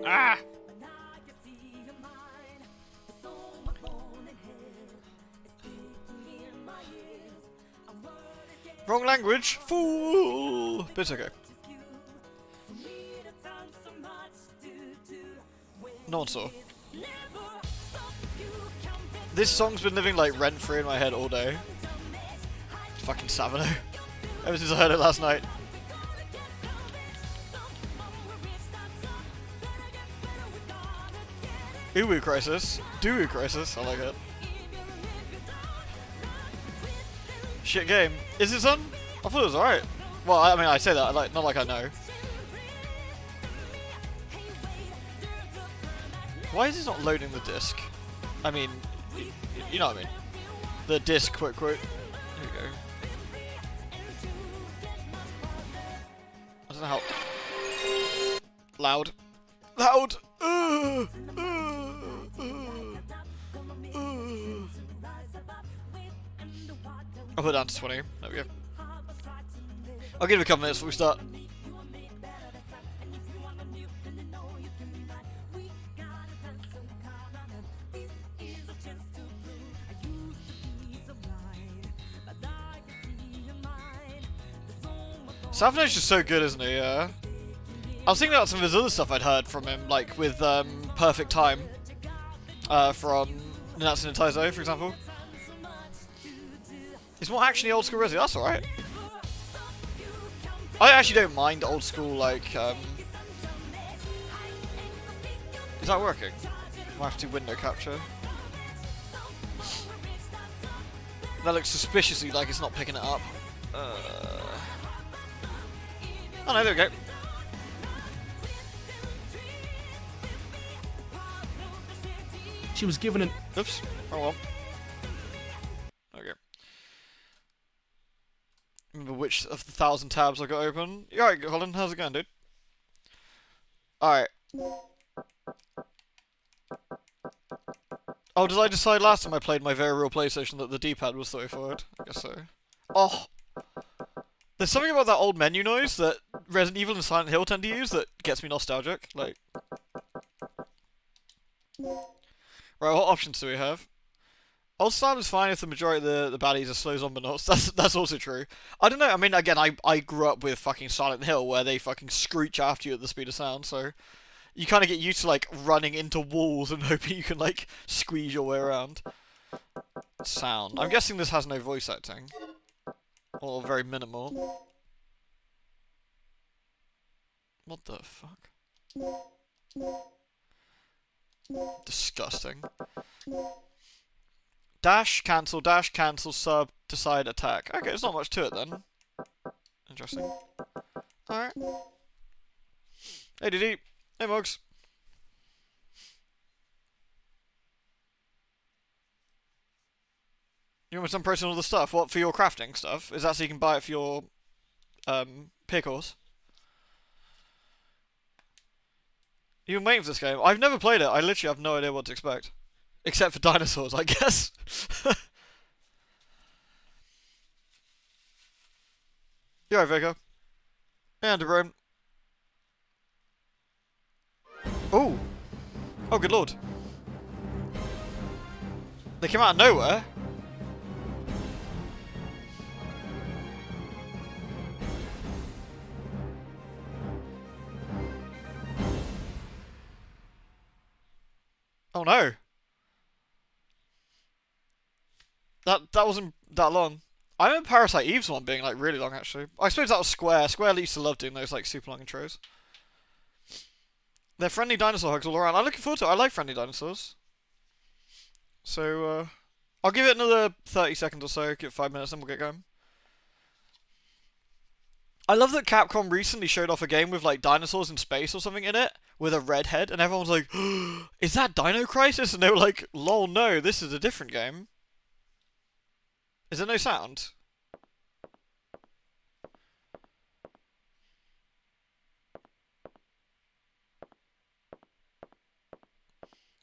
Ah! Wrong language! Fool! But it's okay. No one saw. This song's been living like rent-free in my head all day. Fucking Savano. Ever since I heard it last night. Uwu Crisis. Doo Crisis. I like it. Shit game. Is it, son? I thought it was alright. Well, I mean, I say that, like, not like I know. Why is this not loading the disc? I mean, you know what I mean. The disc, quote. Here we go. I don't know how... Loud. Loud! I'll put it down to 20. There we go. I'll give it a couple minutes before we start. Savano's just so good, isn't he? Yeah. I was thinking about some of his other stuff I'd heard from him, like with Perfect Time from Nanatsu no Taizai, for example. It's more actiony old school Resi, that's alright. I actually don't mind old school, like, is that working? I have to window capture. That looks suspiciously like it's not picking it up. Oh no, there we go. She was given an... Oops. Oh well. Okay. Remember which of the 1,000 tabs I got open? You alright, Colin? How's it going, dude? Alright. Oh, did I decide last time I played my very real PlayStation that the D-pad was so forward? I guess so. Oh! There's something about that old menu noise that Resident Evil and Silent Hill tend to use that gets me nostalgic. Like... Right, what options do we have? Old style is fine if the majority of the baddies are slow zombinauts. That's also true. I don't know, I mean, again, I grew up with fucking Silent Hill where they fucking screech after you at the speed of sound, so... You kind of get used to, like, running into walls and hoping you can, like, squeeze your way around. Sound. I'm guessing this has no voice acting. Or very minimal. What the fuck? Disgusting. Dash, cancel, sub, decide, attack. Okay, there's not much to it then. Interesting. Alright. Hey, DD. Hey, Mugs. You want me to pricing all the stuff? What, for your crafting stuff? Is that so you can buy it for your, pickles? You've been waiting for this game. I've never played it. I literally have no idea what to expect. Except for dinosaurs, I guess. You're right, Vico. And Rome. Oh! Oh, good lord. They came out of nowhere? Oh no. That wasn't that long. I remember Parasite Eve's one being like really long actually. I suppose that was Square. Square used to love doing those like super long intros. They're friendly dinosaur hugs all around. I'm looking forward to it. I like friendly dinosaurs. So, I'll give it another 30 seconds or so, give it 5 minutes, then we'll get going. I love that Capcom recently showed off a game with, like, dinosaurs in space or something in it, with a red head, and everyone was like, is that Dino Crisis? And they were like, lol, no, this is a different game. Is there no sound?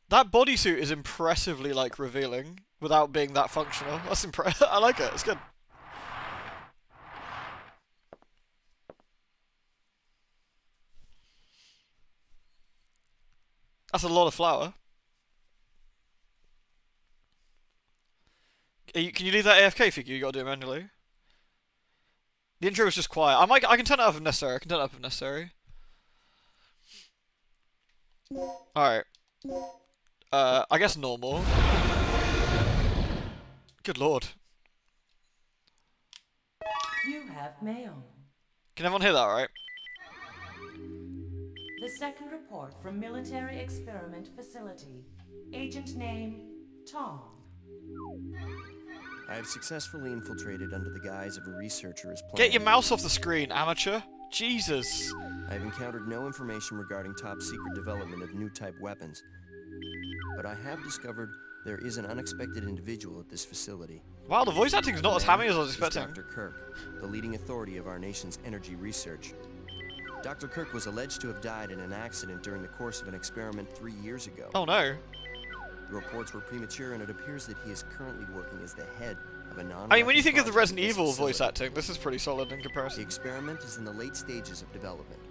That bodysuit is impressively, like, revealing, without being that functional. That's I like it, it's good. That's a lot of flour. Can you leave that AFK figure? You gotta do it manually. The intro was just quiet. I can turn it up if necessary. I can turn it up if necessary. Alright. I guess normal. Good lord. You have mail. Can everyone hear that, right? The second report from Military Experiment Facility. Agent name, Tom. I have successfully infiltrated under the guise of a researcher as planned. Get your mouse off the screen, amateur. Jesus. I have encountered no information regarding top-secret development of new type weapons. But I have discovered there is an unexpected individual at this facility. Wow, the voice acting's not as hammy as I was expecting. Dr. Kirk, the leading authority of our nation's energy research. Dr. Kirk was alleged to have died in an accident during the course of an experiment 3 years ago. Oh no. The reports were premature, and it appears that he is currently working as the head of a non. I mean, when you think of the Resident Evil voice acting, this is pretty solid in The comparison. experiment is in the late stages of development.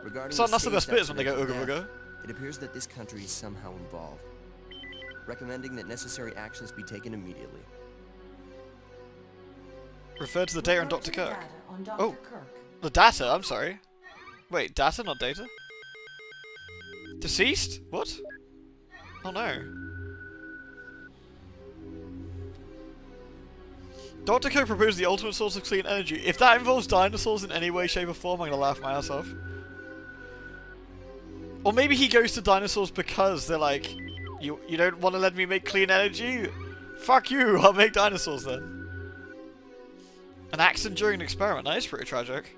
Regarding So that's the best staged bit is when they go accidental ooga death, booga. it appears that this country is somehow involved, recommending that necessary actions be taken immediately. Refer to the data on Refer Dr. to the Kirk. data on Dr. Oh. Kirk. The data, I'm sorry. Wait, data, not data? Deceased? What? Oh no. Dr. Kirk proposed the ultimate source of clean energy. If that involves dinosaurs in any way, shape, or form, I'm gonna laugh my ass off. Or maybe he goes to dinosaurs because they're like, you don't want to let me make clean energy? Fuck you, I'll make dinosaurs then. An accident during an experiment, that is pretty tragic.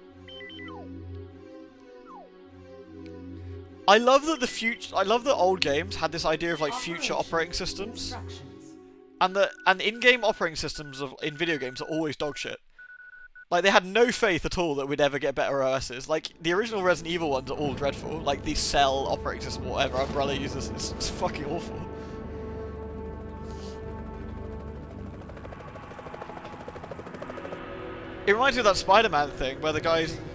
I love that old games had this idea of like future operating systems. Instructions. And the in-game operating systems in video games are always dog shit. Like, they had no faith at all that we'd ever get better OSs. Like, the original Resident Evil ones are all dreadful. Like, the Cell operating system, whatever Umbrella uses, it's fucking awful. It reminds me of that Spider-Man thing, where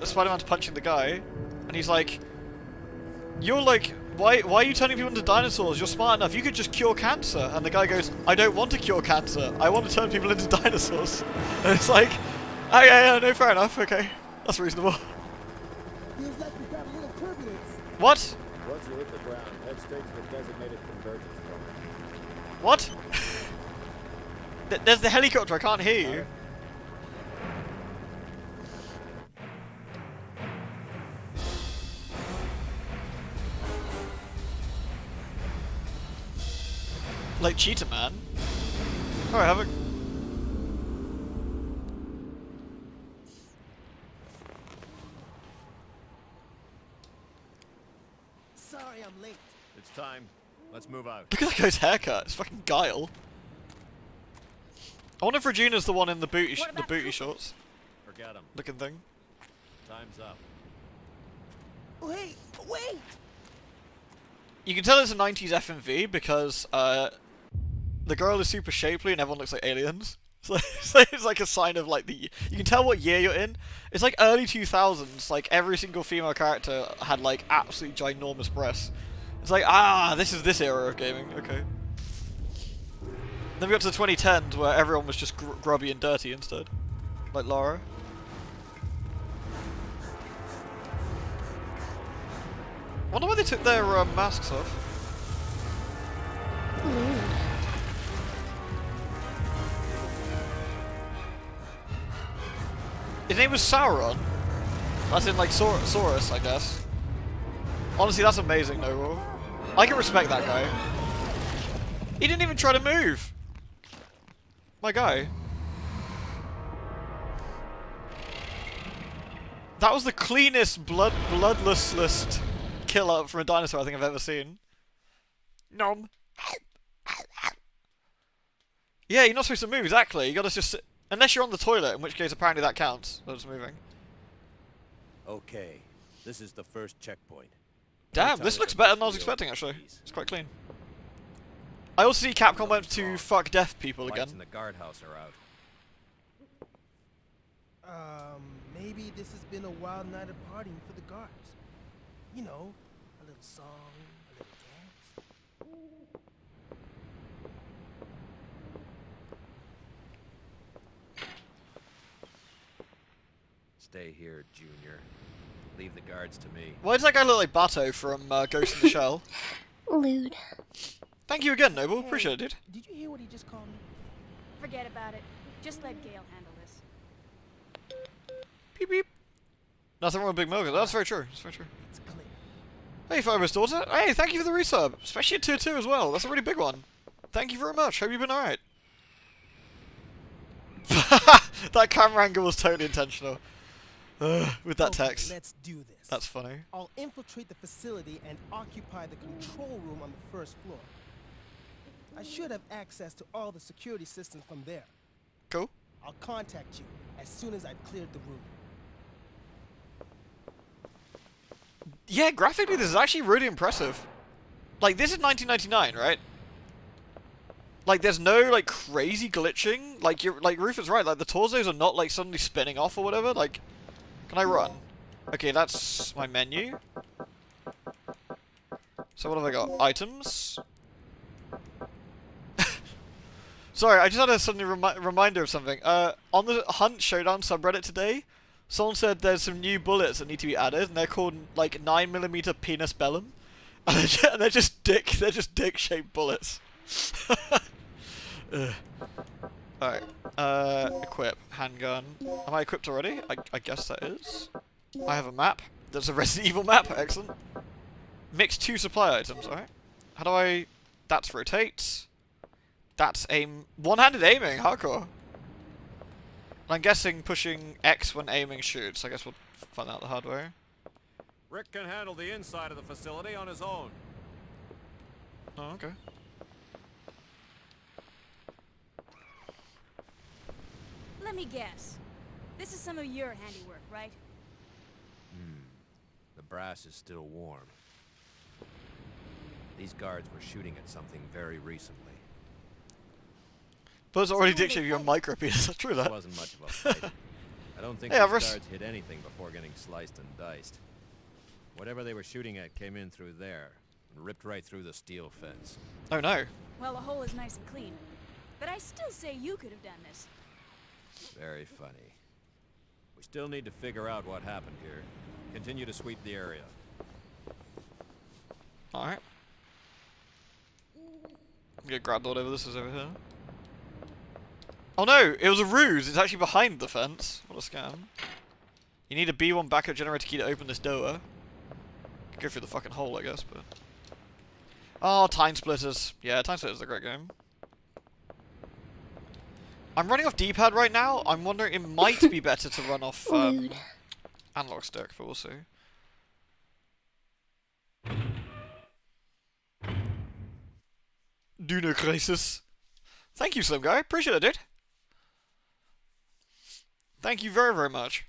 Spider-Man's punching the guy, and he's like, you're like, why are you turning people into dinosaurs? You're smart enough. You could just cure cancer. And the guy goes, I don't want to cure cancer. I want to turn people into dinosaurs. And it's like, oh yeah, no, fair enough. Okay, that's reasonable. Feels like we got a little turbulence. What? Once you hit the ground, head straight to the designated convergence point. What? There's the helicopter. I can't hear you. Like Cheetah Man. Alright, have a... Sorry I'm late. It's time. Let's move out. Look at that guy's haircut. It's fucking guile. I wonder if Regina's the one in the booty shorts Forget him. looking thing. Time's up. Wait! You can tell it's a 90s FMV because the girl is super shapely and everyone looks like aliens. So it's like a sign of like you can tell what year you're in. It's like early 2000s. Like every single female character had like absolutely ginormous breasts. It's like, this is this era of gaming. Okay. Then we got to the 2010s where everyone was just grubby and dirty instead, like Lara. Wonder why they took their masks off. His name was Sauron. That's in like Saurus, I guess. Honestly, that's amazing, though. I can respect that guy. He didn't even try to move. My guy. That was the cleanest, bloodless kill from a dinosaur I think I've ever seen. Nom. Yeah, you're not supposed to move, exactly. You gotta just sit. Unless you're on the toilet, in which case apparently that counts. That's moving. Okay, this is the first checkpoint. Damn, this looks better than I was expecting, actually. It's quite clean. I also see Capcom went to fuck deaf people Lights again. in the guardhouse are out. Maybe this has been a wild night of partying for the guards. You know, a little song, a little Stay here, Junior. Leave the guards to me. Why does that guy look like Bato from Ghost in the Shell? Lewd. Thank you again, Noble. Hey, Appreciate it, dude. Did you hear what he just called me? Forget about it. Just let Gale handle this. Beep beep. Nothing wrong with Big Milker. That's very true. That's very true. It's clear. Hey, Fire's daughter. Hey, thank you for the resub. Especially at tier 2 as well. That's a really big one. Thank you very much. Hope you've been alright. That camera angle was totally intentional. With that Okay, text. let's do this. That's funny. I'll infiltrate the facility and occupy the control room on the first floor. I should have access to all the security systems from there. Cool. I'll contact you as soon as I've cleared the room. Yeah, graphically this is actually really impressive. Like, this is 1999, right? Like, there's no, like, crazy glitching. Like, Rufus right, like, the torsos are not, like, suddenly spinning off or whatever. Like, can I run? Okay, that's my menu. So what have I got? Items. Sorry, I just had a sudden reminder of something. On the Hunt Showdown subreddit today, someone said there's some new bullets that need to be added, and they're called, like, 9mm penis bellum. And they're just dick-shaped bullets. Alright. Equip. Handgun. Am I equipped already? I guess that is. I have a map. There's a Resident Evil map. Excellent. Mix 2 supply items. Alright. How do I... That's rotate. That's aim... One-handed aiming. Hardcore. I'm guessing pushing X when aiming shoots. I guess we'll find out the hard way. Rick can handle the inside of the facility on his own. Oh, okay. Let me guess. This is some of your handiwork, right? The brass is still warm. These guards were shooting at something very recently. But it's already dictionary your micro penis. That's true, It that. wasn't much of a fight. I don't think Hey, these Everest. guards hit anything before getting sliced and diced. Whatever they were shooting at came in through there and ripped right through the steel fence. Oh no. Well, the hole is nice and clean. But I still say you could have done this. Very funny. We still need to figure out what happened here. Continue to sweep the area. Alright. Get grabbed whatever this is over here. Oh no! It was a ruse! It's actually behind the fence. What a scam. You need a B1 backup generator key to open this door. Could go through the fucking hole, I guess, but... Oh, Time Splitters. Yeah, Time Splitters is a great game. I'm running off D-pad right now. I'm wondering it might be better to run off analog stick, but we'll see. Dino Crisis. Thank you, Slim Guy. Appreciate it, dude. Thank you very, very much.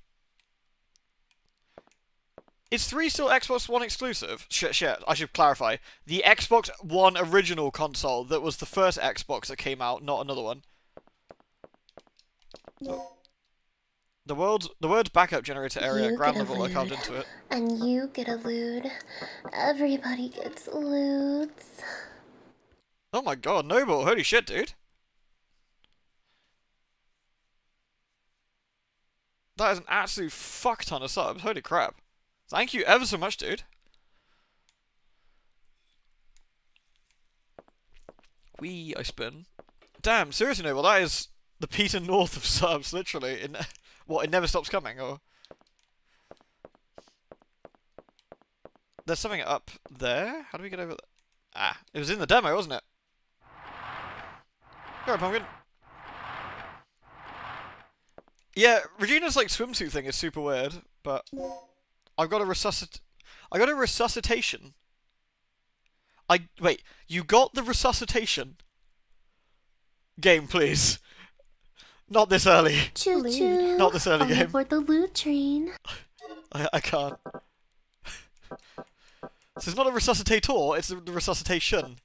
Is 3 still Xbox One exclusive? Shit, I should clarify. The Xbox One original console that was the first Xbox that came out, not another one. The words backup generator area, You ground get a level, I carved lewd. into it. And you get a lewd. Everybody gets lewds. Oh my god, Noble, holy shit, dude. That is an absolute fuck ton of subs, holy crap. Thank you ever so much, dude. Wee, I spin. Damn, seriously, Noble, that is the Peter North of subs, literally. What, it never stops coming, or? There's something up there? How do we get over there? Ah, it was in the demo, wasn't it? Go, Pumpkin. Yeah, Regina's like swimsuit thing is super weird, but I've got a resuscitation. Wait, you got the resuscitation? Game, please. Not this early. Choo choo. Not this early On game. board the lewd train. I can't. So it's not a resuscitator, it's the resuscitation.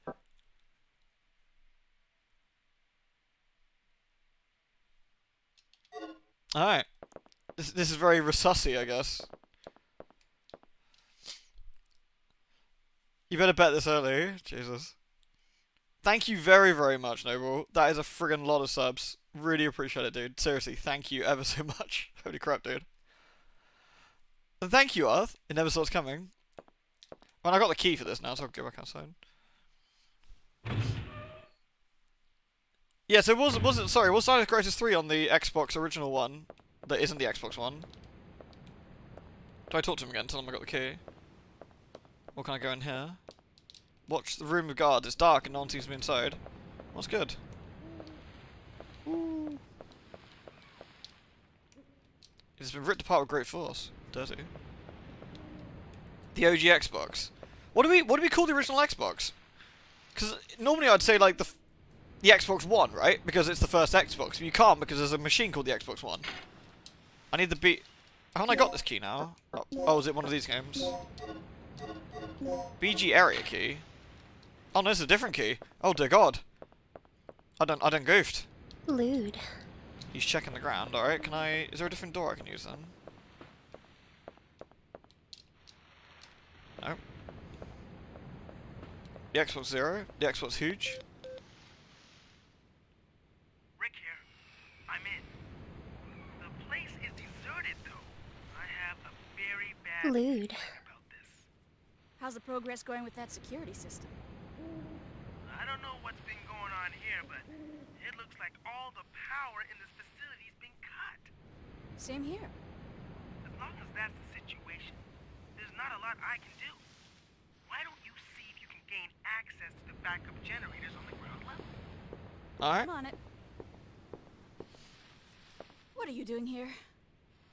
Alright. This is very resuscy, I guess. You better bet this early. Jesus. Thank you very, very much, Noble. That is a friggin' lot of subs. Really appreciate it, dude. Seriously, thank you ever so much. Holy crap, dude. And thank you, Earth. It never stops coming. Well, I got the key for this now, so I'll go back outside. Yeah, so was Dino Crisis 3 on the Xbox original one that isn't the Xbox one? Do I talk to him again? Tell him I got the key. Or can I go in here? Watch the room of guards. It's dark and no one seems to be inside. That's good. Ooh. It's been ripped apart with great force. Dirty. The OG Xbox. What do we call the original Xbox? Because normally I'd say like the Xbox One, right? Because it's the first Xbox. But you can't because there's a machine called the Xbox One. I need the B. Haven't I got this key now? Oh, is it one of these games? BG area key. Oh no, it's a different key. Oh dear God. I done goofed. Lewd. He's checking the ground. All right, can I? Is there a different door I can use then? No. The Xbox Zero. The Xbox Huge. Rick here. I'm in. The place is deserted, though. I have a very bad Lewd. feeling about this. How's the progress going with that security system? I don't know what's been going on here, but it looks like all the power in this facility's been cut. Same here. As long as that's the situation, there's not a lot I can do. Why don't you see if you can gain access to the backup generators on the ground level? All right. I'm on it. What are you doing here?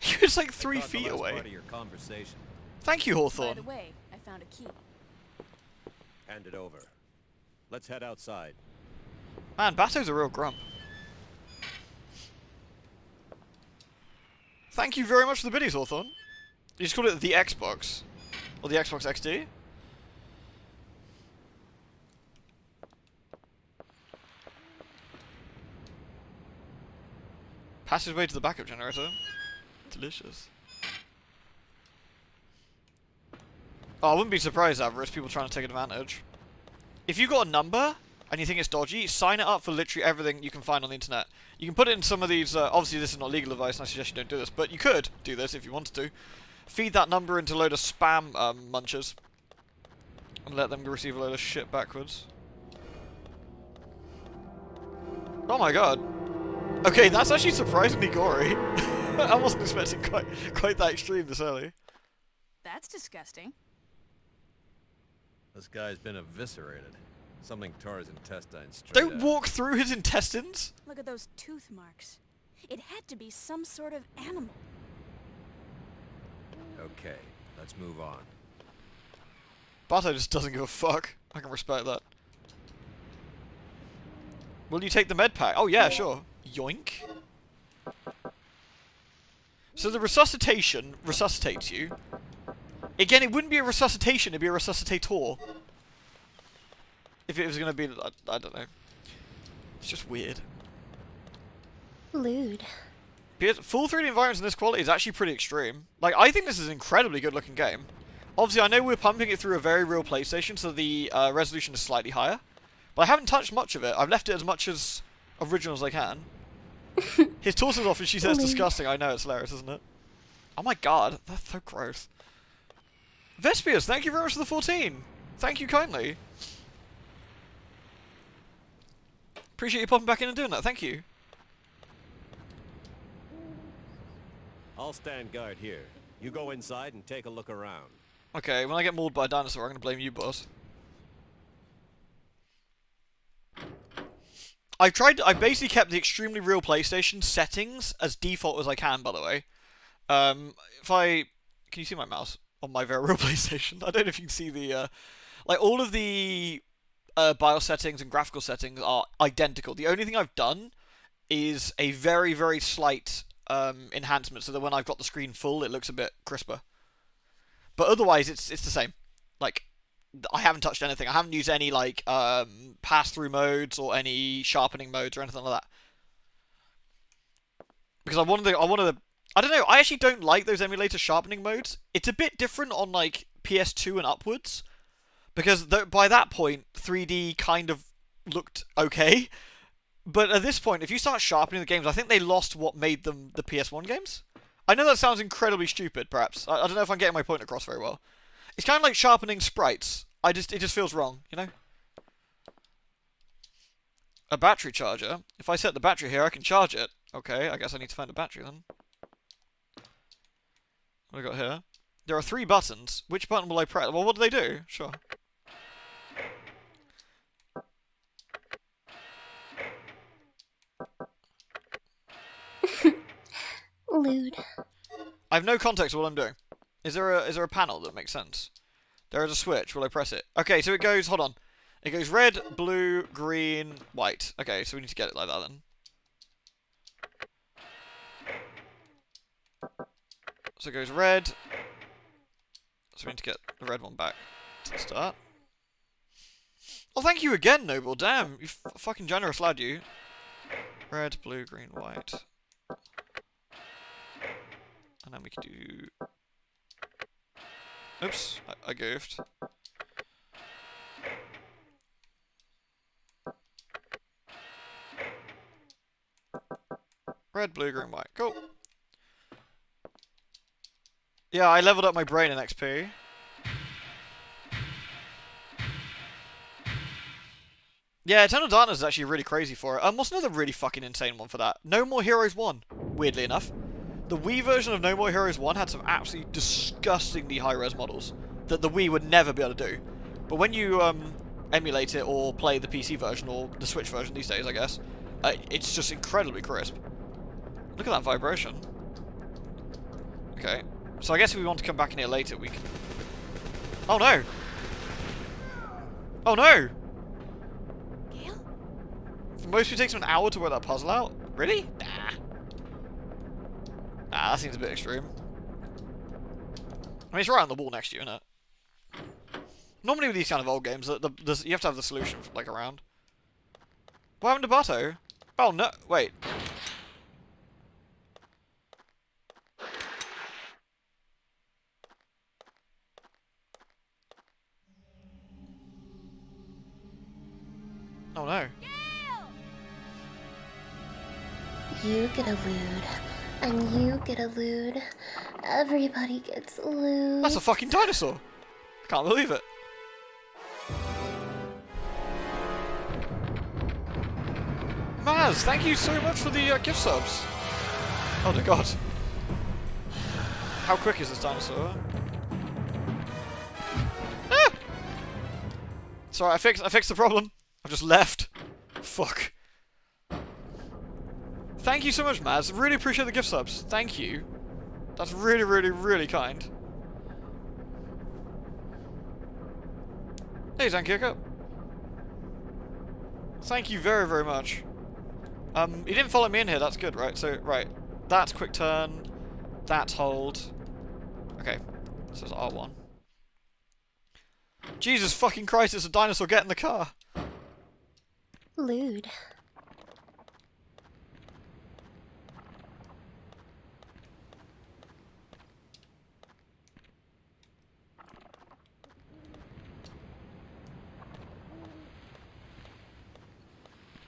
He was like I 3 caught the feet last away. part of your conversation. Thank you, By Hawthorne. the way, I found a key. Hand it over. Let's head outside. Man, Bato's a real grump. Thank you very much for the biddies, Hawthorne. You just called it the Xbox. Or the Xbox XD? Passageway to the backup generator. Delicious. Oh, I wouldn't be surprised, Avarice, people trying to take advantage. If you got a number and you think it's dodgy, sign it up for literally everything you can find on the internet. You can put it in some of these, obviously this is not legal advice and I suggest you don't do this, but you could do this if you wanted to. Feed that number into a load of spam munchers and let them receive a load of shit backwards. Oh my god. Okay, that's actually surprisingly gory. I wasn't expecting quite that extreme this early. That's disgusting. This guy's been eviscerated. Something tore his intestines straight Don't out. walk through his intestines. Look at those tooth marks. It had to be some sort of animal. Okay, let's move on. Bato just doesn't give a fuck. I can respect that. Will you take the med pack? Oh yeah, sure. Yoink. So the resuscitation resuscitates you. Again, it wouldn't be a resuscitation, it'd be a resuscitator. If it was gonna be, I don't know. It's just weird. Lewd. Full 3D environments in this quality is actually pretty extreme. Like, I think this is an incredibly good looking game. Obviously, I know we're pumping it through a very real PlayStation, so the resolution is slightly higher. But I haven't touched much of it. I've left it as much as original as I can. His torso's off and she says it's disgusting. I know, it's hilarious, isn't it? Oh my god, that's so gross. Vespius, thank you very much for the 14. Thank you kindly. Appreciate you popping back in and doing that, thank you. I'll stand guard here. You go inside and take a look around. Okay, when I get mauled by a dinosaur, I'm gonna blame you, boss. I've basically kept the extremely real PlayStation settings as default as I can, by the way. Can you see my mouse on my very real PlayStation? I don't know if you can see the, like all of the BIOS settings and graphical settings are identical. The only thing I've done is a very, very slight enhancement so that when I've got the screen full, it looks a bit crisper. But otherwise, it's the same. Like, I haven't touched anything. I haven't used any like pass-through modes or any sharpening modes or anything like that. Because I don't know. I actually don't like those emulator sharpening modes. It's a bit different on like PS2 and upwards, because by that point 3D kind of looked okay. But at this point, if you start sharpening the games, I think they lost what made them the PS1 games. I know that sounds incredibly stupid, perhaps. I don't know if I'm getting my point across very well. It's kind of like sharpening sprites. It just feels wrong, you know? A battery charger. If I set the battery here, I can charge it. Okay, I guess I need to find a battery then. What do we got here? There are 3 buttons. Which button will I press? Well, what do they do? Sure. Lewd. I have no context of what I'm doing. Is there a panel that makes sense? There is a switch. Will I press it? Okay, so it goes... Hold on. It goes red, blue, green, white. Okay, so we need to get it like that then. So it goes red. So we need to get the red one back to the start. Oh, thank you again, Noble. Damn, you fucking generous lad, you. Red, blue, green, white. And then we can do... Oops, I goofed. Red, blue, green, white. Cool. Yeah, I leveled up my brain in XP. Yeah, Eternal Darkness is actually really crazy for it. What's another really fucking insane one for that? No More Heroes 1, weirdly enough. The Wii version of No More Heroes 1 had some absolutely disgustingly high-res models that the Wii would never be able to do. But when you emulate it or play the PC version or the Switch version these days, I guess, it's just incredibly crisp. Look at that vibration. Okay. So I guess if we want to come back in here later, we can... Oh no! Oh no! Gale? For most, it takes an hour to work that puzzle out? Really? Nah. Nah, that seems a bit extreme. I mean, it's right on the wall next to you, isn't it? Normally with these kind of old games, you have to have the solution, like, around. What happened to Bato? Oh no, wait. Oh no. You get a lewd. And you get a lewd. Everybody gets lewd. That's a fucking dinosaur. I can't believe it. Maz, thank you so much for the gift subs. Oh dear god. How quick is this dinosaur? Ah! Sorry, I fixed the problem. I've just left. Fuck. Thank you so much, Maz. Really appreciate the gift subs. Thank you. That's really, really, really kind. Hey, Zankirko. Thank you very, very much. He didn't follow me in here. That's good, right? So, right. That's quick turn. That's hold. Okay. This is R1. Jesus fucking Christ, it's a dinosaur. Get in the car. Lewd.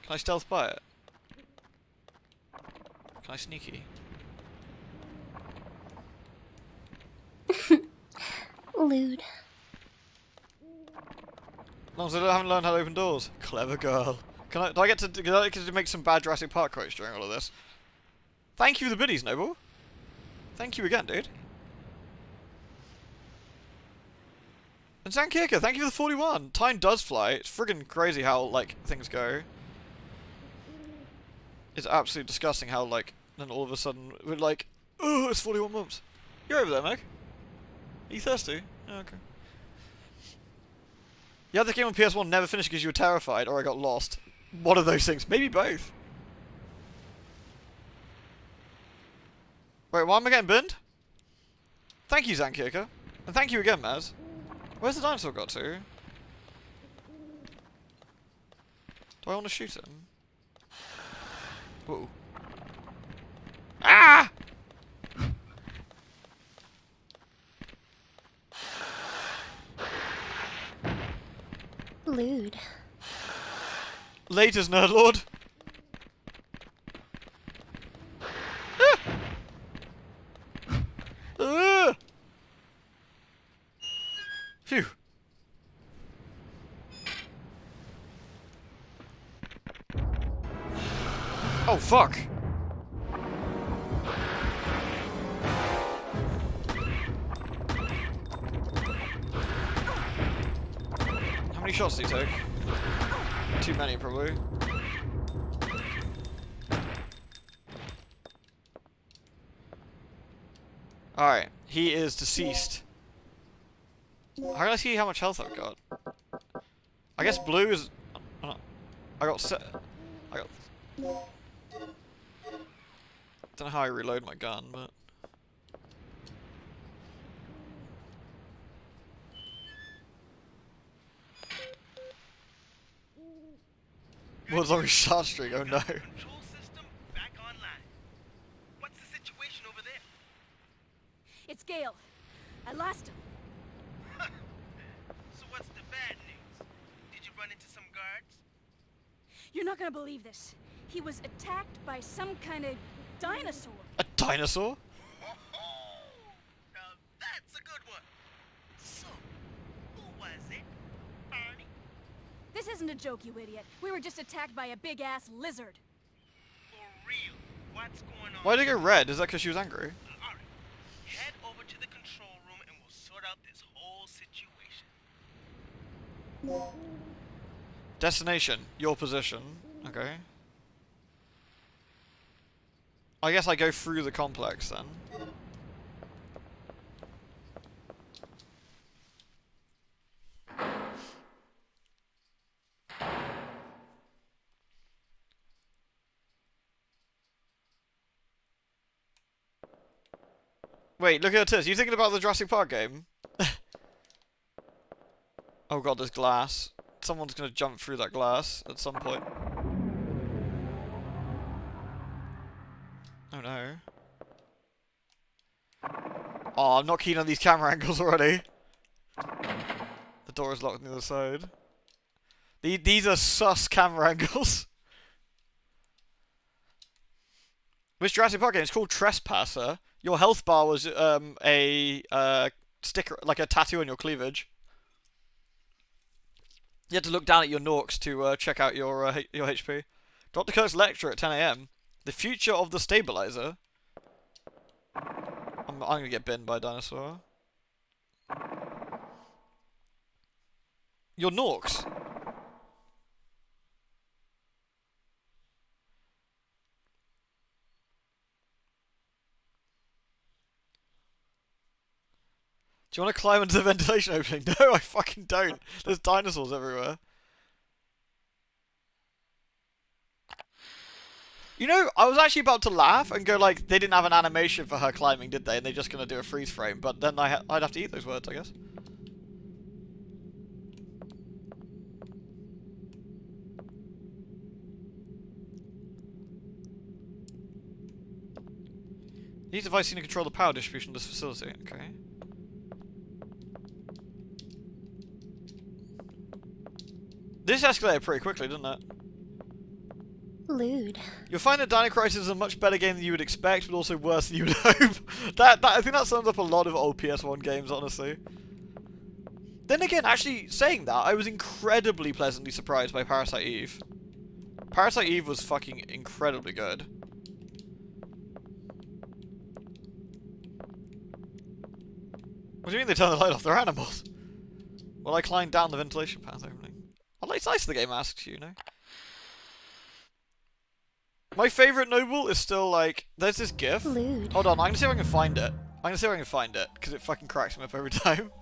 Can I stealth by it? Can I sneaky? Lewd. As long as I haven't learned how to open doors. Clever girl. Do I get to make some bad Jurassic Park quotes during all of this? Thank you for the biddies, Noble. Thank you again, dude. And Zankirka, thank you for the 41. Time does fly. It's friggin' crazy how, like, things go. It's absolutely disgusting how, like, then all of a sudden, we're like, oh, it's 41 months. You're over there, Meg. Are you thirsty? Oh, okay. You had the game on PS1 never finished because you were terrified, or I got lost. One of those things. Maybe both. Wait, why am I getting binned? Thank you, Zankirka. And thank you again, Maz. Where's the dinosaur got to? Do I want to shoot him? Whoa. Ah! Lewd. Laters, Nerdlord. Phew. Oh, fuck. How many shots did he take? Too many, probably. Alright, he is deceased. How can I see how much health I've got? I guess blue is... I got set... I got... Don't know how I reload my gun, but... What's on his shot streak? Oh no. Control system back online. What's the situation over there? It's Gale. I lost him. So what's the bad news? Did you run into some guards? You're not gonna believe this. He was attacked by some kind of dinosaur. A dinosaur? Now that's a good one. So, who was it? Barney? This isn't a joke, you idiot. We were just attacked by a big-ass lizard. For real? What's going on? Why did it go red? Is that because she was angry? Alright. Head over to the control room and we'll sort out this whole situation. Destination. Your position. Okay. I guess I go through the complex then. Wait, look at this. You thinking about the Jurassic Park game? Oh god, there's glass. Someone's gonna jump through that glass at some point. Oh no. Oh, I'm not keen on these camera angles already. The door is locked on the other side. These are sus camera angles. Which Jurassic Park game? It's called Trespasser. Your health bar was a sticker, like a tattoo on your cleavage. You had to look down at your Norks to check out your HP. Dr. Kirk's lecture at 10 AM. The future of the stabilizer. I'm gonna get binned by a dinosaur. Your Norks. Do you want to climb into the ventilation opening? No, I fucking don't. There's dinosaurs everywhere. You know, I was actually about to laugh and go like, they didn't have an animation for her climbing, did they? And they're just going to do a freeze frame. But then I'd have to eat those words, I guess. These devices need to control the power distribution of this facility. Okay. This escalated pretty quickly, didn't it? Lewd. You'll find that Dino Crisis is a much better game than you would expect, but also worse than you would hope. I think that sums up a lot of old PS1 games, honestly. Then again, actually saying that, I was incredibly pleasantly surprised by Parasite Eve. Parasite Eve was fucking incredibly good. What do you mean they turn the light off? They're animals. Well, I climbed down the ventilation path opening. Well, it's nice the game asks you, know? My favourite noble is still like, there's this gif. Lewd. Hold on, I'm gonna see if I can find it. I'm gonna see if I can find it, because it fucking cracks me up every time.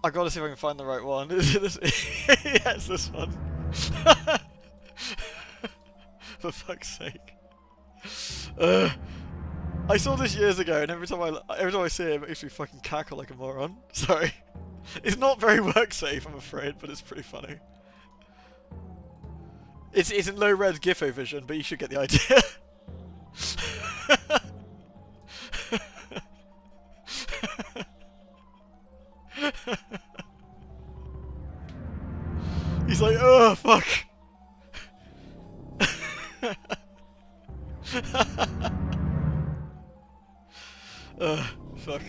I gotta see if I can find the right one. Is it this? Yeah, it's this one. For fuck's sake. I saw this years ago, and every time I see it, it makes me fucking cackle like a moron. Sorry. It's not very work safe, I'm afraid, but it's pretty funny. It's in low res GIFO vision, but you should get the idea. like, oh fuck. Fuck.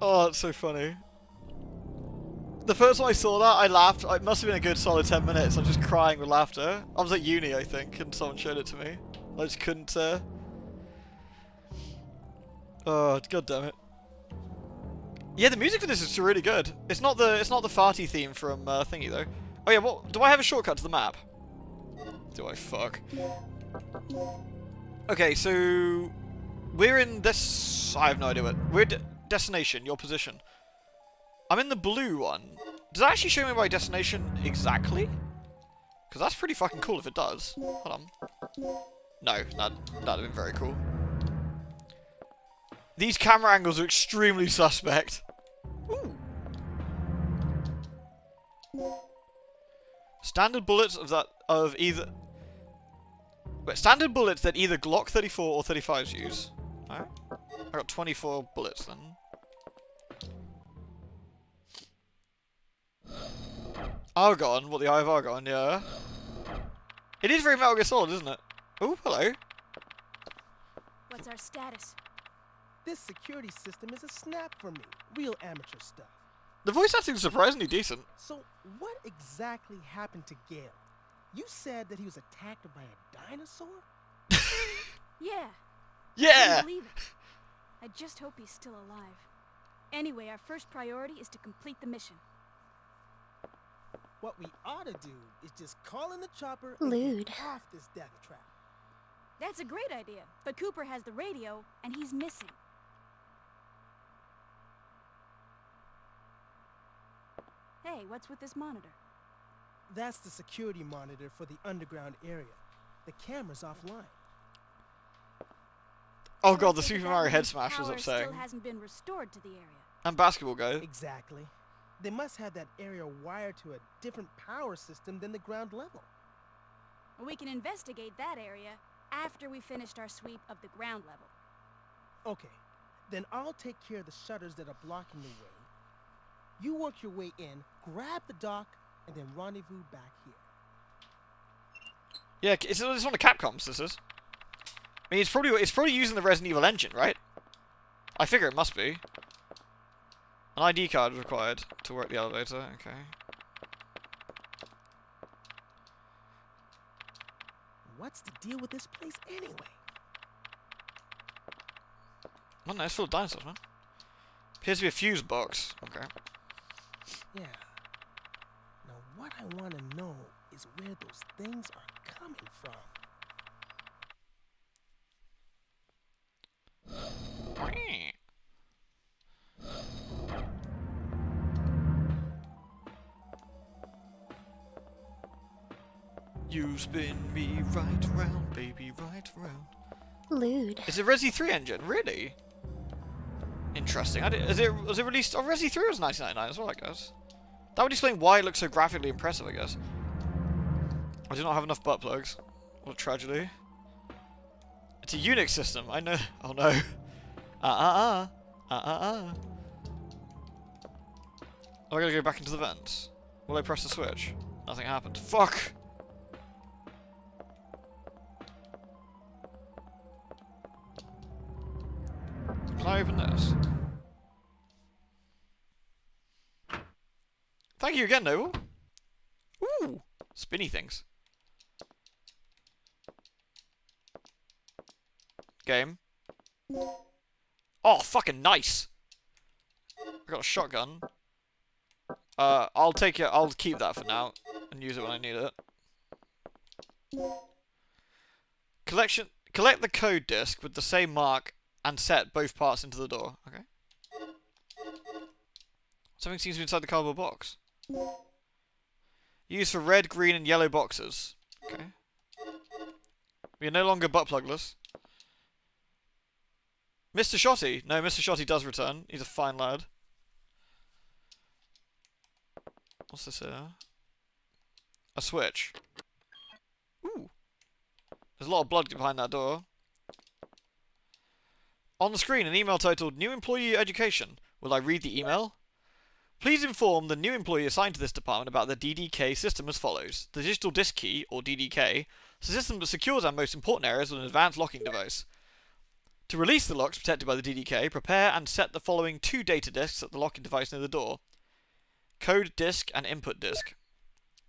Oh, that's so funny. The first time I saw that, I laughed. It must have been a good solid 10 minutes. I was just crying with laughter. I was at uni, I think, and someone showed it to me. I just couldn't. Oh, god damn it. Yeah, the music for this is really good. It's not the farty theme from Thingy though. Oh yeah, what? Do I have a shortcut to the map? Do I? Fuck. Okay, so we're in this. I have no idea what. We're destination. Your position. I'm in the blue one. Does that actually show me my destination exactly? Because that's pretty fucking cool if it does. Hold on. No, that'd have been very cool. These camera angles are extremely suspect. Ooh. Standard bullets of either. Wait, standard bullets that either Glock 34 or 35s use. Alright. I got 24 bullets then. Argon, what the Eye of Argon, yeah. It is very Metal Gear Solid, isn't it? Oh, hello. What's our status? This security system is a snap for me. Real amateur stuff. The voice acting is surprisingly decent. So, what exactly happened to Gale? You said that he was attacked by a dinosaur? Yeah. Yeah! I believe it. I just hope he's still alive. Anyway, our first priority is to complete the mission. What we ought to do is just call in the chopper and Lewd. get off this death trap. That's a great idea, but Cooper has the radio, and he's missing. Hey, what's with this monitor? That's the security monitor for the underground area. The camera's offline. Oh god, the So Super that Mario head means smash was power upsetting. still hasn't been restored to the area. And basketball guy. Exactly. They must have that area wired to a different power system than the ground level. We can investigate that area after we finished our sweep of the ground level. Okay, then I'll take care of the shutters that are blocking the way. You work your way in, grab the dock, and then rendezvous back here. Yeah, it's one of Capcom's, this is. I mean, it's probably using the Resident Evil engine, right? I figure it must be. An ID card required to work the elevator, okay. What's the deal with this place anyway? I don't know, it's full of dinosaurs, man. Appears to be a fuse box. Okay. Yeah. Now what I want to know is where those things are coming from. You spin me right round, baby, right round. Lewd. It's a Resi 3 engine, really? Interesting. Was it released on Resi 3 or was it 1999 as well, I guess? That would explain why it looks so graphically impressive, I guess. I do not have enough butt plugs. What a tragedy. It's a Unix system, I know. Oh no. I gotta go back into the vents. Will I press the switch? Nothing happened. Fuck! Can I open this? Thank you again, Noble. Ooh! Spinny things. Game. Oh, fucking nice! I got a shotgun. I'll take it. I'll keep that for now and use it when I need it. Collect the code disc with the same mark and set both parts into the door. Okay. Something seems to be inside the cardboard box. Used for red, green, and yellow boxes. Okay. We are no longer butt plugless. Mr. Shotty. No, Mr. Shotty does return. He's a fine lad. What's this here? A switch. Ooh. There's a lot of blood behind that door. On the screen, an email titled New Employee Education. Will I read the email? Please inform the new employee assigned to this department about the DDK system as follows. The digital disk key, or DDK, is a system that secures our most important areas with an advanced locking device. To release the locks protected by the DDK, prepare and set the following 2 data disks at the locking device near the door. Code disk and input disk.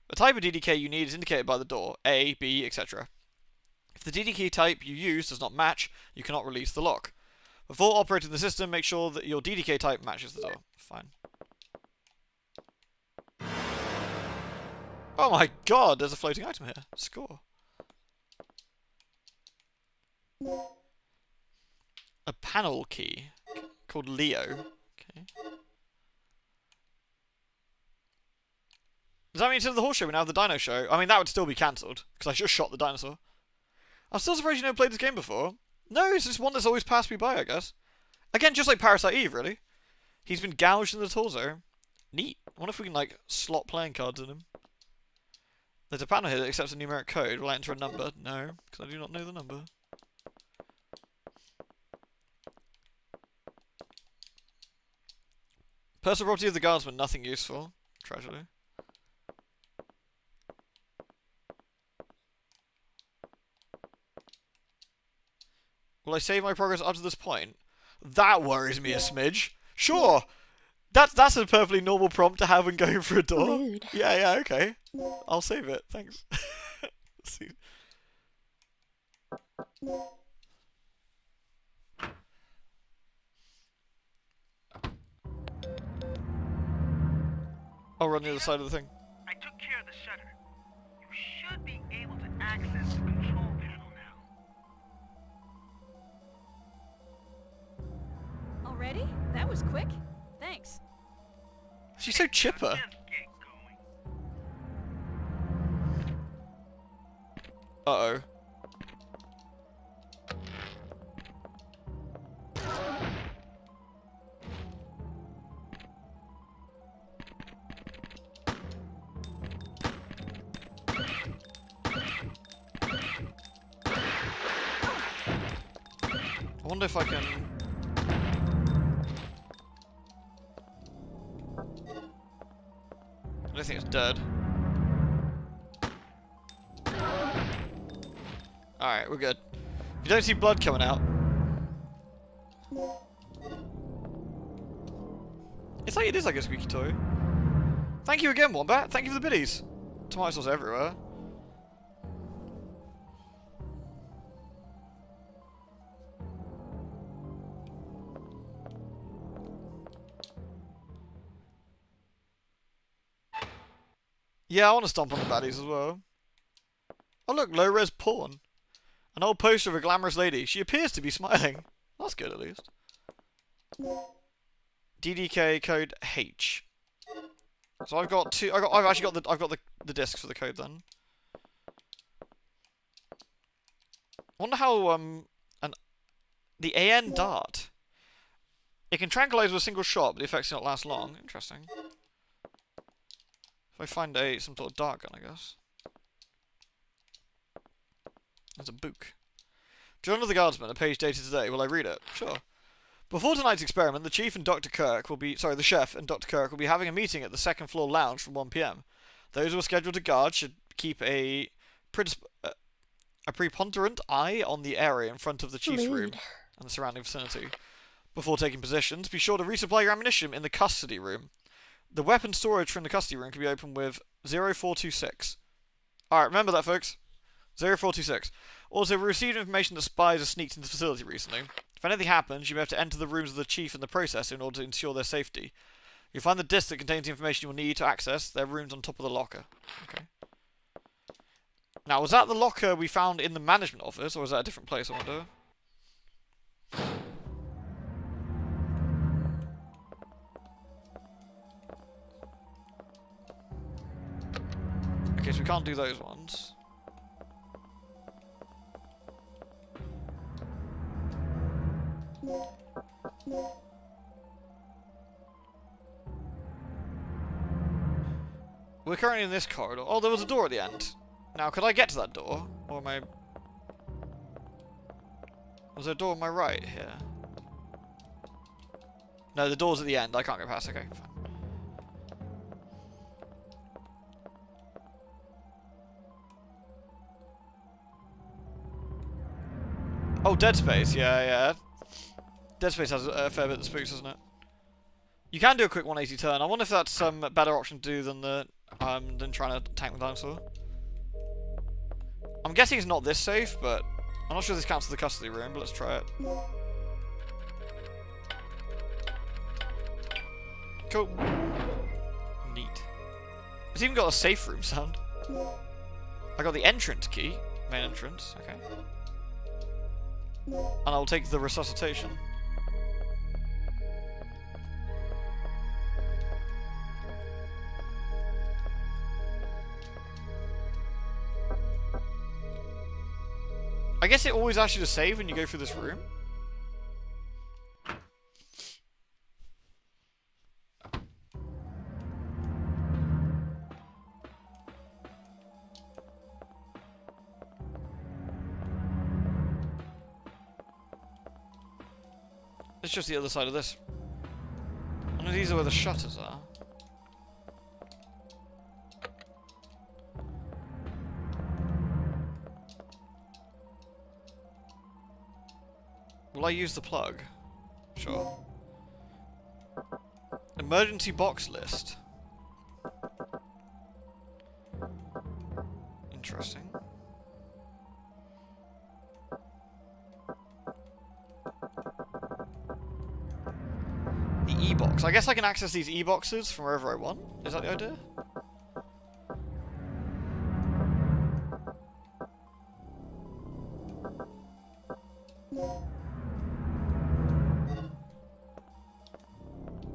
The type of DDK you need is indicated by the door, A, B, etc. If the DDK type you use does not match, you cannot release the lock. Before operating the system, make sure that your DDK type matches the door. Fine. Oh my god, there's a floating item here. Score. A panel key called Leo. Okay. Does that mean instead of the horse show we now have the dino show? I mean, that would still be cancelled, because I just shot the dinosaur. I'm still surprised you never played this game before. No, it's just one that's always passed me by, I guess. Again, just like Parasite Eve, really. He's been gouged in the torso. Neat. I wonder if we can, like, slot playing cards in him. There's a panel here that accepts a numeric code. Will I enter a number? No, because I do not know the number. Personal property of the guardsman, nothing useful. Tragedy. Will I save my progress up to this point? That worries me a smidge. Sure! That's a perfectly normal prompt to have when going for a door. Rude. Yeah, okay. I'll save it, thanks. Let's see. I'll run the other side of the thing. I took care of the shutter. You should be able to access the control panel now. Already? That was quick. Thanks. She's so chipper. Just get going. Uh-oh. I wonder if I can... I don't think it's dead. Alright, we're good. If you don't see blood coming out... It is like a squeaky toy. Thank you again, Wombat. Thank you for the biddies. Tomato sauce everywhere. Yeah, I want to stomp on the baddies as well. Oh look, low-res porn. An old poster of a glamorous lady. She appears to be smiling. That's good, at least. DDK code H. So I've got two. I've actually got the discs for the code then. I wonder how the AN dart. It can tranquilize with a single shot, but the effects do not last long. Interesting. If I find some sort of dart gun, I guess. There's a book. Journal of the Guardsman, a page dated today. Will I read it? Sure. Before tonight's experiment, the chef and Dr. Kirk will be having a meeting at the second floor lounge from 1 p.m. Those who are scheduled to guard should keep a preponderant eye on the area in front of the chief's room and the surrounding vicinity. Before taking positions, be sure to resupply your ammunition in the custody room. The weapon storage from the custody room can be opened with 0426. Alright, remember that, folks. 0426. Also, we received information that spies have sneaked into the facility recently. If anything happens, you may have to enter the rooms of the chief and the processor in order to ensure their safety. You'll find the disk that contains the information you will need to access their rooms on top of the locker. Okay. Now, was that the locker we found in the management office, or was that a different place, I wonder? Okay, so we can't do those ones. We're currently in this corridor. Oh, there was a door at the end. Now, could I get to that door? Or am I... Was there a door on my right here? No, the door's at the end. I can't go past. Okay, fine. Oh, Dead Space. Yeah, yeah. Dead Space has a fair bit of spooks, doesn't it? You can do a quick 180 turn. I wonder if that's some better option to do than trying to tank the dinosaur. I'm guessing it's not this safe, but I'm not sure this counts as the custody room. But let's try it. Cool. Neat. It's even got a safe room sound. I got the entrance key. Main entrance. Okay. And I'll take the resuscitation. I guess it always asks you to save when you go through this room. It's just the other side of this. I know these are where the shutters are. Will I use the plug? Sure. Emergency box list. Interesting. The E-box. I guess I can access these E-boxes from wherever I want. Is that the idea?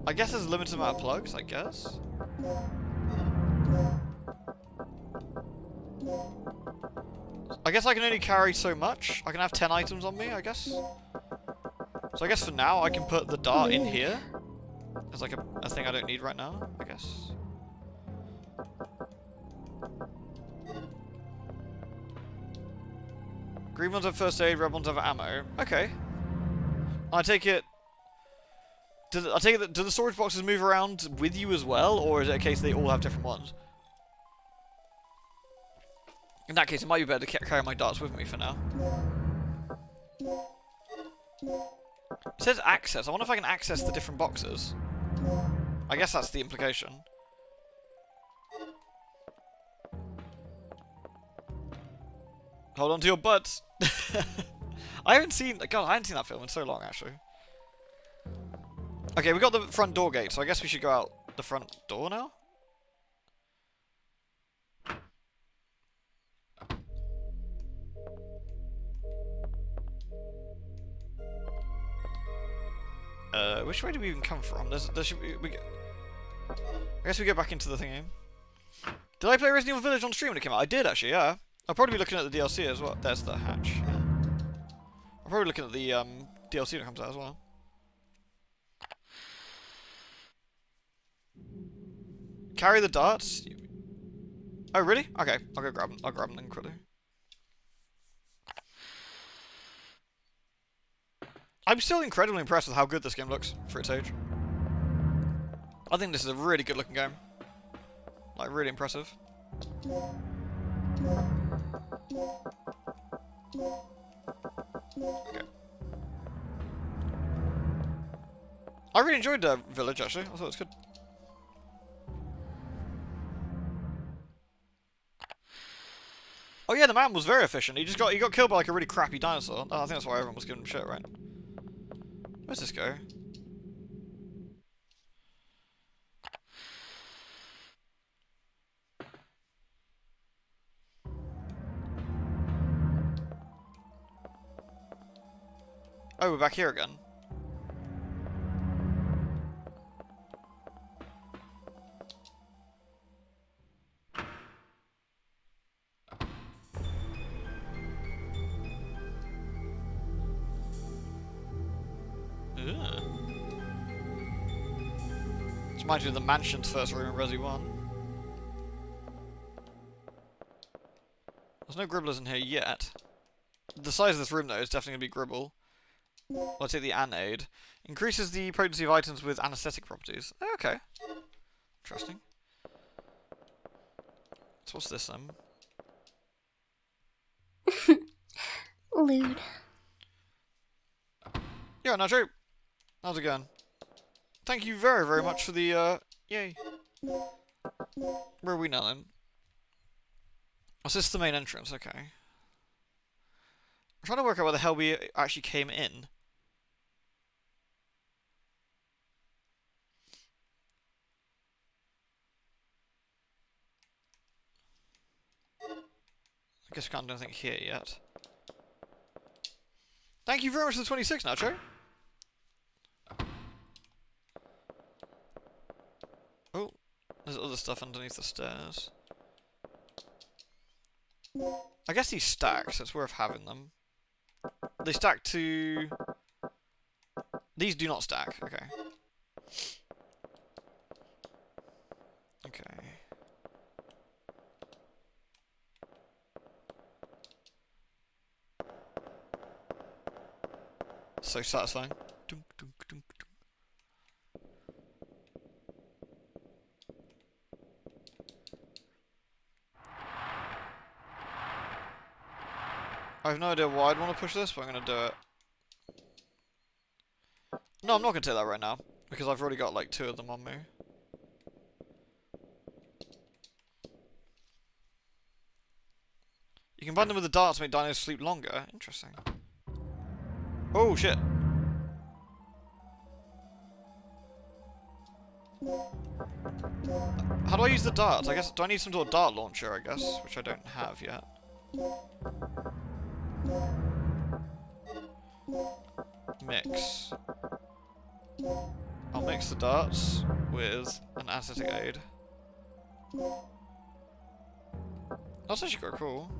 I guess there's a limited amount of plugs, I guess. I guess I can only carry so much. I can have 10 items on me, I guess. So I guess for now I can put the dart in here. As like a thing I don't need right now, I guess. Green ones have first aid, red ones have ammo. Okay. I take it... Do the storage boxes move around with you as well, or is it a case they all have different ones? In that case, it might be better to carry my darts with me for now. It says access. I wonder if I can access the different boxes. I guess that's the implication. Hold on to your butts. I haven't seen that film in so long, actually. Okay, we got the front door gate, so I guess we should go out the front door now? Which way do we even come from? I guess we go back into the thingy. Did I play Resident Evil Village on stream when it came out? I did, actually, yeah. I'll probably be looking at the DLC as well. There's the hatch. Yeah. I'm probably looking at the DLC when it comes out as well. Carry the darts? Oh, really? Okay, I'll go grab them. I'll grab them then quickly. I'm still incredibly impressed with how good this game looks for its age. I think this is a really good looking game. Like, really impressive. Okay. I really enjoyed Village, actually. I thought it was good. Oh yeah, the man was very efficient. He got killed by like a really crappy dinosaur. Oh, I think that's why everyone was giving him shit, right? Where's this go? Oh, we're back here again. This reminds me of the mansion's first room in Resi 1. There's no gribblers in here yet. The size of this room, though, is definitely going to be gribble. I'll take the anode. Increases the potency of items with anesthetic properties. Oh, okay. Interesting. So what's this, Lewd. Yeah, no, true. How's it going? Thank you very, very much for the, yay. Where are we now, then? Oh, so this is the main entrance, okay. I'm trying to work out where the hell we actually came in. I guess we can't do anything here yet. Thank you very much for the 26, Nacho. Oh, there's other stuff underneath the stairs. I guess these stack, so it's worth having them. They stack to... These do not stack, okay. Okay. So satisfying. Dunk, dunk, dunk, dunk. I have no idea why I'd want to push this, but I'm going to do it. No, I'm not going to take that right now, because I've already got like 2 of them on me. You combine them with the darts to make dinos sleep longer. Interesting. Oh, shit. How do I use the darts? I guess, do I need some sort of dart launcher, I guess, which I don't have yet. Mix. I'll mix the darts with an anesthetic aid. That's actually quite cool.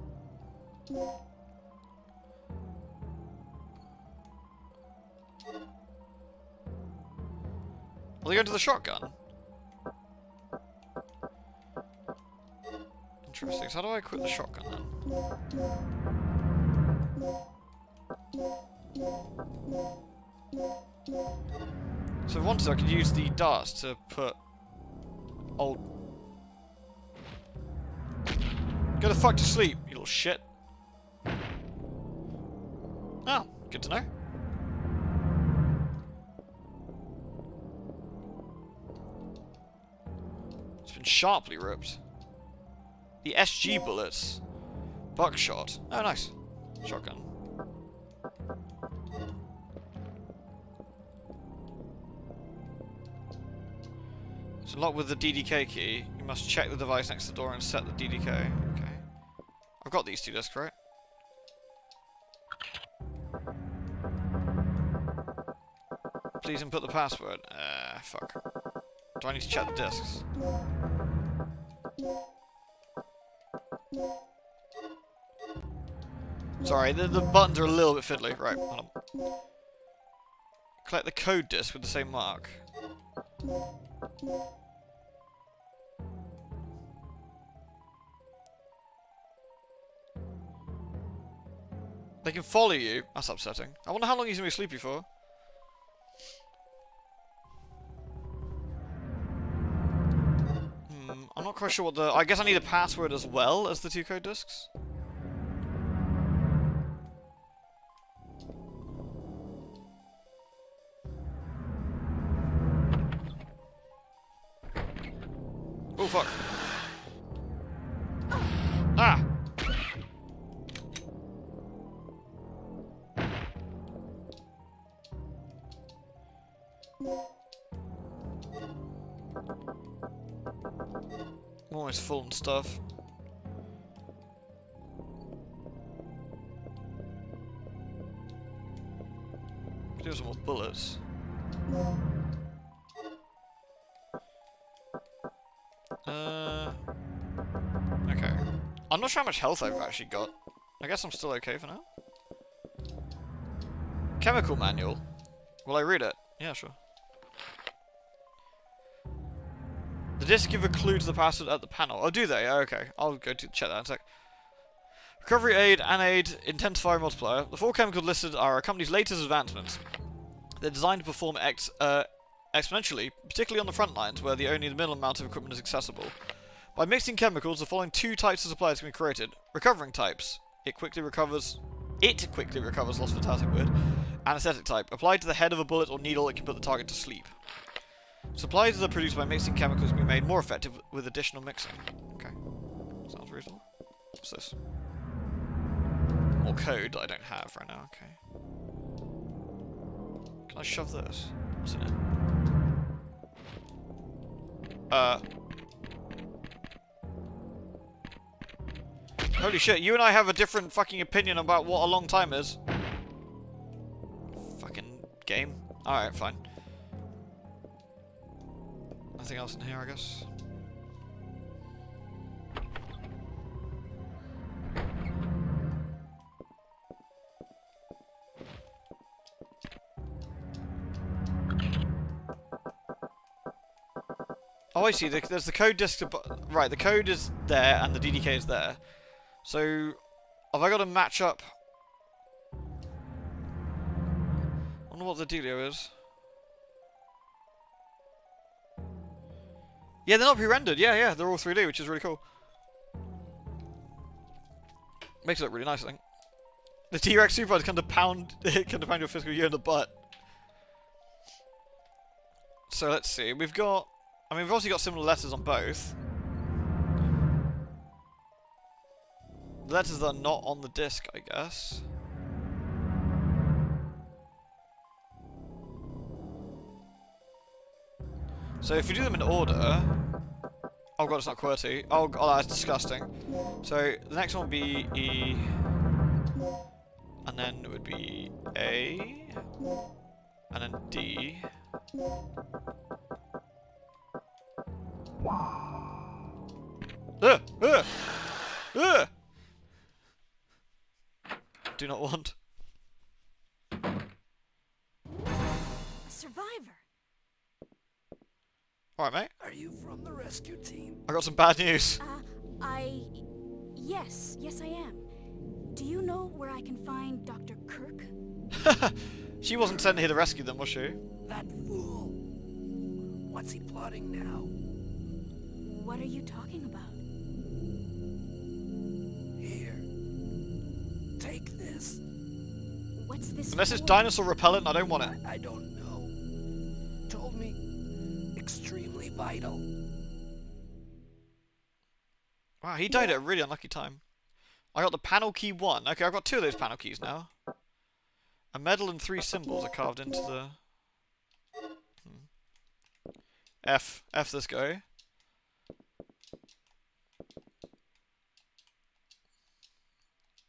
Will they go into the shotgun? Interesting. So how do I quit the shotgun then? So if I wanted, I could use the darts to put old... Go the fuck to sleep, you little shit. Oh, good to know. It's been sharply ripped. The SG bullets. Buckshot. Oh, nice. Shotgun. To lock with the DDK key, you must check the device next to the door and set the DDK. Okay. I've got these 2 discs, right? Please input the password. Fuck. Do I need to check the discs? Sorry, the buttons are a little bit fiddly. Right, hold on. Collect the code disc with the same mark. They can follow you. That's upsetting. I wonder how long he's going to be sleepy for. I'm not quite sure what the... I guess I need a password as well as the 2 code discs. Oh, fuck. Ah! I'm almost full and stuff. Could do some more bullets. Okay. I'm not sure how much health I've actually got. I guess I'm still okay for now. Chemical manual. Will I read it? Yeah, sure. The discs give a clue to the password at the panel. Oh, do they? Oh, okay. I'll go to check that in a sec. Recovery aid, anaid, intensifier, multiplier. The 4 chemicals listed are our company's latest advancements. They're designed to perform exponentially, particularly on the front lines, where only the minimal amount of equipment is accessible. By mixing chemicals, the following 2 types of supplies can be created. Recovering types. It quickly recovers It quickly recovers lost vitality. Weird. Anesthetic type. Applied to the head of a bullet or needle, it can put the target to sleep. Supplies that are produced by mixing chemicals can be made more effective with additional mixing. Okay. Sounds reasonable. What's this? More code that I don't have right now. Okay. Can I shove this? What's in it? Holy shit, you and I have a different fucking opinion about what a long time is. Fucking game. Alright, fine. Nothing else in here, I guess. Oh, I see. There's the code disk. Right, the code is there and the DDK is there. So, have I got to match up? I wonder what the dealio is. Yeah, they're not pre-rendered. Yeah, they're all 3D, which is really cool. Makes it look really nice, I think. The T-Rex Super can pound your physical you in the butt. So let's see. We've got. I mean, we've obviously got similar letters on both. The letters that are not on the disc, I guess. So if you do them in order... Oh god, it's not QWERTY. Oh god, that's disgusting. So the next one would be E... And then it would be A... And then D... Do not want. A survivor. Alright, mate. Are you from the rescue team? I got some bad news. Yes, I am. Do you know where I can find Dr. Kirk? She wasn't sent here to rescue them, was she? That fool. What's he plotting now? What are you talking about? Here. Take this. What's this? Unless it's for? dinosaur repellent, I don't want it. I don't know. Told me extremely vital. Wow, he died at a really unlucky time. I got the panel key 1. Okay, I've got 2 of those panel keys now. A medal and 3 symbols are carved into the... F this guy.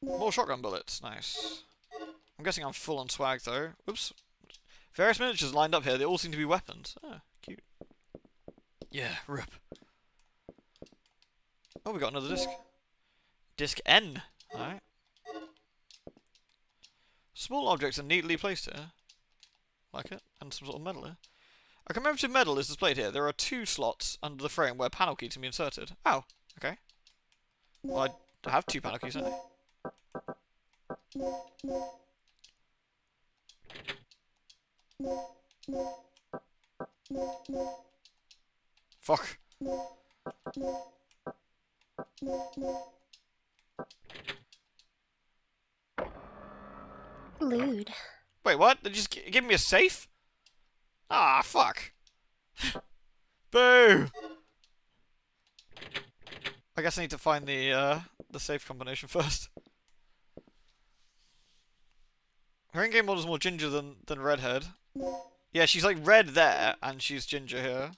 More shotgun bullets, nice. I'm guessing I'm full on swag though. Oops. Various miniatures lined up here, they all seem to be weapons. Ah, cute. Yeah, rip. Oh, we got another disc. Disc N. Alright. Small objects are neatly placed here. Like it. And some sort of metal here. A commemorative medal is displayed here. There are 2 slots under the frame where panel keys can be inserted. Oh, okay. Well, I have 2 panel keys, don't I? Fuck. Lewd. Wait, what? They just give me a safe? Ah, fuck. Boo! I guess I need to find the safe combination first. Her in-game model's more ginger than redhead. Yeah, she's like red there, and she's ginger here.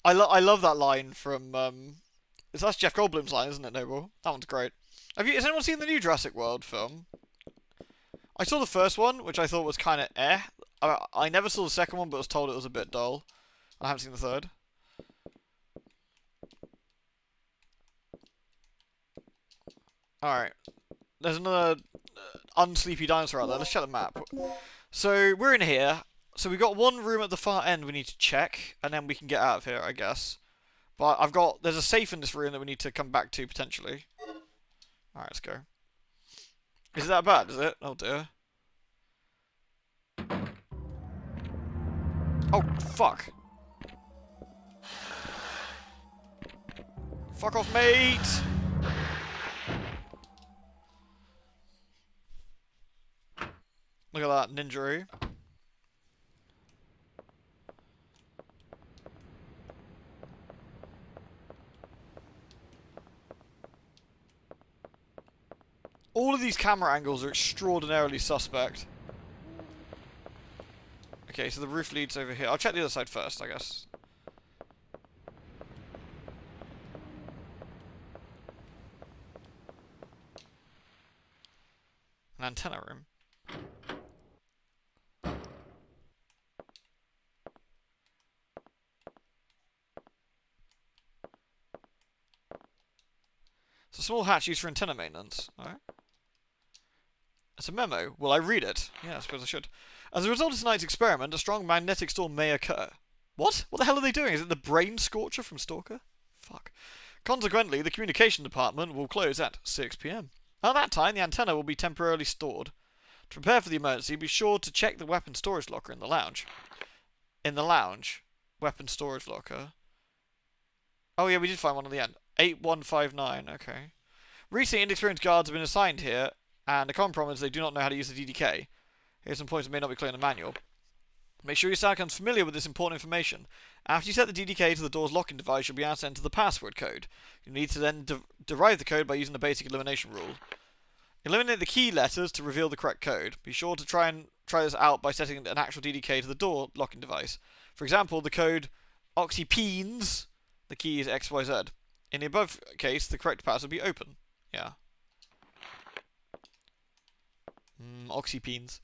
I love that line from that's Jeff Goldblum's line, isn't it, Noble? That one's great. Has anyone seen the new Jurassic World film? I saw the first one, which I thought was kind of eh. I never saw the second one, but was told it was a bit dull. I haven't seen the third. Alright. There's another unsleepy dinosaur out there. Let's check the map. So, we're in here. So, we've got one room at the far end we need to check, and then we can get out of here, I guess. But there's a safe in this room that we need to come back to, potentially. Alright, let's go. Is it that bad, is it? Oh dear. Oh, fuck. Fuck off, mate! Look at that, ninja. All of these camera angles are extraordinarily suspect. Okay, so the roof leads over here. I'll check the other side first, I guess. An antenna room. It's a small hatch used for antenna maintenance. Alright. It's a memo. Will I read it? Yeah, I suppose I should. As a result of tonight's experiment, a strong magnetic storm may occur. What? What the hell are they doing? Is it the brain scorcher from Stalker? Fuck. Consequently, the communication department will close at 6 p.m. At that time, the antenna will be temporarily stored. To prepare for the emergency, be sure to check the weapon storage locker in the lounge. In the lounge? Weapon storage locker. Oh yeah, we did find one at the end. 8159, okay. Recently, inexperienced guards have been assigned here, and the common problem is they do not know how to use the DDK. Here's some points that may not be clear in the manual. Make sure your staff becomes familiar with this important information. After you set the DDK to the door's locking device, you'll be able to enter the password code. You need to then derive the code by using the basic elimination rule. Eliminate the key letters to reveal the correct code. Be sure to try this out by setting an actual DDK to the door locking device. For example, the code oxypenes, the key is XYZ. In the above case, the correct password will be open. Yeah. Oxypenes.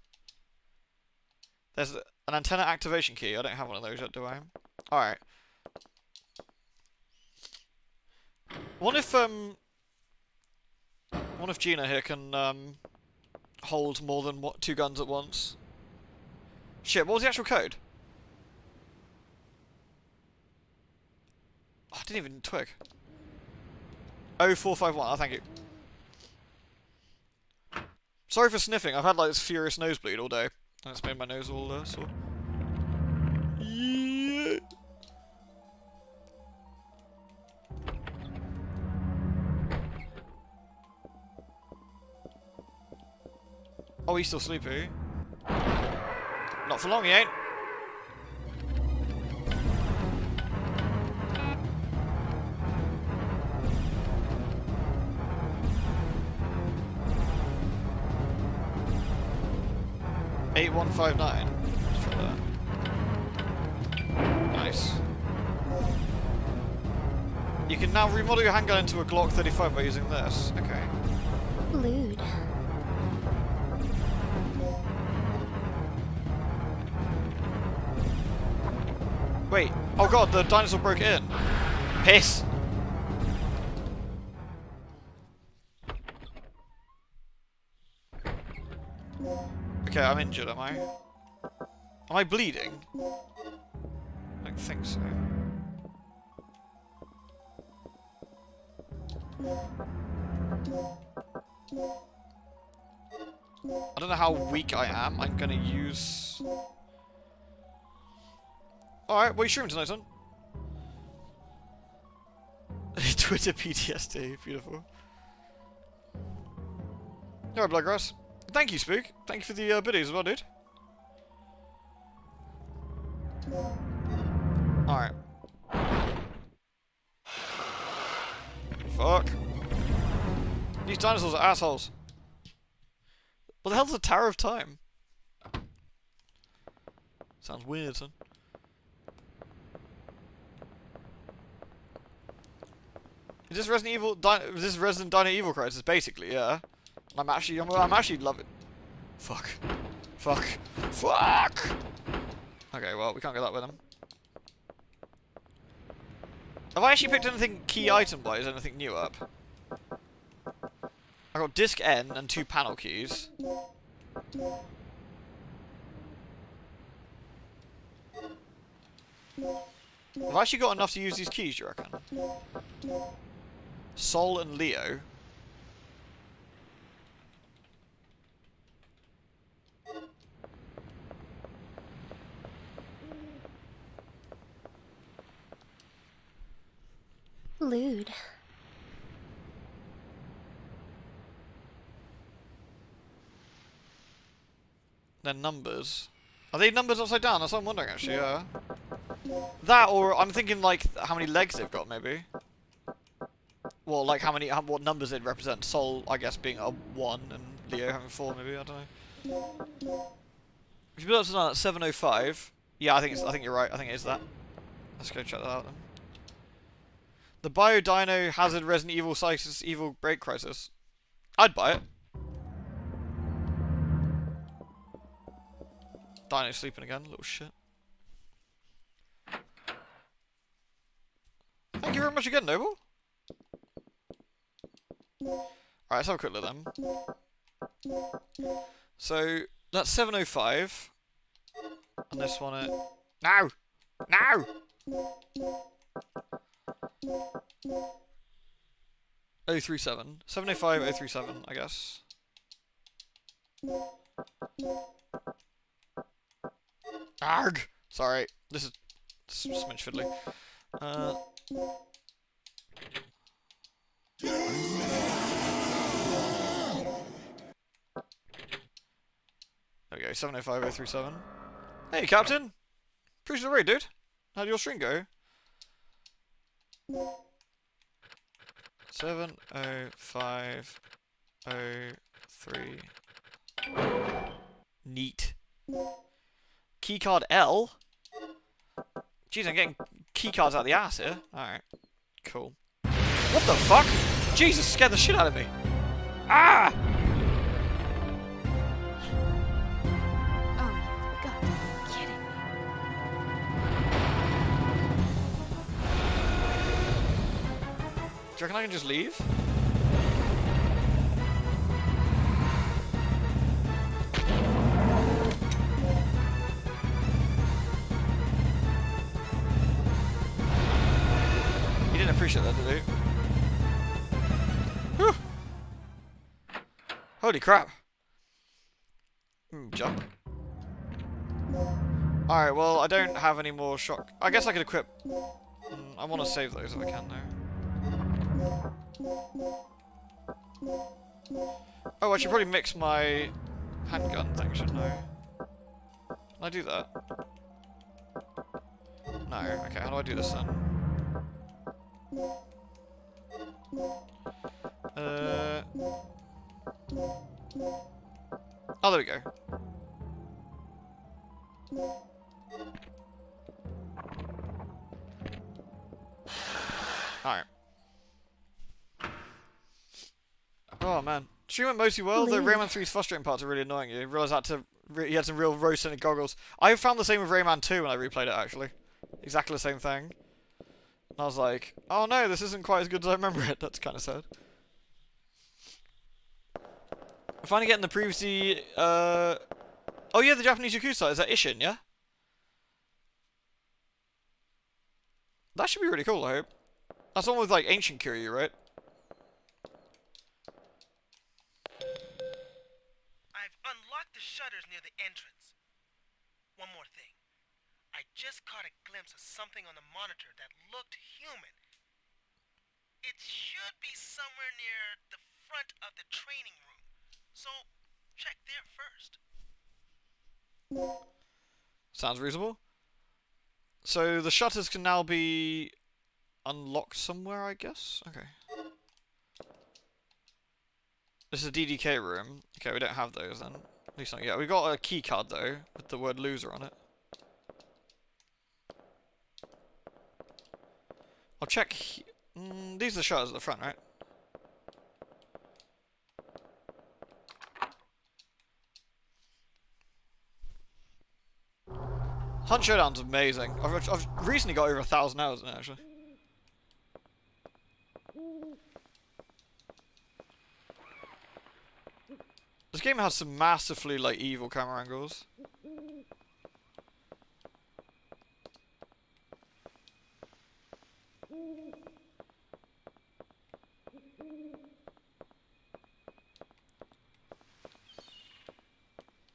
There's an antenna activation key. I don't have one of those yet, do I? Alright. What if Gina here can hold more than 2 guns at once? Shit, what was the actual code? Oh, I didn't even twig. 0451, oh, thank you. Sorry for sniffing, I've had like this furious nosebleed all day. And it's made my nose all sore. Yeah. Oh, he's still sleepy. Not for long, he ain't. $8159. Let's try that. Nice. You can now remodel your handgun into a Glock 35 by using this. Okay. Lewd. Wait. Oh god, the dinosaur broke in. Piss. Okay, I'm injured, am I? Am I bleeding? I don't think so. I don't know how weak I am. I'm gonna use... Alright, what are you shooting tonight, son? Twitter PTSD, beautiful. Alright, Bloodgrass. Thank you, Spook. Thank you for the biddies as well, dude. Alright. Fuck. These dinosaurs are assholes. What the hell's the Tower of Time? Sounds weird, son. Is this Resident Evil? Is this Resident Dino Evil Crisis? Basically, yeah. I'm actually loving. Fuck. Fuck. Fuck. Okay, well we can't get that with him. Have I actually picked anything key item wise? Anything new up? I got disc N and 2 panel keys. Have I actually got enough to use these keys, do you reckon? Sol and Leo. Lewd. Then numbers. Are they numbers upside down? That's what I'm wondering, actually, yeah. That, or I'm thinking, like, how many legs they've got, maybe. Well, like, what numbers it represents. Sol, I guess, being a 1, and Leo having 4, maybe, I don't know. If you build up to 705, yeah, I think you're right, I think it is that. Let's go check that out, then. The Bio Dino Hazard Resident Evil Crisis Evil Break Crisis. I'd buy it. Dino's sleeping again, little shit. Thank you very much again, Noble. Alright, let's have a quick look then. So, that's 705. And this one at... No! No! 037. 705, 037, I guess. Arg! Sorry, this is smidge fiddly. There we go, 705, 037. Hey, Captain! Appreciate the raid, dude. How'd your stream go? 70503. Neat. Keycard L? Jeez, I'm getting keycards out of the ass here. Alright. Cool. What the fuck? Jesus, scared the shit out of me. Ah! Oh, you've got to be kidding me. Do you reckon I can just leave? He didn't appreciate that, did he? Whew. Holy crap. Jump. Alright, well, I don't have any more shock. I guess I could equip... I want to save those if I can, though. Oh, I should probably mix my handgun thing, shouldn't I? Can I do that? No. Okay, how do I do this then? Oh, there we go. Alright. Oh man. Stream went mostly well, though Rayman 3's frustrating parts are really annoying you. Realised he had some real rose-tinted goggles. I found the same with Rayman 2 when I replayed it, actually. Exactly the same thing. And I was like, oh no, this isn't quite as good as I remember it. That's kind of sad. I'm finally getting the previously, oh yeah, the Japanese Yakuza. Is that Ishin, yeah? That should be really cool, I hope. That's one with, like, ancient Kiryu, right? I've unlocked the shutters near the entrance. One more thing. I just caught a glimpse of something on the monitor that looked human. It should be somewhere near the front of the training room. So, check there first. Sounds reasonable. So, the shutters can now be unlocked somewhere, I guess? Okay. This is a DDK room. Okay, we don't have those then. At least not yet. We got a key card though, with the word loser on it. I'll check. These are the shutters at the front, right? Hunt Showdown's amazing. I've recently got over 1,000 hours in it, actually. This game has some massively, like, evil camera angles.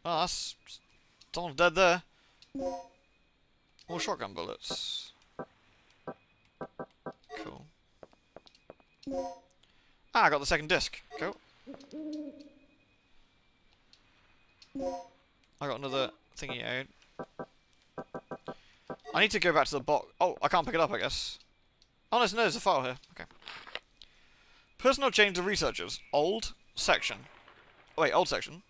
Oh, that's... Someone's dead there. More shotgun bullets. Cool. Ah, I got the second disc. Cool. I got another thingy out. I need to go back to the box. Oh, I can't pick it up, I guess. Oh, no, there's a file here. Okay. Personnel change to researchers. Old section. Oh, wait, old section.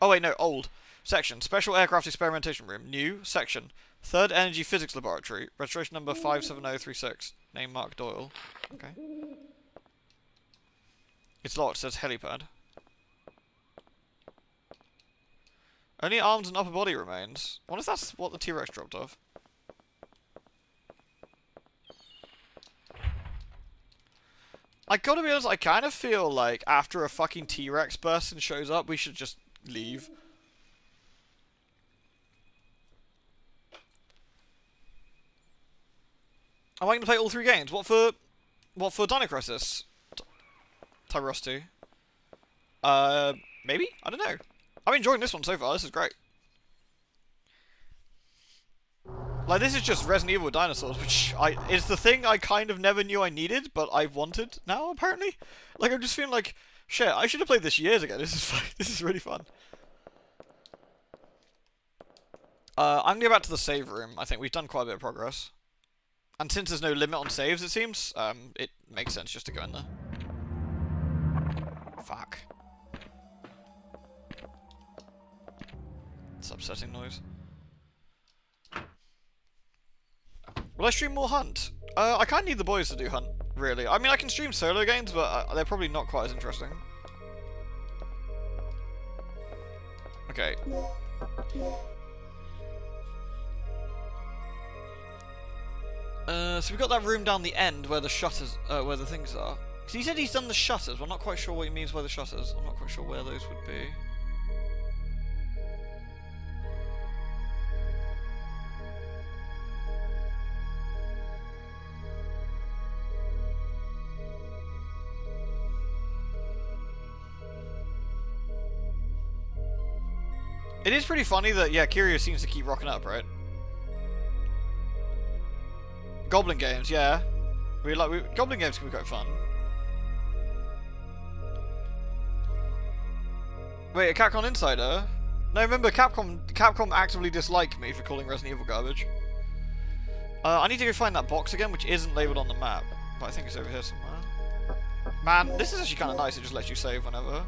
Oh, wait, no, old section. Special aircraft experimentation room. New section. Third energy physics laboratory. Registration number 57036. Name Mark Doyle. Okay. It's locked. It says helipad. Only arms and upper body remains. I wonder if that's what the T-Rex dropped off. I gotta be honest, I kind of feel like after a fucking T-Rex person shows up, we should just leave. Am I gonna play all 3 games? What for Dino Crisis? Tyros 2? Maybe? I don't know. I'm enjoying this one so far, this is great. Like, this is just Resident Evil dinosaurs, which is the thing I kind of never knew I needed, but I've wanted now, apparently. Like, I'm just feeling like, shit, I should have played this years ago. This is really fun. I'm gonna go back to the save room. I think we've done quite a bit of progress. And since there's no limit on saves, it seems, it makes sense just to go in there. Fuck. It's upsetting noise. Will I stream more Hunt? I kind of need the boys to do Hunt, really. I mean, I can stream solo games, but they're probably not quite as interesting. Okay. So we've got that room down the end where the shutters, where the things are. Because he said he's done the shutters, but I'm not quite sure what he means by the shutters. I'm not quite sure where those would be. It is pretty funny that, yeah, Kiryu seems to keep rocking up, right? Goblin games, yeah. Goblin games can be quite fun. Wait, a Capcom Insider? No, remember, Capcom actively disliked me for calling Resident Evil garbage. I need to go find that box again, which isn't labelled on the map. But I think it's over here somewhere. Man, this is actually kind of nice, it just lets you save whenever.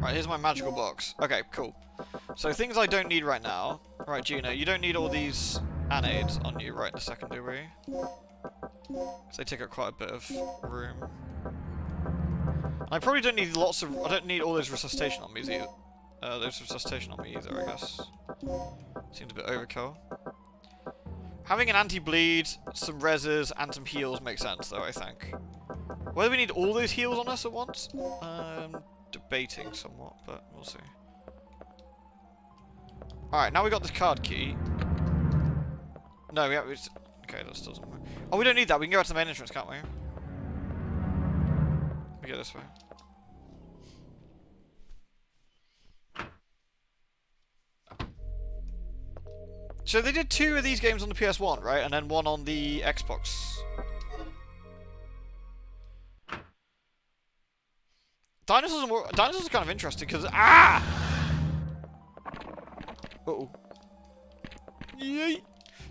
Right, here's my magical box. Okay, cool. So things I don't need right now. Right, Gina, you don't need all these anades on you right in a second, do we? Because they take up quite a bit of room. I probably don't need I don't need all those resuscitation on me either. Those resuscitation on me either, I guess. Seems a bit overkill. Having an anti-bleed, some reses, and some heals makes sense, though, I think. Whether we need all those heals on us at once? Debating somewhat, but we'll see. Alright, now we got this card key. No, we have... Okay, that still doesn't work. Oh, we don't need that. We can go out to the main entrance, can't we? We go this way. So they did 2 of these games on the PS1, right? And then 1 on the Xbox. Dinosaurs are kind of interesting because uh-oh. Yay.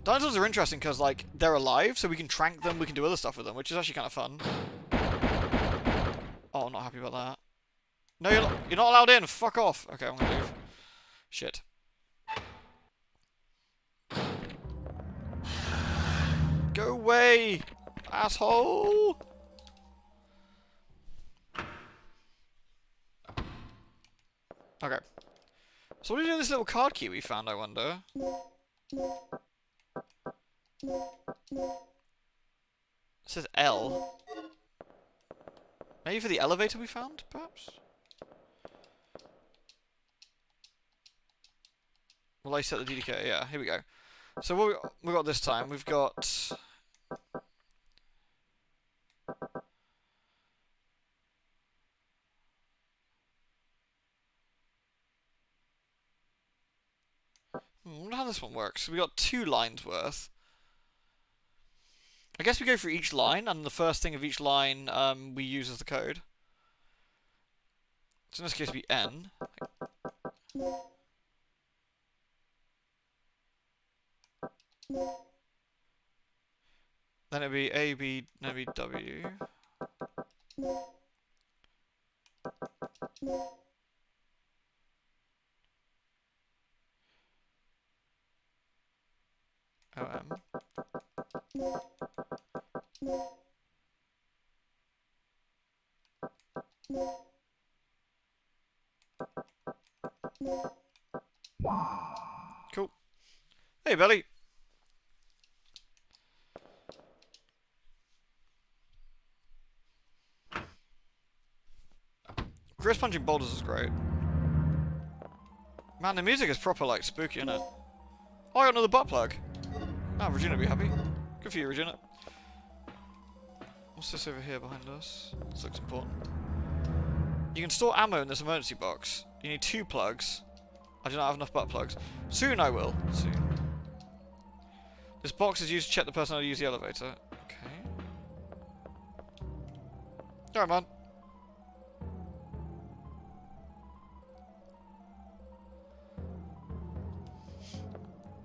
Dinosaurs are interesting because like they're alive, so we can trank them, we can do other stuff with them, which is actually kind of fun. Oh, I'm not happy about that. No, you're not allowed in. Fuck off. Okay, I'm gonna leave. Shit. Go away, asshole. Okay. So what do we do with this little card key we found, I wonder? It says L. Maybe for the elevator we found, perhaps? Will I set the DDK? Yeah, here we go. So what we got this time, we've got... I wonder how this one works. So we got 2 lines worth. I guess we go for each line, and the first thing of each line we use as the code. So in this case it'd be N. Then it'd be A, B, then it'd be W. O, M. Cool. Hey, Belly. Chris punching boulders is great. Man, the music is proper, like, spooky, isn't it? Oh, I got another butt plug. Ah, Regina will be happy. Good for you, Regina. What's this over here behind us? This looks important. You can store ammo in this emergency box. You need 2 plugs. I do not have enough butt plugs. Soon I will. Soon. This box is used to check the person how to use the elevator. Okay. Alright, man.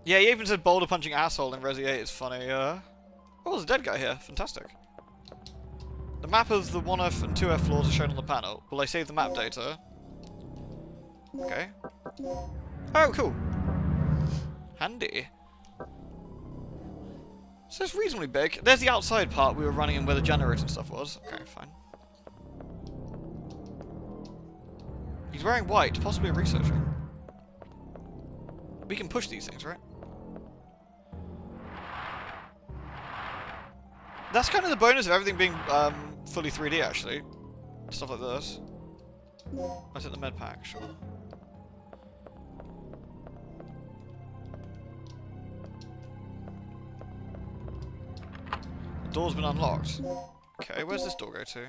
Yeah, he even said boulder punching asshole in Resi 8 is funny. Oh, there's a dead guy here. Fantastic. The map of the 1F and 2F floors are shown on the panel. Will I save the map data? Okay. Oh, cool. Handy. So it's reasonably big. There's the outside part we were running in where the generator and stuff was. Okay, fine. He's wearing white, possibly a researcher. We can push these things, right? That's kind of the bonus of everything being fully 3D, actually. Stuff like this. I take the med pack, sure. The door's been unlocked. Okay, where's this door go to?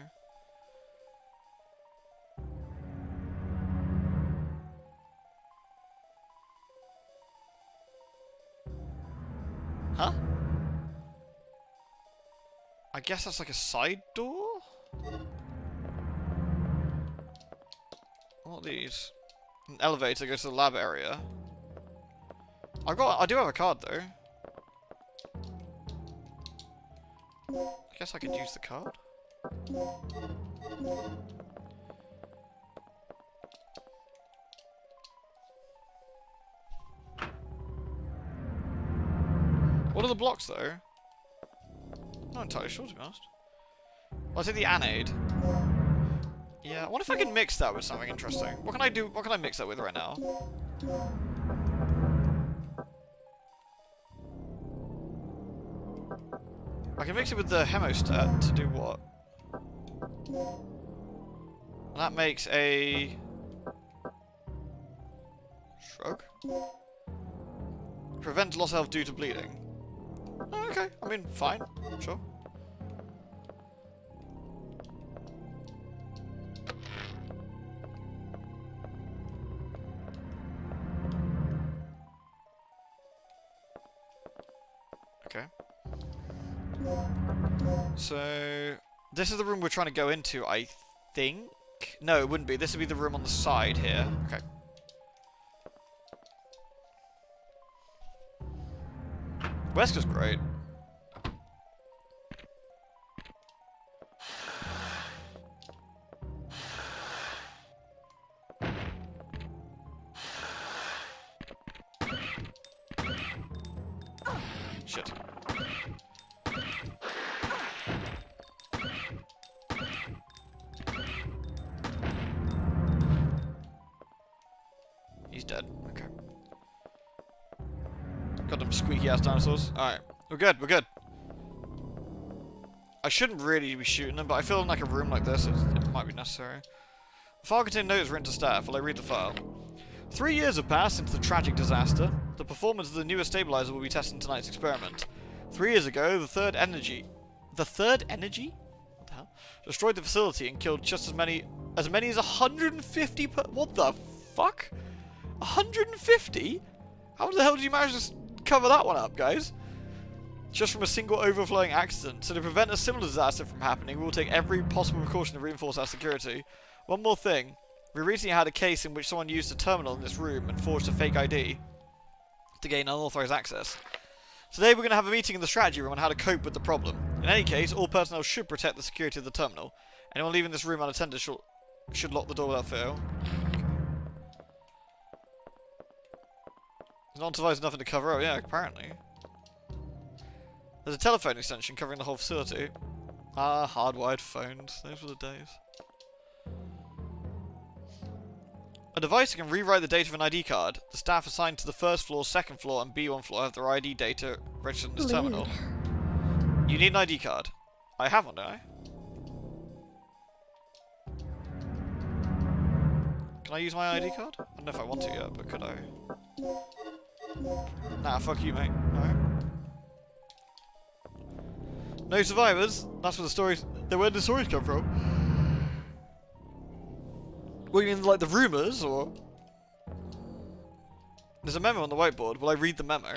Huh? I guess that's like a side door? What are these? An elevator goes to the lab area. I do have a card though. I guess I could use the card. What are the blocks though? Not entirely sure, to be honest. Well, I'll take the anode. Yeah, I wonder if I can mix that with something interesting. What can I do? What can I mix that with right now? I can mix it with the hemostat to do what? And that makes a shrug. Prevent loss health due to bleeding. Oh, okay, I mean, fine, sure. Okay. So, this is the room we're trying to go into, I think? No, it wouldn't be. This would be the room on the side here. Okay. Wesker's great. Shit. He's dead. Okay. Got them squeaky ass dinosaurs. Alright. We're good, we're good. I shouldn't really be shooting them, but I feel in like a room like this, it might be necessary. The file contained notes written to staff. Will I read the file? 3 years have passed since the tragic disaster. The performance of the newest stabilizer will be tested in tonight's experiment. 3 years ago, the third energy? What the hell? Destroyed the facility and killed just as many as 150 per— what the fuck? 150? How the hell did you manage to cover that one up, guys? Just from a single overflowing accident. So to prevent a similar disaster from happening, we will take every possible precaution to reinforce our security. One more thing. We recently had a case in which someone used a terminal in this room and forged a fake ID to gain unauthorized access. Today we're going to have a meeting in the strategy room on how to cope with the problem. In any case, all personnel should protect the security of the terminal. Anyone leaving this room unattended should lock the door without fail. Is non-device nothing to cover? Oh yeah, apparently. There's a telephone extension covering the whole facility. Ah, hardwired phones. Those were the days. A device that can rewrite the data of an ID card. The staff assigned to the first floor, second floor, and B1 floor have their ID data registered in this terminal. You need an ID card. I have one, don't I? Can I use my ID card? I don't know if I want to yet, but could I? Nah, fuck you, mate. Alright. No survivors? That's where the stories... where the stories come from. What, you mean, like, the rumours, or...? There's a memo on the whiteboard. Will I read the memo?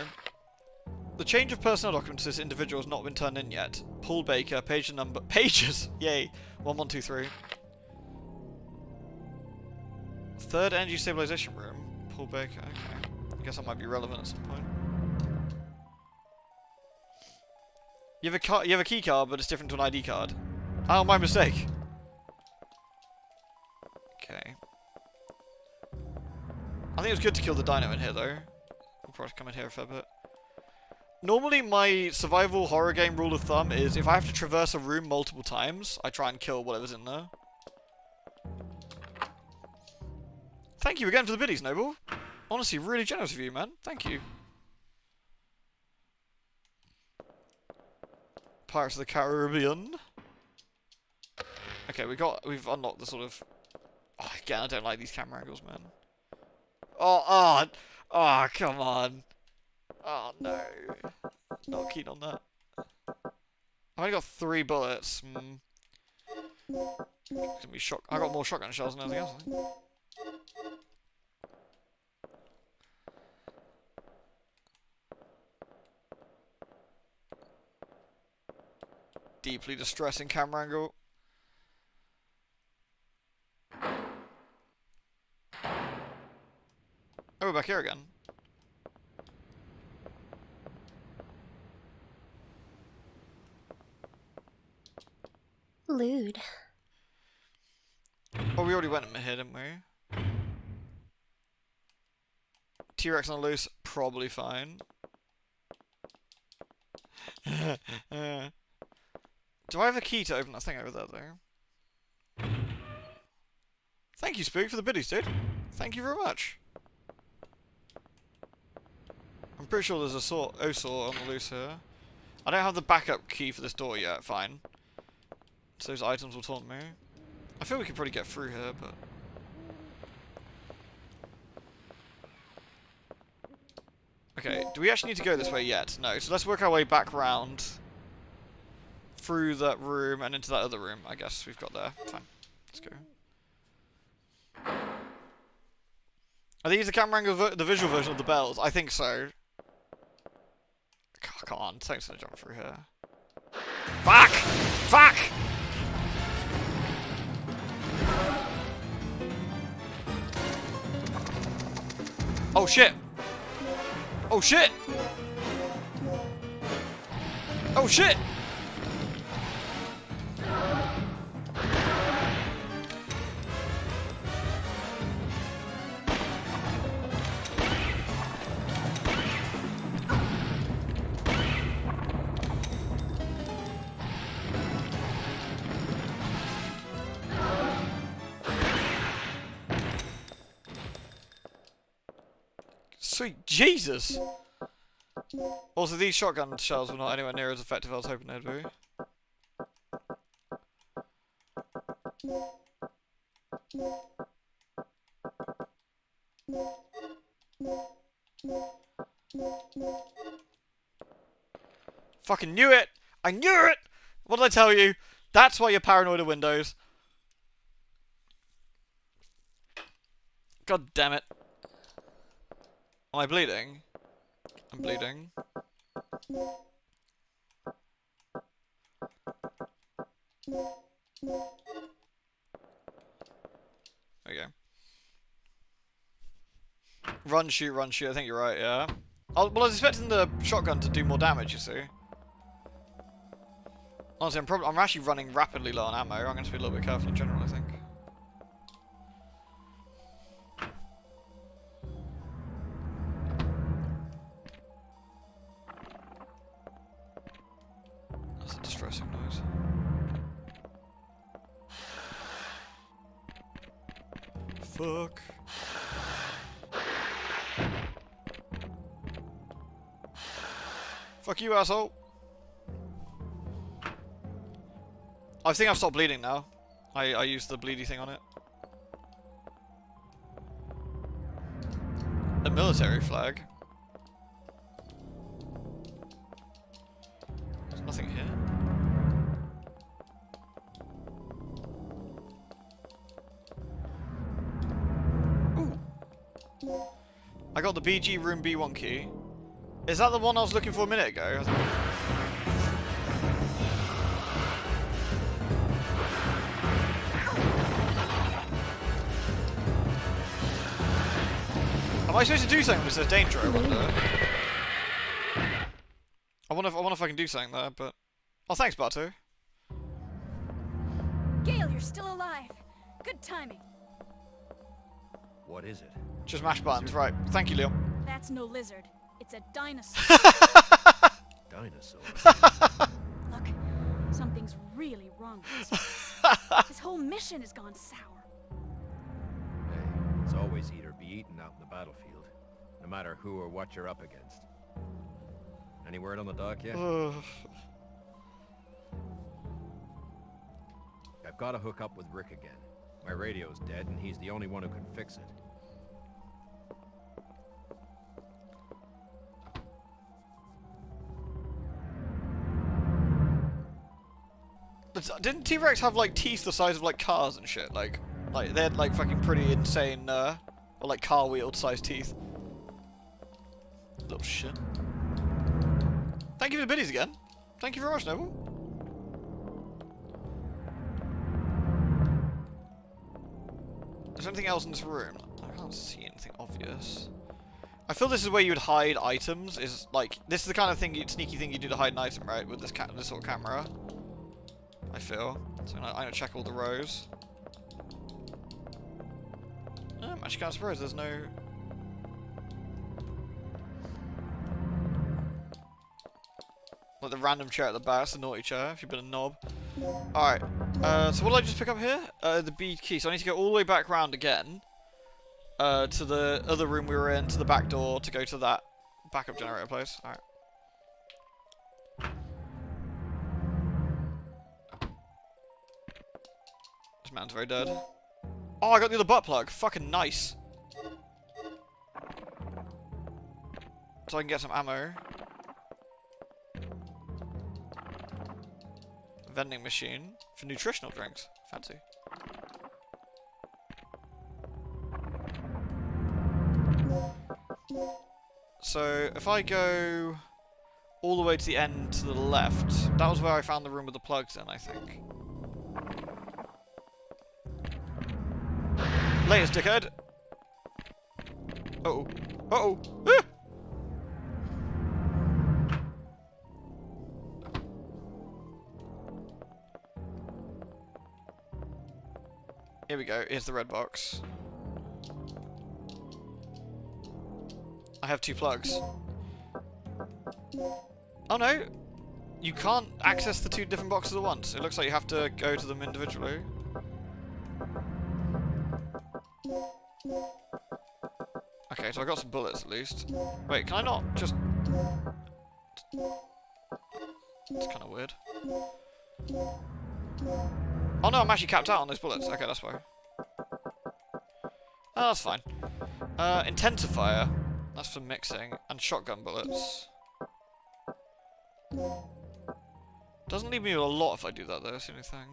The change of personnel documents to this individual has not been turned in yet. Paul Baker, page number... Pages! Yay! 1123. Third energy stabilization room. Paul Baker, okay. I guess that might be relevant at some point. You have a key card, but it's different to an ID card. Oh, my mistake. Okay. I think it was good to kill the dino in here, though. We'll probably come in here a fair bit. Normally, my survival horror game rule of thumb is if I have to traverse a room multiple times, I try and kill whatever's in there. Thank you again for the biddies, Noble. Honestly, really generous of you, man. Thank you. Pirates of the Caribbean. Okay, we've unlocked the sort of... Oh, again, I don't like these camera angles, man. Oh, come on. Oh, no. Not keen on that. I've only got 3 bullets. It's gonna be shock. I got more shotgun shells than anything else, I think. Deeply distressing camera angle. Oh, we're back here again. Lewd. Oh, we already went in here, didn't we? T-Rex on loose, probably fine. Do I have a key to open that thing over there, though? Thank you, Spook, for the biddies, dude. Thank you very much. I'm pretty sure there's a Osaur on the loose here. I don't have the backup key for this door yet, fine. So those items will taunt me. I feel we could probably get through here, but... Okay, do we actually need to go this way yet? No, so let's work our way back round. Through that room and into that other room, I guess we've got there. Fine. Let's go. Are these the camera angle, the visual version of the bells? I think so. Oh, come on, thanks for the jump through here. Fuck! Fuck! Oh shit! Oh shit! Oh shit! Sweet Jesus! Also, these shotgun shells were not anywhere near as effective as I was hoping they'd be. Fucking knew it! I knew it! What did I tell you? That's why you're paranoid of Windows. God damn it. Am I bleeding? I'm bleeding. There you go. Run, shoot, run, shoot. I think you're right, yeah. Oh, well, I was expecting the shotgun to do more damage, you see. Honestly, I'm actually running rapidly low on ammo. I'm going to be a little bit careful in general, I think. That's a distressing noise. Fuck. Fuck you, asshole. I think I've stopped bleeding now. I used the bleedy thing on it. A military flag. There's nothing here. Ooh. I got the BG room B1 key. Is that the one I was looking for a minute ago? I think. Am I supposed to do something with this danger, I wonder? I wonder if I can do something there, but... Oh, thanks, Bato. Gale, you're still alive. Good timing. What is it? Just mash buttons, right. Thank you, Leon. That's no lizard. It's a dinosaur. Dinosaur? Look, something's really wrong with this place. This whole mission has gone sour. Hey, it's always eat or be eaten out in the battlefield, no matter who or what you're up against. Any word on the dock yet? I've got to hook up with Rick again. My radio's dead, and he's the only one who can fix it. Didn't T-Rex have like teeth the size of like cars and shit? Like they had like fucking pretty insane, or like car wheel sized teeth. Little shit. Thank you for the biddies again. Thank you very much, Noble. Is there anything else in this room? I can't see anything obvious. I feel this is where you would hide items. Is like this is the kind of thing, sneaky thing you do to hide an item, right? With this sort of camera. I feel. So I'm gonna check all the rows. I'm actually kind of surprised there's no... Like the random chair at the back, it's the naughty chair, if you've been a knob. Alright, so what did I just pick up here? The B key, so I need to go all the way back round again. To the other room we were in, to the back door, to go to that backup generator place. Alright. This man's very dead. Oh, I got the other butt plug. Fucking nice. So I can get some ammo. Vending machine for nutritional drinks. Fancy. So if I go all the way to the end to the left, that was where I found the room with the plugs in, I think. Latest, dickhead! Uh-oh. Uh-oh! Ah! Here we go, here's the red box. I have 2 plugs. Oh no! You can't access the 2 different boxes at once. It looks like you have to go to them individually. Okay, so I got some bullets at least. Wait, can I not just... It's kind of weird. Oh no, I'm actually capped out on those bullets. Okay, that's why. Oh, that's fine. Intensifier. That's for mixing. And shotgun bullets. Doesn't leave me with a lot if I do that though, that's the only thing.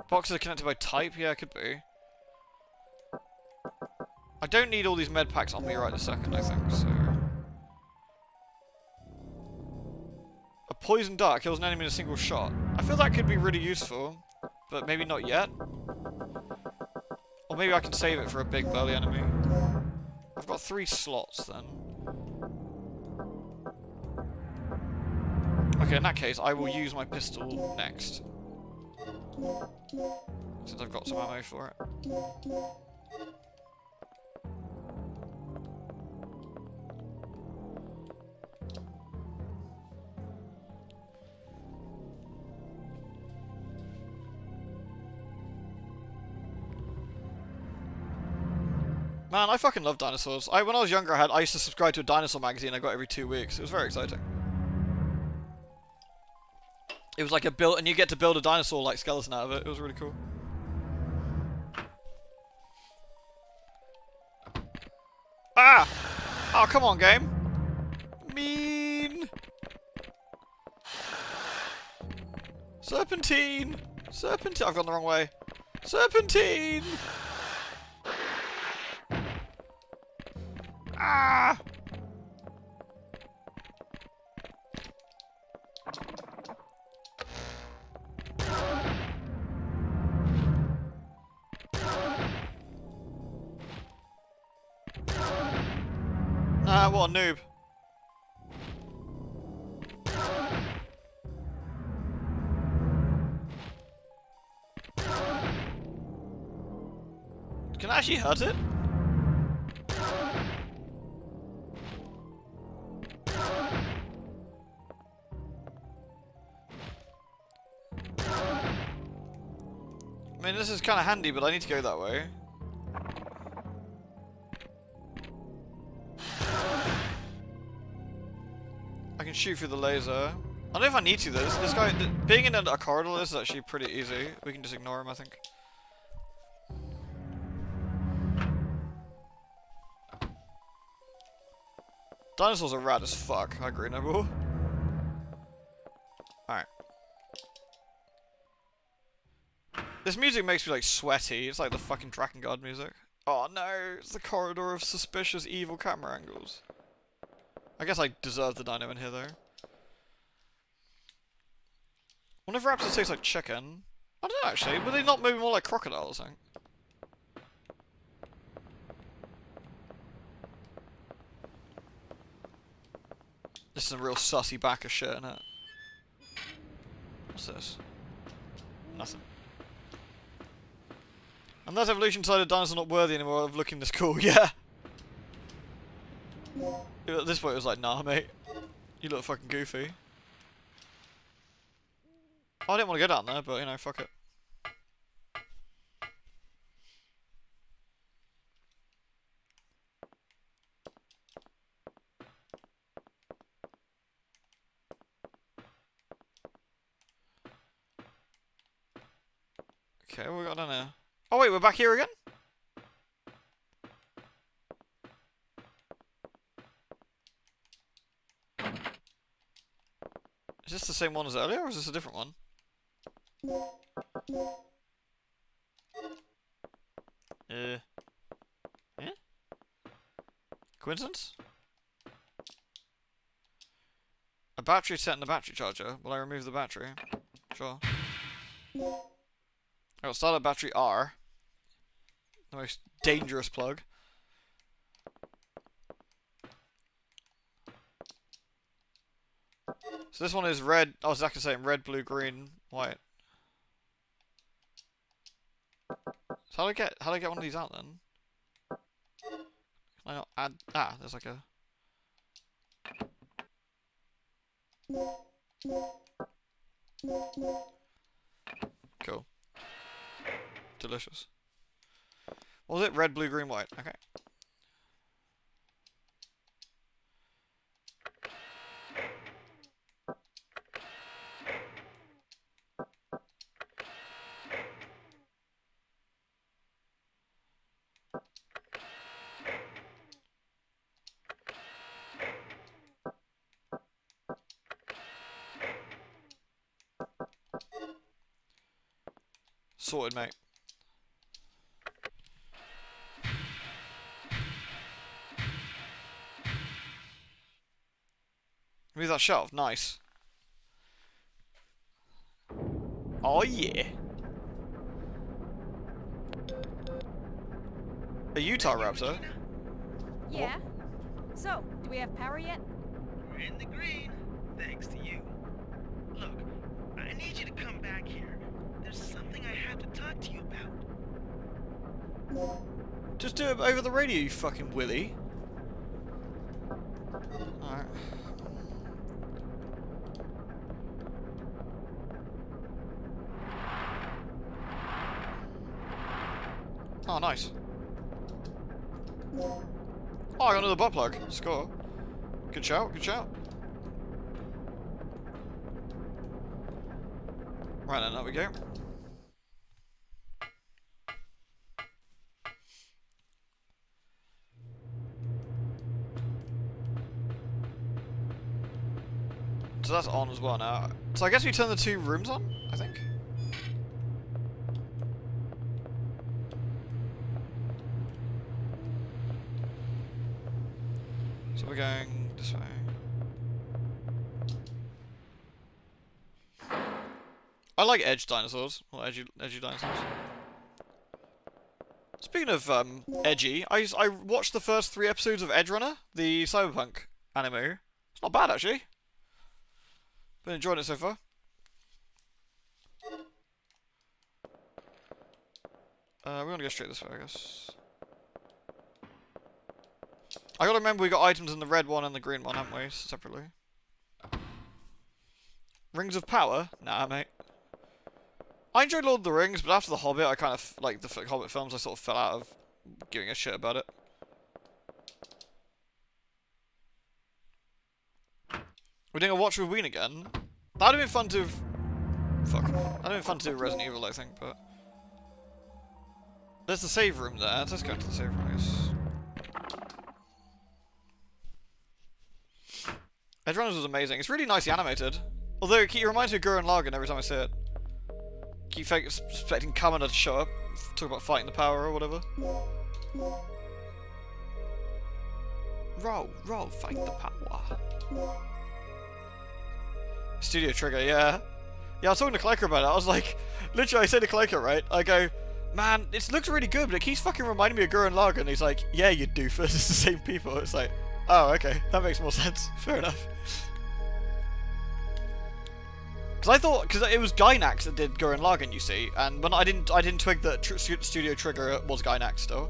Boxes are connected by type? Yeah, it could be. I don't need all these med packs on me right this second, I think, so... A poison dart kills an enemy in a single shot. I feel that could be really useful, but maybe not yet. Or maybe I can save it for a big burly enemy. I've got 3 slots then. Okay, in that case, I will use my pistol next. Since I've got some ammo for it. Man, I fucking love dinosaurs. When I was younger, I used to subscribe to a dinosaur magazine I got every 2 weeks. It was very exciting. It was like a build, and you get to build a dinosaur-like skeleton out of it. It was really cool. Ah! Oh, come on, game. Mean. Serpentine. Serpentine. I've gone the wrong way. Serpentine. Ah! Ah, what a noob. Can I actually hurt it? I mean, this is kind of handy, but I need to go that way. I can shoot through the laser. I don't know if I need to though. This guy, being in a corridor, this is actually pretty easy. We can just ignore him, I think. Dinosaurs are rad as fuck. I agree, Noble. Alright. This music makes me like sweaty. It's like the fucking Drakengard music. Oh no, it's the corridor of suspicious evil camera angles. I guess I deserve the dino in here though. Wonder if raptors taste like chicken. I don't know actually. Would they not maybe more like crocodiles, I think? This is a real sussy backer shit, isn't it? What's this? Nothing. And that evolution decided dinosaurs not worthy anymore of looking this cool, yeah. At this point it was like, nah mate. You look fucking goofy. Oh, I didn't want to go down there, but you know, fuck it. Okay, what we got down here? Oh wait, we're back here again? Is this the same one as earlier, or is this a different one? Eh? Coincidence? A battery set in the battery charger. Will I remove the battery? Sure. I'll start at battery R. The most dangerous plug. So this one is red. I was exactly saying red, blue, green, white. So how do I get one of these out then? Can I not add? Ah, there's like a. Cool. Delicious. What was it? Red, blue, green, white. Okay. Sorted, mate. Move that shelf. Nice. Oh, yeah. A Utah Raptor? Yeah. So, do we have power yet? We're in the green, thanks to you. Look, I need you to come back here. There's something I have to talk to you about. Just do it over the radio, you fucking willy. Alright. Oh, nice. Oh, I got another butt plug. Score. Good shout, good shout. Right then, there we go. So that's on as well now. So I guess we turn the 2 rooms on, I think. So we're going this way. I like edge dinosaurs, or edgy dinosaurs. Speaking of edgy, I watched the first 3 episodes of Edge Runner, the cyberpunk anime. It's not bad actually. Been enjoying it so far. We're gonna go straight this way, I guess. I gotta remember we got items in the red one and the green one, haven't we? Separately. Rings of Power? Nah, mate. I enjoyed Lord of the Rings, but after The Hobbit, I kind of, like the Hobbit films, I sort of fell out of giving a shit about it. We're doing a watch with Ween again. That'd have been fun to... Fuck. That'd have been fun to do Resident Evil, I think, but... There's the save room there. Let's go into the save room, I guess. Edge Runners was amazing. It's really nicely animated. Although it reminds me of Gurren Lagann every time I see it. Keep expecting Kamina to show up, talk about fighting the power or whatever. Roll, fight the power. Studio Trigger, yeah. Yeah, I was talking to Clayker about it. I was like, literally, I said to Clayker, right? I go, man, it looks really good, but it keeps fucking reminding me of Gurren Lagann. He's like, yeah, you doofus, it's the same people. It's like, oh, okay, that makes more sense. Fair enough. Because I thought, because it was Gainax that did Gurren Lagann, you see, and when I didn't twig that Studio Trigger was Gainax still.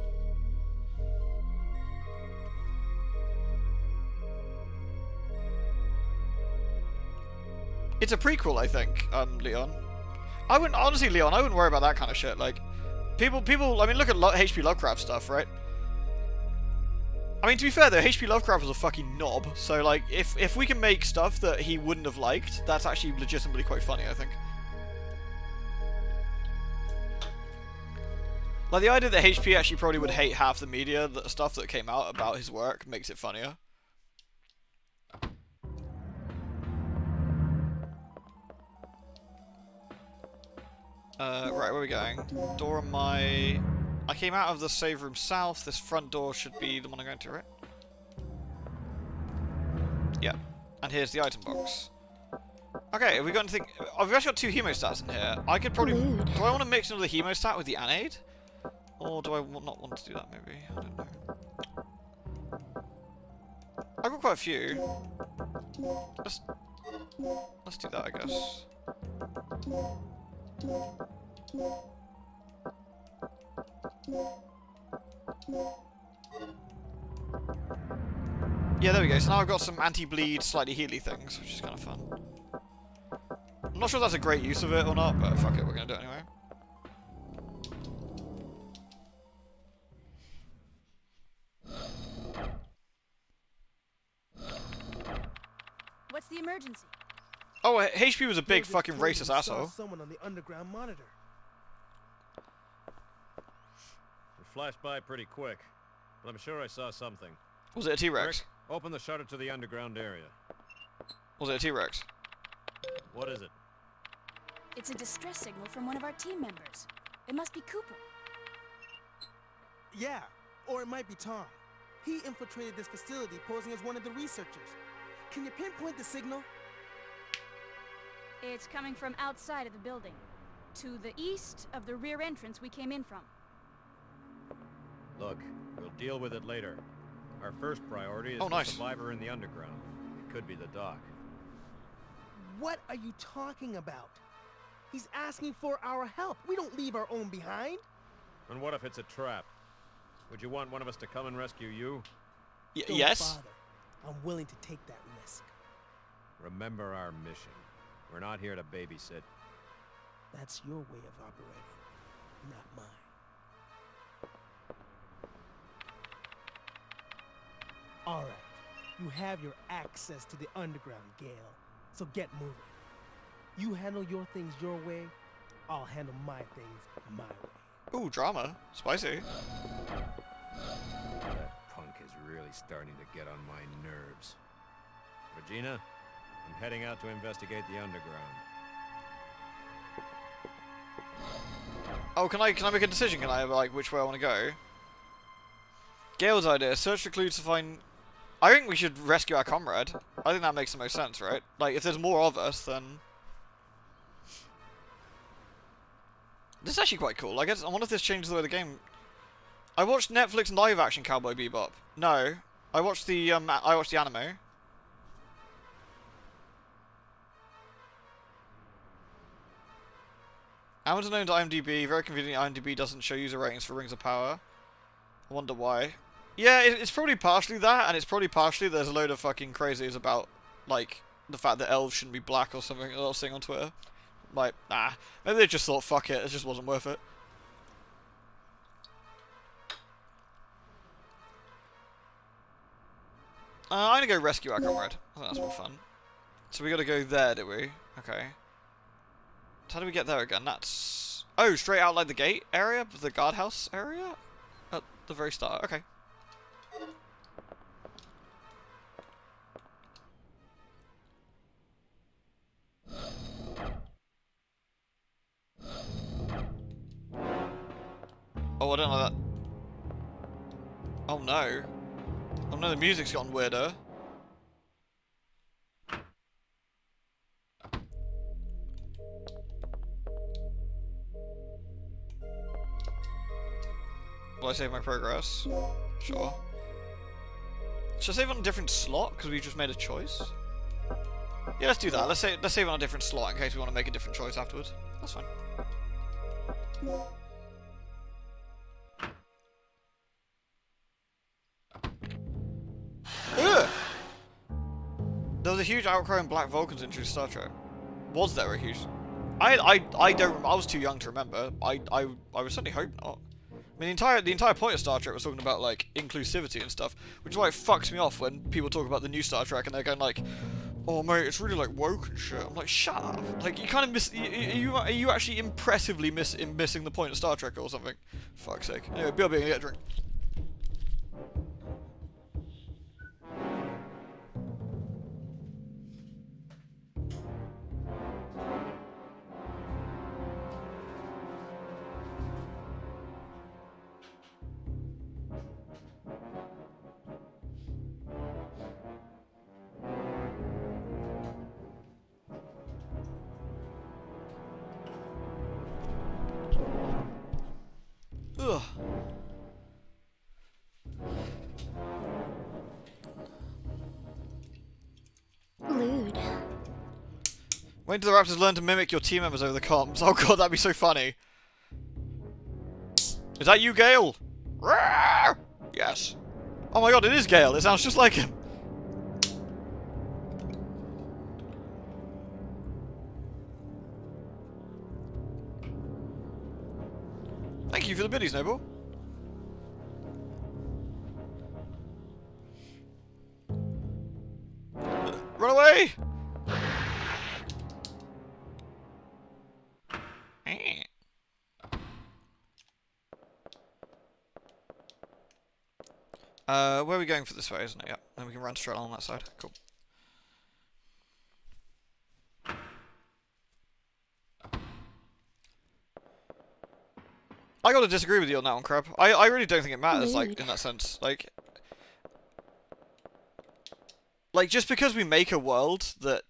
It's a prequel, I think, Leon. I wouldn't, honestly, Leon, I wouldn't worry about that kind of shit. Like, people, I mean, look at H.P. Lovecraft stuff, right? I mean, to be fair though, H.P. Lovecraft was a fucking knob, so like, if we can make stuff that he wouldn't have liked, that's actually legitimately quite funny, I think. Like, the idea that HP actually probably would hate half the media, the stuff that came out about his work, makes it funnier. Right, where are we going? Door on my... I came out of the save room south. This front door should be the one I'm going to, right? Yeah. And here's the item box. Okay, have we got anything... I've actually got 2 hemostats in here. I could probably... Lewd. Do I want to mix another hemostat with the anade? Or do I not want to do that, maybe? I don't know. I've got quite a few. Let's do that, I guess. Yeah, there we go. So now I've got some anti-bleed, slightly healy things, which is kind of fun. I'm not sure if that's a great use of it or not, but fuck it, we're gonna do it anyway. What's the emergency? Oh, HP was a big David fucking told me racist he saw asshole. Someone on the underground monitor. It flashed by pretty quick, but I'm sure I saw something. Was it a T-Rex? Rick, open the shutter to the underground area. Was it a T-Rex? What is it? It's a distress signal from one of our team members. It must be Cooper. Yeah, or it might be Tom. He infiltrated this facility posing as one of the researchers. Can you pinpoint the signal? It's coming from outside of the building, to the east of the rear entrance we came in from. Look, we'll deal with it later. Our first priority is Oh, the nice. survivor in the underground. It could be the doc. What are you talking about? He's asking for our help. We don't leave our own behind. And what if it's a trap? Would you want one of us to come and rescue you? Don't Yes. bother. I'm willing to take that risk. Remember our mission. We're not here to babysit. That's your way of operating, not mine. All right. You have your access to the underground, Gale. So get moving. You handle your things your way, I'll handle my things my way. Ooh, drama. Spicy. That punk is really starting to get on my nerves. Regina, I'm heading out to investigate the underground. Oh, can I make a decision? Can I like which way I want to go? Gale's idea: search for clues to find. I think we should rescue our comrade. I think that makes the most sense, right? Like, if there's more of us, then this is actually quite cool. I guess I wonder if this changes the way the game. I watched Netflix live action Cowboy Bebop. No, I watched the anime. Amazon owns IMDb. Very convenient, IMDb doesn't show user ratings for Rings of Power. I wonder why. Yeah, it's probably partially that, and it's probably partially there's a load of fucking crazies about, like, the fact that elves shouldn't be black or something that I was seeing on Twitter. Like, nah. Maybe they just thought, fuck it, it just wasn't worth it. I'm gonna go rescue our comrade. I think that's more fun. So we gotta go there, do we? Okay. So how do we get there again? That's... Oh, straight out like the gate area? The guardhouse area? At the very start. Okay. Oh, I don't like that. Oh no. Oh no, the music's gotten weirder. Will I save my progress? Sure. Should I save on a different slot because we just made a choice? Yeah, let's do that. Let's save on a different slot in case we want to make a different choice afterwards. That's fine. Ugh! There was a huge outcry in Black Vulcans introduced Star Trek. Was there a huge? I don't remember. I was too young to remember. I would certainly hope not. I mean, the entire point of Star Trek was talking about like inclusivity and stuff, which is why it fucks me off when people talk about the new Star Trek and they're going like, "Oh mate, it's really like woke and shit." I'm like, shut up! Like you kind of miss. Are you actually impressively missing the point of Star Trek or something? Fuck's sake. Anyway, BRB, gonna get a drink. Ugh. Lewd. When do the Raptors learn to mimic your team members over the comms? Oh god, that'd be so funny. Is that you, Gale? Rawr! Yes. Oh my god, it is Gale. It sounds just like him. Thank you for the biddies, Noble. Run away! Where are we going for this way, isn't it? Yep. Then we can run straight along that side. Cool. gotta disagree with you on that one, Crab. I really don't think it matters, like, Mood. in that sense. Like, just because we make a world that,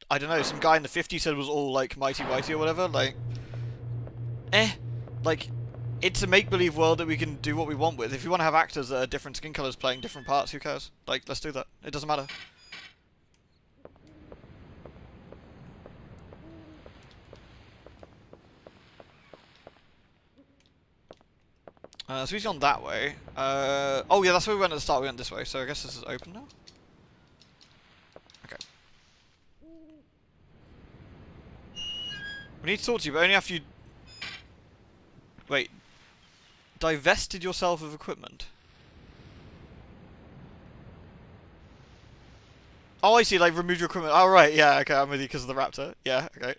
I don't know, some guy in the 50s said was all, like, mighty whitey or whatever, like, like, it's a make-believe world that we can do what we want with. If you want to have actors that are different skin colours playing different parts, who cares? Like, let's do that. It doesn't matter. So he's gone that way. Oh yeah, that's where we went at the start. We went this way, so I guess this is open now. Okay. We need to talk to you, but only after you... Wait. Divested yourself of equipment? Oh, I see, like, removed your equipment. Oh, right, yeah, okay, I'm with you because of the raptor. Yeah, okay.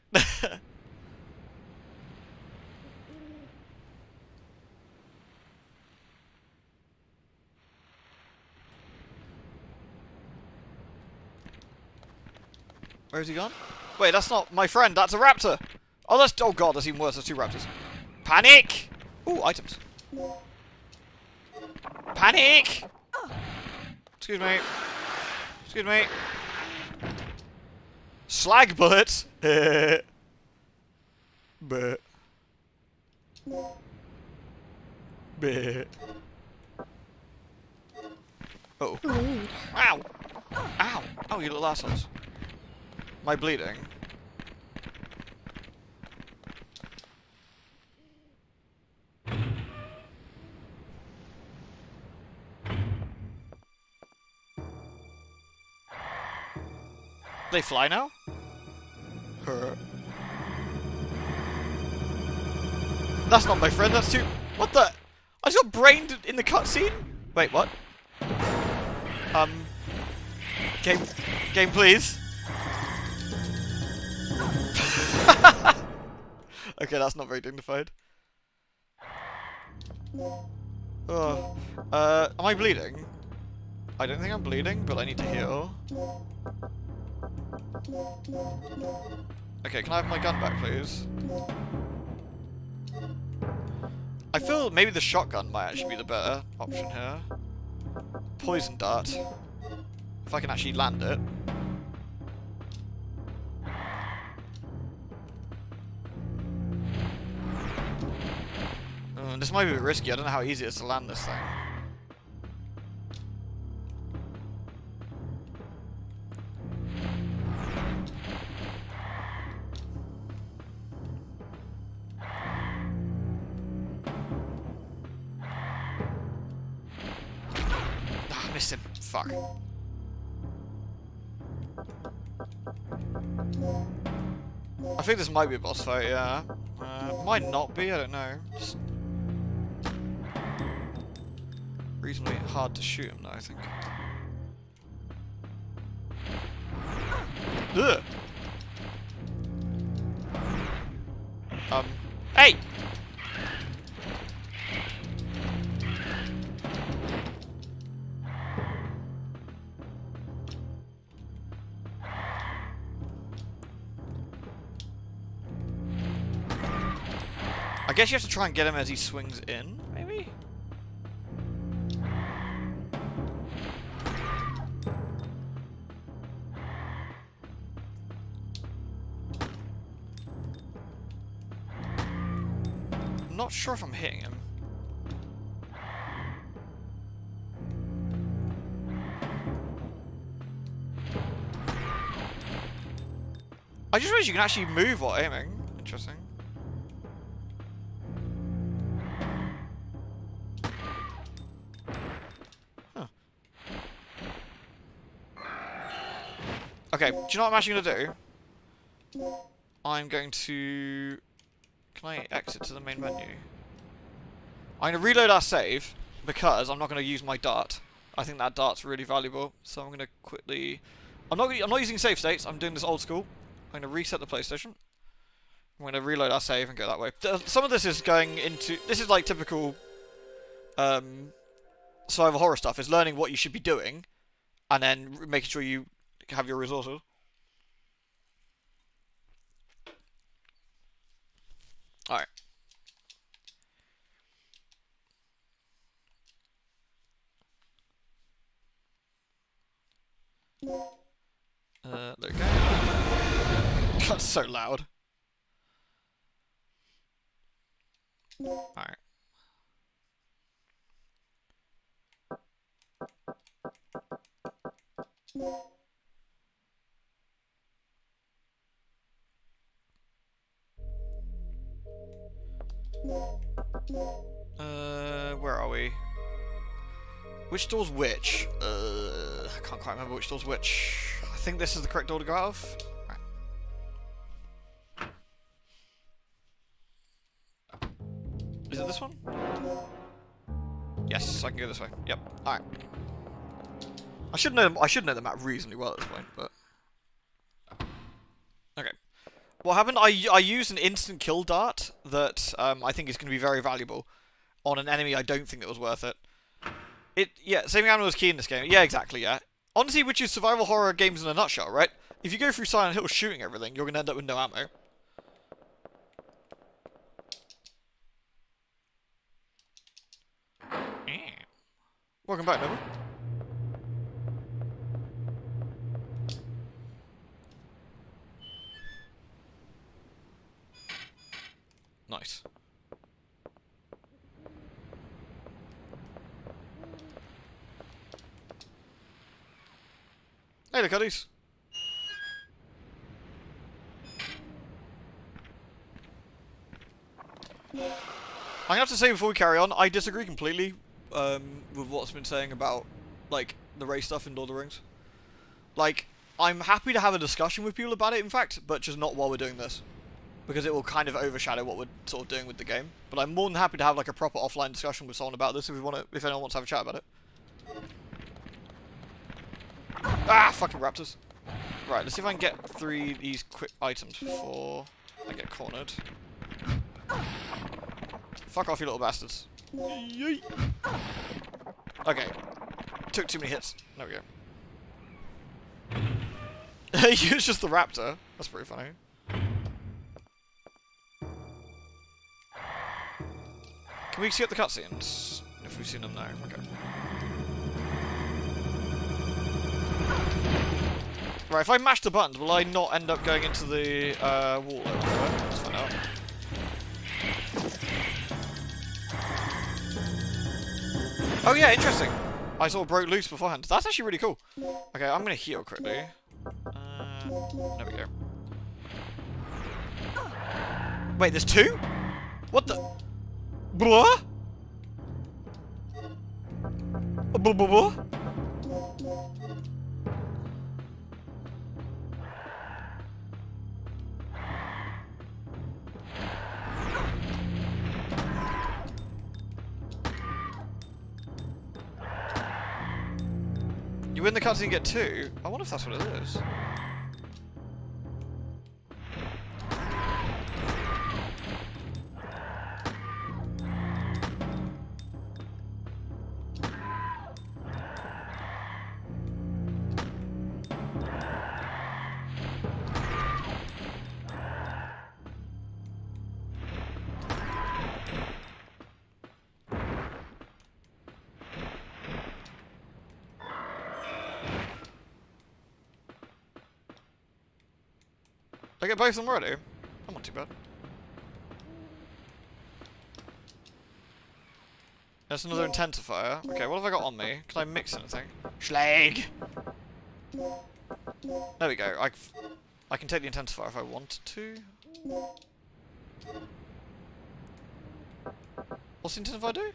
Where's he gone? Wait, that's not my friend, that's a raptor! Oh, that's... Oh god, that's even worse, there's two raptors. Panic! Ooh, items. Panic! Excuse me. Excuse me. Slag bullets! But. But. Oh. Mood. Ow! Ow! Oh, you little assholes. Am I bleeding? They fly now? That's not my friend, that's too... What the... I just got brained in the cutscene? Wait, what? Game, please. Okay, that's not very dignified. Oh. Am I bleeding? I don't think I'm bleeding, but I need to heal. Okay, can I have my gun back, please? I feel maybe the shotgun might actually be the better option here. Poison dart. If I can actually land it. This might be a bit risky, I don't know how easy it is to land this thing. Ah, I missed him. Fuck. I think this might be a boss fight, yeah. Might not be, I don't know. Just reasonably hard to shoot him though, I think. Ugh. Hey! I guess you have to try and get him as he swings in, maybe? I'm not sure if I'm hitting him. I just realized you can actually move while aiming. Interesting. Huh. Okay, do you know what I'm actually going to do? I'm going to... Can I exit to the main menu? I'm going to reload our save, because I'm not going to use my dart. I think that dart's really valuable, so I'm going to quickly... I'm not using save states, I'm doing this old school. I'm going to reset the PlayStation. I'm going to reload our save and go that way. Some of this is going into... This is like typical survival horror stuff. It's learning what you should be doing, and then making sure you have your resources. Alright. There we go. That's so loud. Alright. Where are we? Which door's which? I can't quite remember which door's which. I think this is the correct door to go out of. Right. Is it this one? Yes, I can go this way. Yep. Alright. I should know the map reasonably well at this point, but okay. What happened? I used an instant kill dart that I think is going to be very valuable on an enemy I don't think that was worth it. Yeah, saving ammo is key in this game. Yeah, exactly, yeah. Honestly, which is survival horror games in a nutshell, right? If you go through Silent Hill shooting everything, you're going to end up with no ammo. Welcome back, Noble. Nice. Hey, the cuddies. I'm gonna have to say before we carry on, I disagree completely with what's been saying about like the race stuff in Lord of the Rings. Like, I'm happy to have a discussion with people about it, in fact, but just not while we're doing this, because it will kind of overshadow what we're sort of doing with the game. But I'm more than happy to have like a proper offline discussion with someone about this if anyone wants to have a chat about it. Ah, fucking raptors. Right, let's see if I can get through these quick items before I get cornered. Fuck off, you little bastards. Yeet. Okay. Took too many hits. There we go. He was just the raptor. That's pretty funny. Can we skip the cutscenes? If we've seen them now. Okay. Right, if I mash the buttons, will I not end up going into the wall? Let's find out. Oh yeah, interesting. I sort of broke loose beforehand. That's actually really cool. Okay, I'm gonna heal quickly. There we go. Wait, there's two? What the? Blah? Blah, blah, blah? You win the cutscene and get two? I wonder if that's what it is. I get both of them already? I'm not too bad. There's another intensifier. Okay, what have I got on me? Can I mix anything? Schlag! There we go. I can take the intensifier if I want to. What's the intensifier do?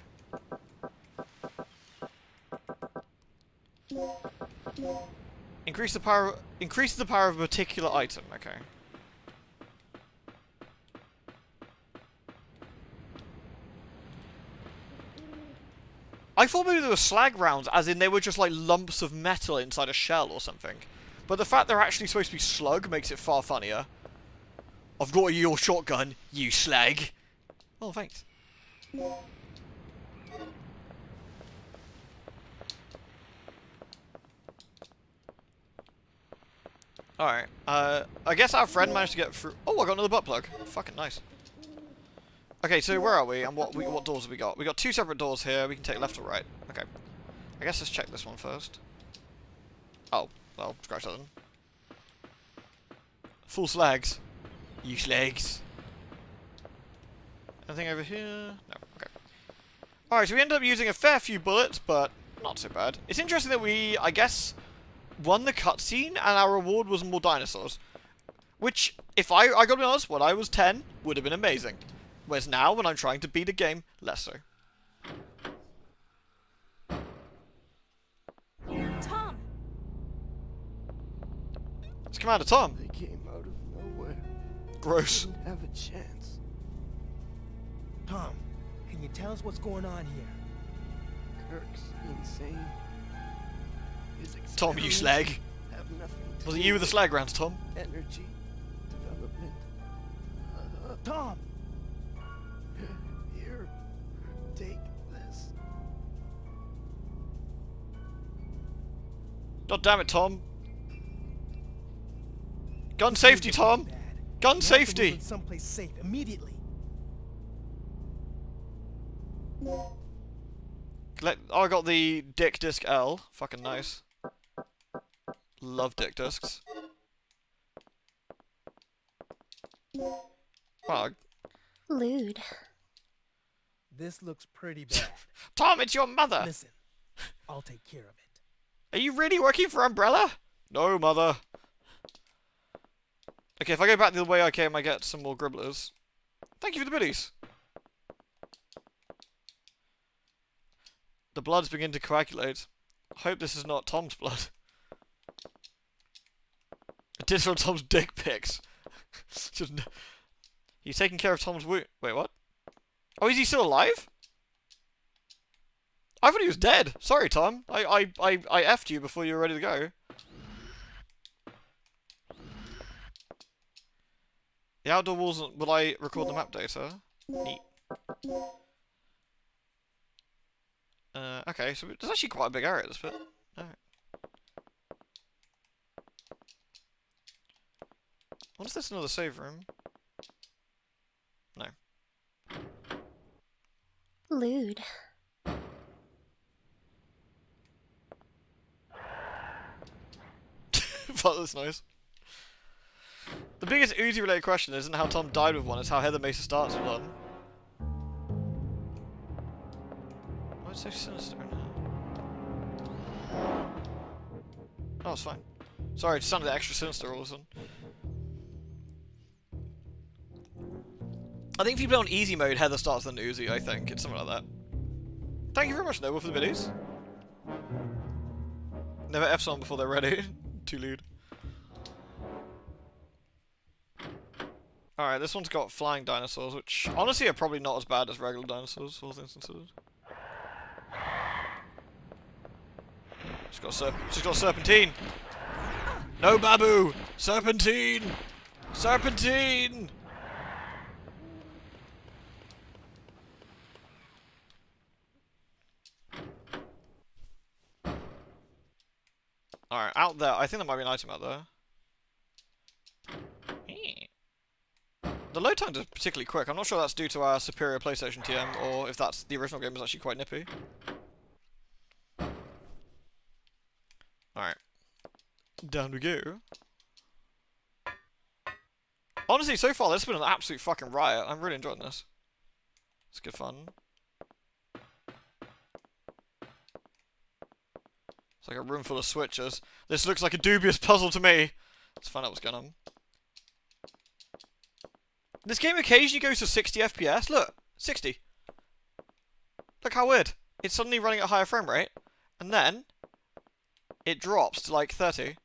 Increase the power of a particular item. Okay. I thought maybe they were slag rounds, as in they were just like lumps of metal inside a shell or something. But the fact they're actually supposed to be slug makes it far funnier. I've got your shotgun, you slag. Oh, thanks. Alright, I guess our friend managed to get through. Oh, I got another butt plug. Fucking nice. Okay, so where are we, and what doors have we got? We got two separate doors here. We can take left or right. Okay. I guess let's check this one first. Oh, Well, scratch that then. Full slags. You slags. Anything over here? No. Okay. Alright, so we end up using a fair few bullets, but not so bad. It's interesting that we, I guess, won the cutscene and our reward was more dinosaurs. Which, if I gotta be honest, when I was 10, would have been amazing. Whereas now, when I'm trying to beat a game, less so. Tom! It's Commander Tom. They came out of nowhere. Gross. Didn't have a chance. Tom, can you tell us what's going on here? Kirk's insane. His Tom, you experiments slag. have nothing to Was it do you with the with slag rounds, Tom? energy development. Tom! Here, take this. God damn it, Tom. Gun safety, Tom. Bad. Gun You have to move safety. in someplace safe immediately. Oh, I got the Dick Disc L. Fucking nice. Love Dick Discs. Wow. Lewd. This looks pretty bad. Tom, it's your mother. Listen, I'll take care of it. Are you really working for Umbrella? No, mother. Okay, if I go back the way I came, I get some more gribblers. Thank you for the biddies. The blood's beginning to coagulate. I hope this is not Tom's blood. It is from Tom's dick pics. He's taking care of Tom's wound. Wait, what? Oh, is he still alive? I thought he was dead. Sorry, Tom. I effed you before you were ready to go. The outdoor walls, will I record the map data? Neat. Okay, so there's actually quite a big area this bit. Alright. What is this, another save room? No. Lewd. Fuck this noise. The biggest Uzi related question isn't how Tom died with one, it's how Heather Mesa starts with one. Why is it so sinister in here? Oh, it's fine. Sorry, it sounded extra sinister all of a sudden. I think if you play on easy mode, Heather starts with an Uzi, I think. It's something like that. Thank you very much, Noble, for the videos. Never F someone before they're ready. Too lewd. Alright, this one's got flying dinosaurs, which honestly are probably not as bad as regular dinosaurs, all things considered. She's got serpentine! No, Babu! Serpentine! Serpentine! Alright, out there. I think there might be an item out there. The load times are particularly quick. I'm not sure that's due to our superior PlayStation TM, or if that's the original game is actually quite nippy. Alright. Down we go. Honestly, so far, this has been an absolute fucking riot. I'm really enjoying this. It's good fun. It's like a room full of switches. This looks like a dubious puzzle to me. Let's find out what's going on. This game occasionally goes to 60 FPS. Look, 60. Look how weird. It's suddenly running at a higher frame rate. And then it drops to like 30.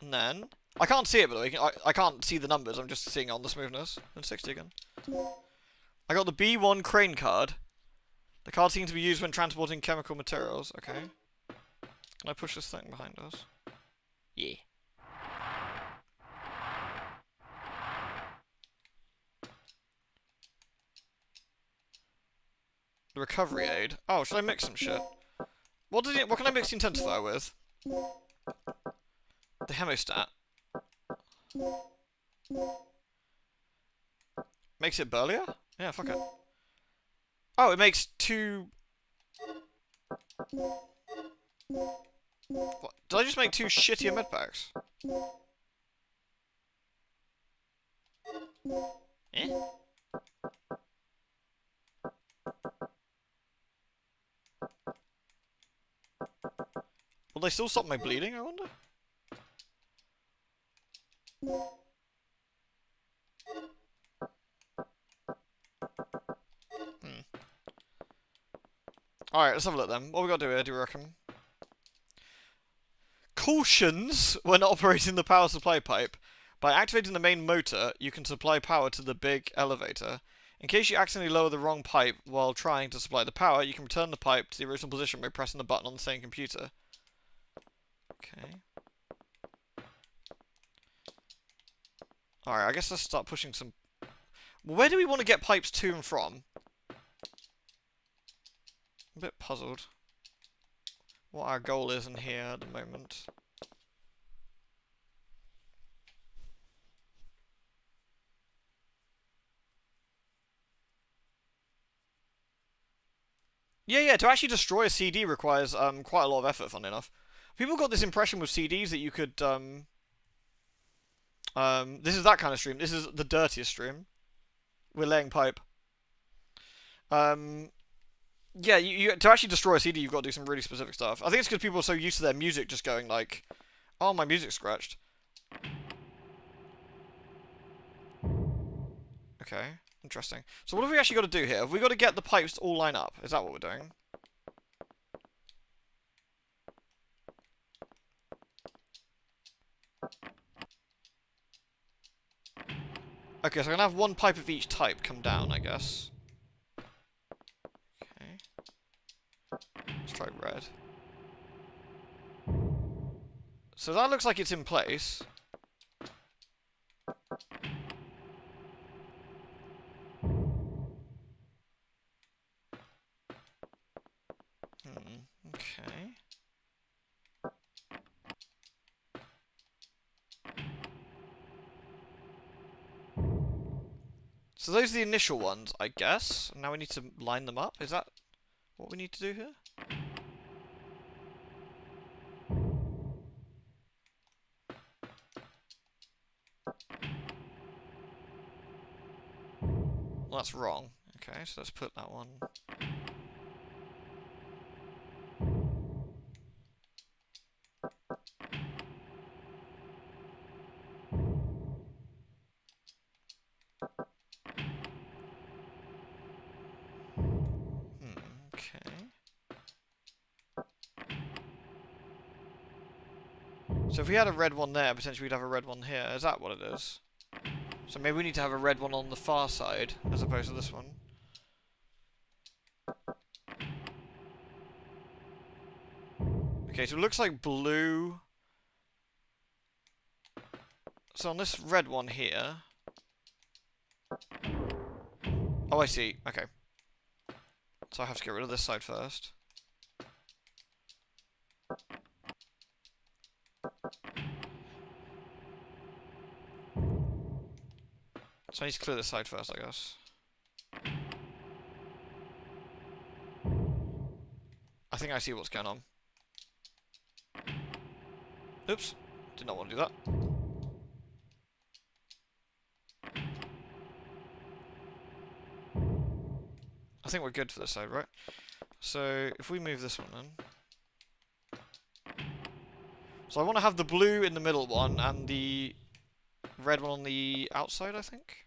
And then I can't see it, by the way. I can't see the numbers. I'm just seeing it on the smoothness. And 60 again. I got the B1 crane card. The card seems to be used when transporting chemical materials. Okay. Can I push this thing behind us? Yeah. The recovery aid. Oh, should I mix some shit? What can I mix the intensifier with? The hemostat. Makes it burlier? Yeah, fuck it. Oh, it makes two... What? Did I just make 2 shittier med packs? Eh? Will they still stop my bleeding, I wonder? Alright, let's have a look then. What we got to do here, do you reckon? Cautions when operating the power supply pipe. By activating the main motor, you can supply power to the big elevator. In case you accidentally lower the wrong pipe while trying to supply the power, you can return the pipe to the original position by pressing the button on the same computer. Okay. Alright, I guess let's start pushing some... Where do we want to get pipes to and from? I'm a bit puzzled what our goal is in here at the moment. Yeah, to actually destroy a CD requires quite a lot of effort, funnily enough. People got this impression with CDs that you could... this is that kind of stream. This is the dirtiest stream. We're laying pipe. Yeah, to actually destroy a CD, you've got to do some really specific stuff. I think it's because people are so used to their music just going like, oh, my music's scratched. Okay, interesting. So what have we actually got to do here? Have we got to get the pipes to all line up? Is that what we're doing? Okay, so I'm going to have 1 pipe of each type come down, I guess. Okay. Let's try red. So that looks like it's in place. Okay. So those are the initial ones, I guess. And now we need to line them up. Is that what we need to do here? Well, that's wrong. Okay, so let's put that one. Okay. So if we had a red one there, potentially we'd have a red one here. Is that what it is? So maybe we need to have a red one on the far side, as opposed to this one. Okay, so it looks like blue. So on this red one here... Oh, I see. Okay. So I have to get rid of this side first. So I need to clear this side first, I guess. I think I see what's going on. Oops. Did not want to do that. I think we're good for this side, right? So if we move this one then. So I want to have the blue in the middle one and the red one on the outside, I think.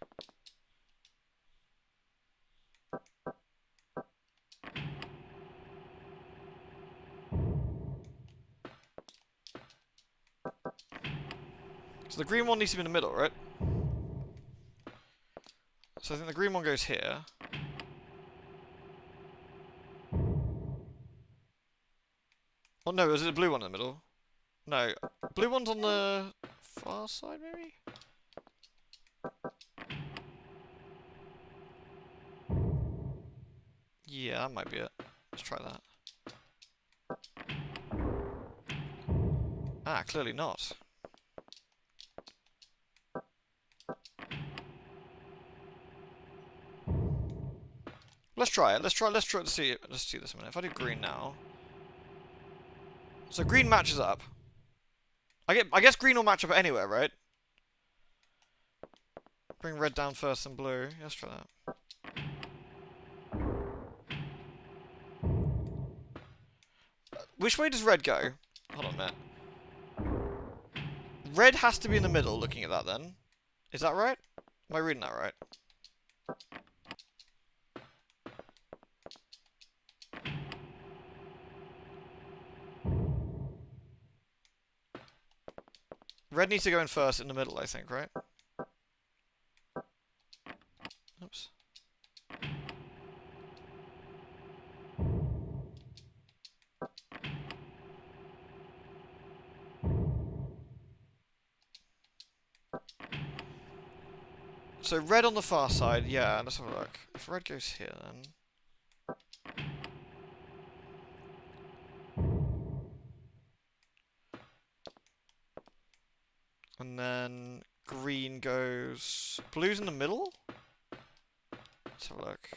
So the green one needs to be in the middle, right? So I think the green one goes here. Oh no, is it the blue one in the middle? No. Blue one's on the far side, maybe? Yeah, that might be it. Let's try that. Ah, clearly not. Let's try it. Let's try to see it. Let's see this a minute. If I do green now. So green matches up. I guess green will match up anywhere, right? Bring red down first and blue. Let's try that. Which way does red go? Hold on a minute. Red has to be in the middle, looking at that then. Is that right? Am I reading that right? Red needs to go in first in the middle, I think, right? Oops. So red on the far side, yeah, let's have a look. If red goes here, then... And then green goes... Blue's in the middle? Let's have a look.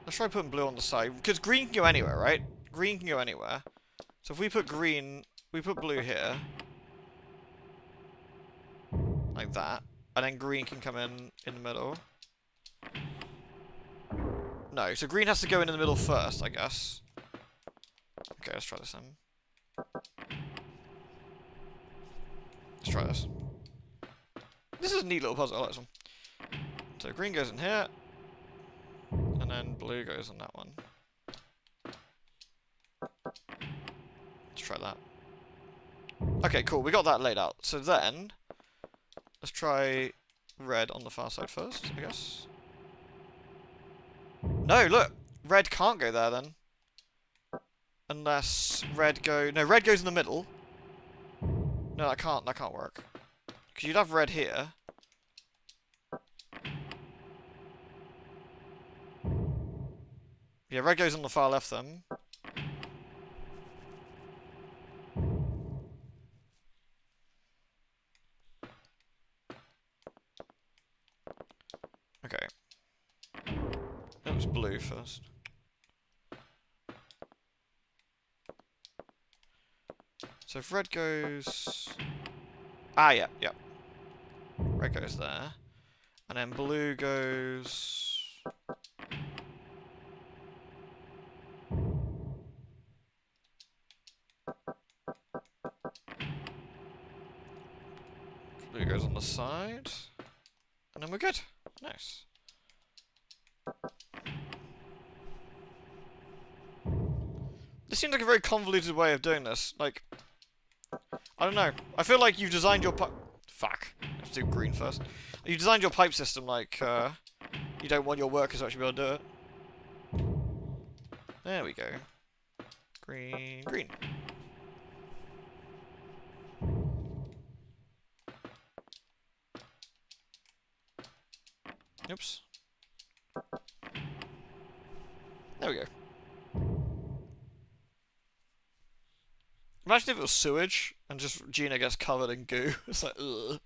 Let's try putting blue on the side. Because green can go anywhere, right? Green can go anywhere. So if we put green... We put blue here. Like that. And then green can come in the middle. No, so green has to go in the middle first, I guess. Okay, let's try this then. Let's try this. This is a neat little puzzle, I like this one. So green goes in here. And then blue goes on that one. Let's try that. Okay, cool, we got that laid out. So then, let's try red on the far side first, I guess. No, look! Red can't go there then. Unless red go... No, red goes in the middle. No, that can't work. Because you'd have red here. Yeah, red goes on the far left then. Okay. That was blue first. So if red goes... Ah, yeah, yeah. Red goes there. And then blue goes... Blue goes on the side. And then we're good. Nice. This seems like a very convoluted way of doing this. Like, I don't know. I feel like you've designed your pipe... Fuck. Let's do green first. You've designed your pipe system like, you don't want your workers to actually be able to do it. There we go. Green, green. Oops. There we go. Imagine if it was sewage and just Gina gets covered in goo. It's like, ugh.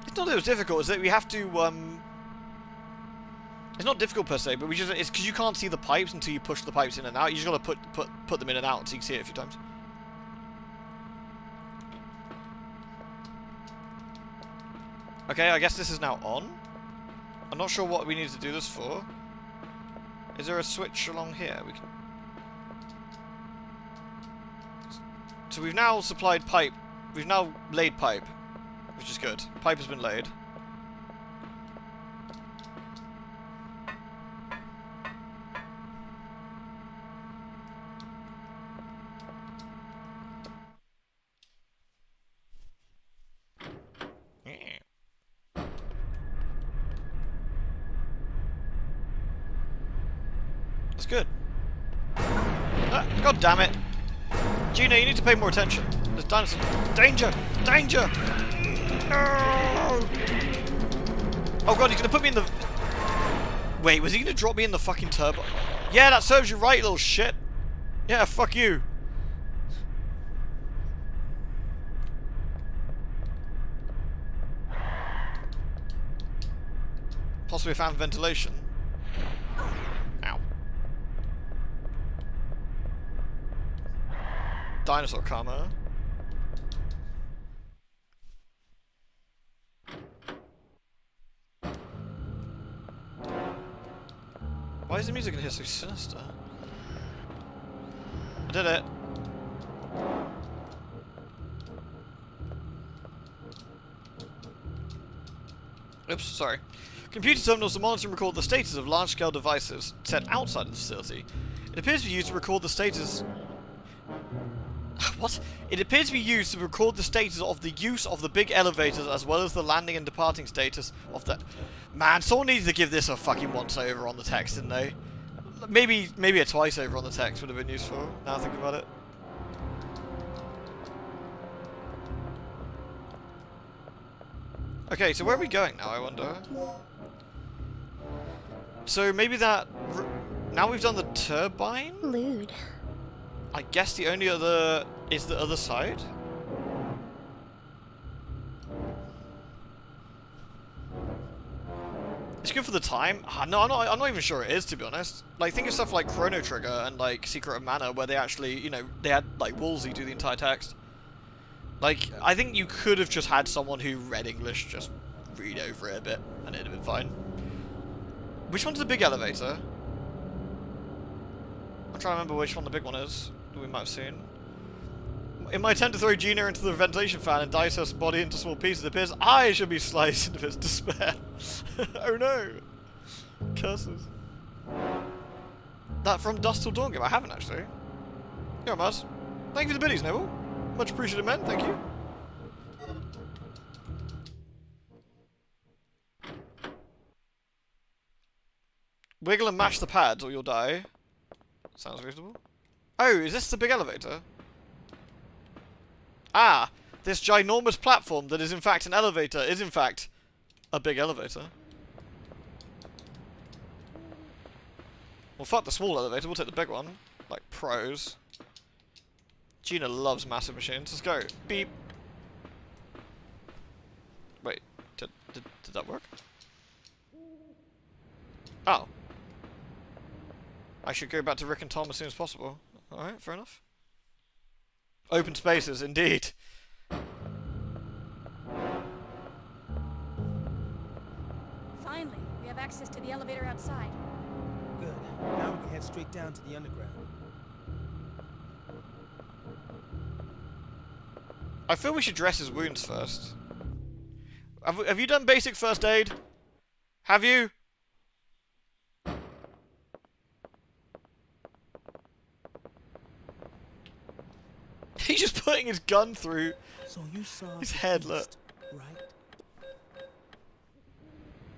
It's not that it was difficult, is it? We have to, It's not difficult per se, but it's because you can't see the pipes until you push the pipes in and out. You just gotta put them in and out until you can see it a few times. Okay, I guess this is now on. I'm not sure what we need to do this for. Is there a switch along here? We can... So we've now supplied pipe. We've now laid pipe, which is good. Pipe has been laid. That's good. Ah, God damn it. Gina, you need to pay more attention. There's dinosaurs. Danger! Danger! No! Oh god, he's gonna put me in the... Wait, was he gonna drop me in the fucking turbo? Yeah, that serves you right, little shit. Yeah, fuck you. Possibly found ventilation. Ow. Dinosaur karma. Why is the music in here so sinister? I did it. Oops, sorry. Computer terminals to monitor and record the status of large-scale devices set outside of the facility. It appears to be used to record the status... What? It appears to be used to record the status of the use of the big elevators as well as the landing and departing status of the... Man, someone needs to give this a fucking once-over on the text, didn't they? Maybe a twice-over on the text would have been useful, now I think about it. Okay, so where are we going now, I wonder? So maybe that... Now we've done the turbine? Lewd. I guess the only other... is the other side? It's good for the time. No, I'm not even sure it is, to be honest. Like, think of stuff like Chrono Trigger and, like, Secret of Mana, where they actually, you know, they had, like, Woolsey do the entire text. Like, I think you could have just had someone who read English just read over it a bit, and it'd have been fine. Which one's the big elevator? I'm trying to remember which one the big one is, that we might have seen. In my attempt to throw Gina into the ventilation fan and dice her body into small pieces, it appears I should be sliced into its despair. Oh no! Curses. That from Dusk Till Dawn game? I haven't actually. Yeah, Maz. Thank you for the biddies, Noble. Much appreciated, man. Thank you. Wiggle and mash the pads or you'll die. Sounds reasonable. Oh, is this the big elevator? Ah, this ginormous platform that is in fact an elevator is in fact a big elevator. Well, fuck the small elevator, we'll take the big one. Like pros. Gina loves massive machines. Let's go. Beep. Wait, did that work? Oh. I should go back to Rick and Tom as soon as possible. Alright, fair enough. Open spaces, indeed. Finally, we have access to the elevator outside. Good. Now we can head straight down to the underground. I feel we should dress his wounds first. Have you done basic first aid? Have you? He's just putting his gun through So you saw his the head, look. beast, right?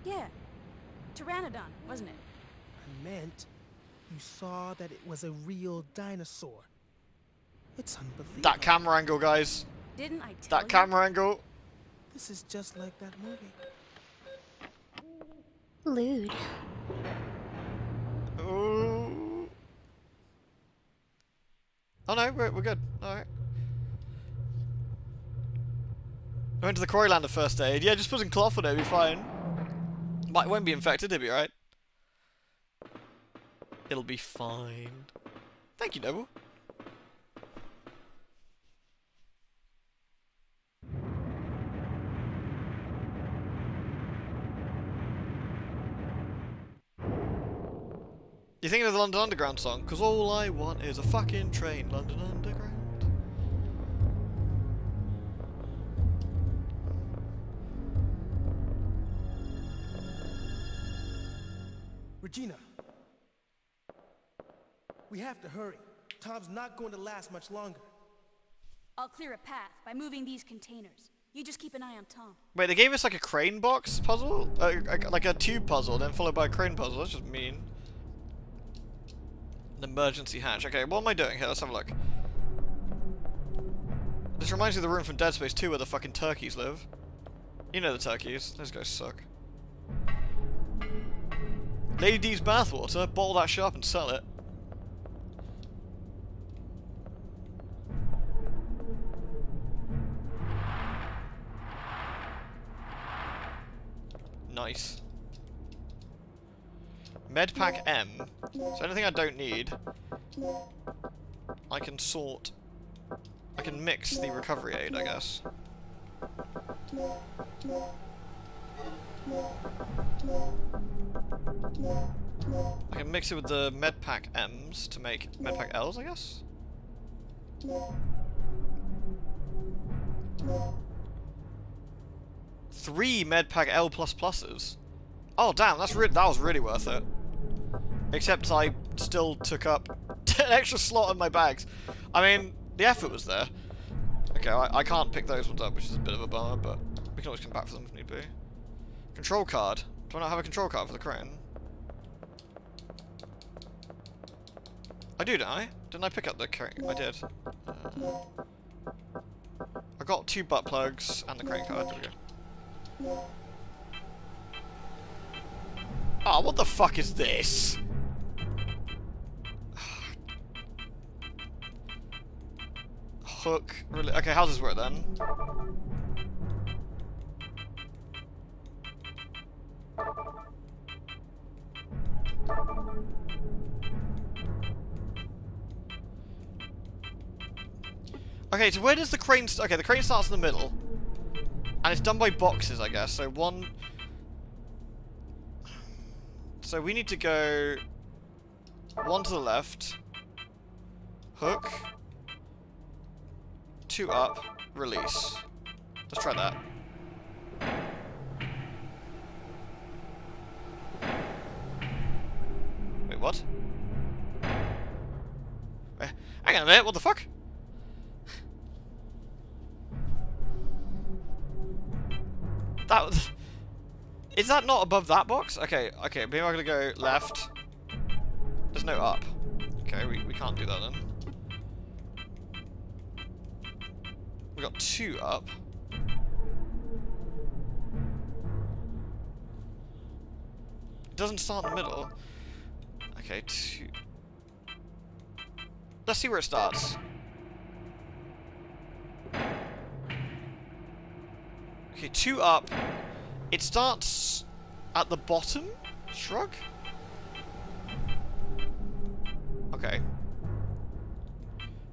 Yeah. Pteranodon, wasn't it? I meant you saw that it was a real dinosaur. It's unbelievable. That camera angle, guys. Didn't I tell you? That camera angle. This is just like that movie. Lewd. Ooh. Oh no, we're good. Alright. I went to the Quarrylander first aid. Yeah, just put some cloth on it, it'll be fine. Won't be infected, it'll be alright. It'll be fine. Thank you, Noble. You thinking of the London Underground song? 'Cause all I want is a fucking train, London Underground. Regina. We have to hurry. Tom's not going to last much longer. I'll clear a path by moving these containers. You just keep an eye on Tom. Wait, they gave us like a crane box puzzle? Like a tube puzzle, then followed by a crane puzzle. That's just mean. An emergency hatch. Okay, what am I doing here? Let's have a look. This reminds me of the room from Dead Space 2 where the fucking turkeys live. You know the turkeys. Those guys suck. Lady D's bathwater. Bottle that shit up and sell it. Nice. Medpack M. So anything I don't need, I can sort... I can mix the recovery aid, I guess. I can mix it with the Medpack M's to make Medpack L's, I guess? Three Medpack L++'s. Oh damn, that was really worth it. Except I still took up an extra slot in my bags. I mean, the effort was there. Okay, I can't pick those ones up, which is a bit of a bummer, but we can always come back for them if need be. Control card. Do I not have a control card for the crane? I do, don't I? Didn't I pick up the crane? I did. I got 2 butt plugs and the crane card. There we go. Oh, what the fuck is this? Hook. Really? Okay, how does this work then? Okay, so where does the crane... Okay, the crane starts in the middle. And it's done by boxes, I guess. So one... So we need to go... 1 to the left. Hook. 2 up. Release. Let's try that. Wait, what? Wait, hang on a minute, what the fuck? That was... Is that not above that box? Okay, okay, maybe I'm gonna go left. There's no up. Okay, we can't do that then. We got 2 up. It doesn't start in the middle. Okay, 2. Let's see where it starts. Okay, 2 up. It starts at the bottom? Shrug? Okay.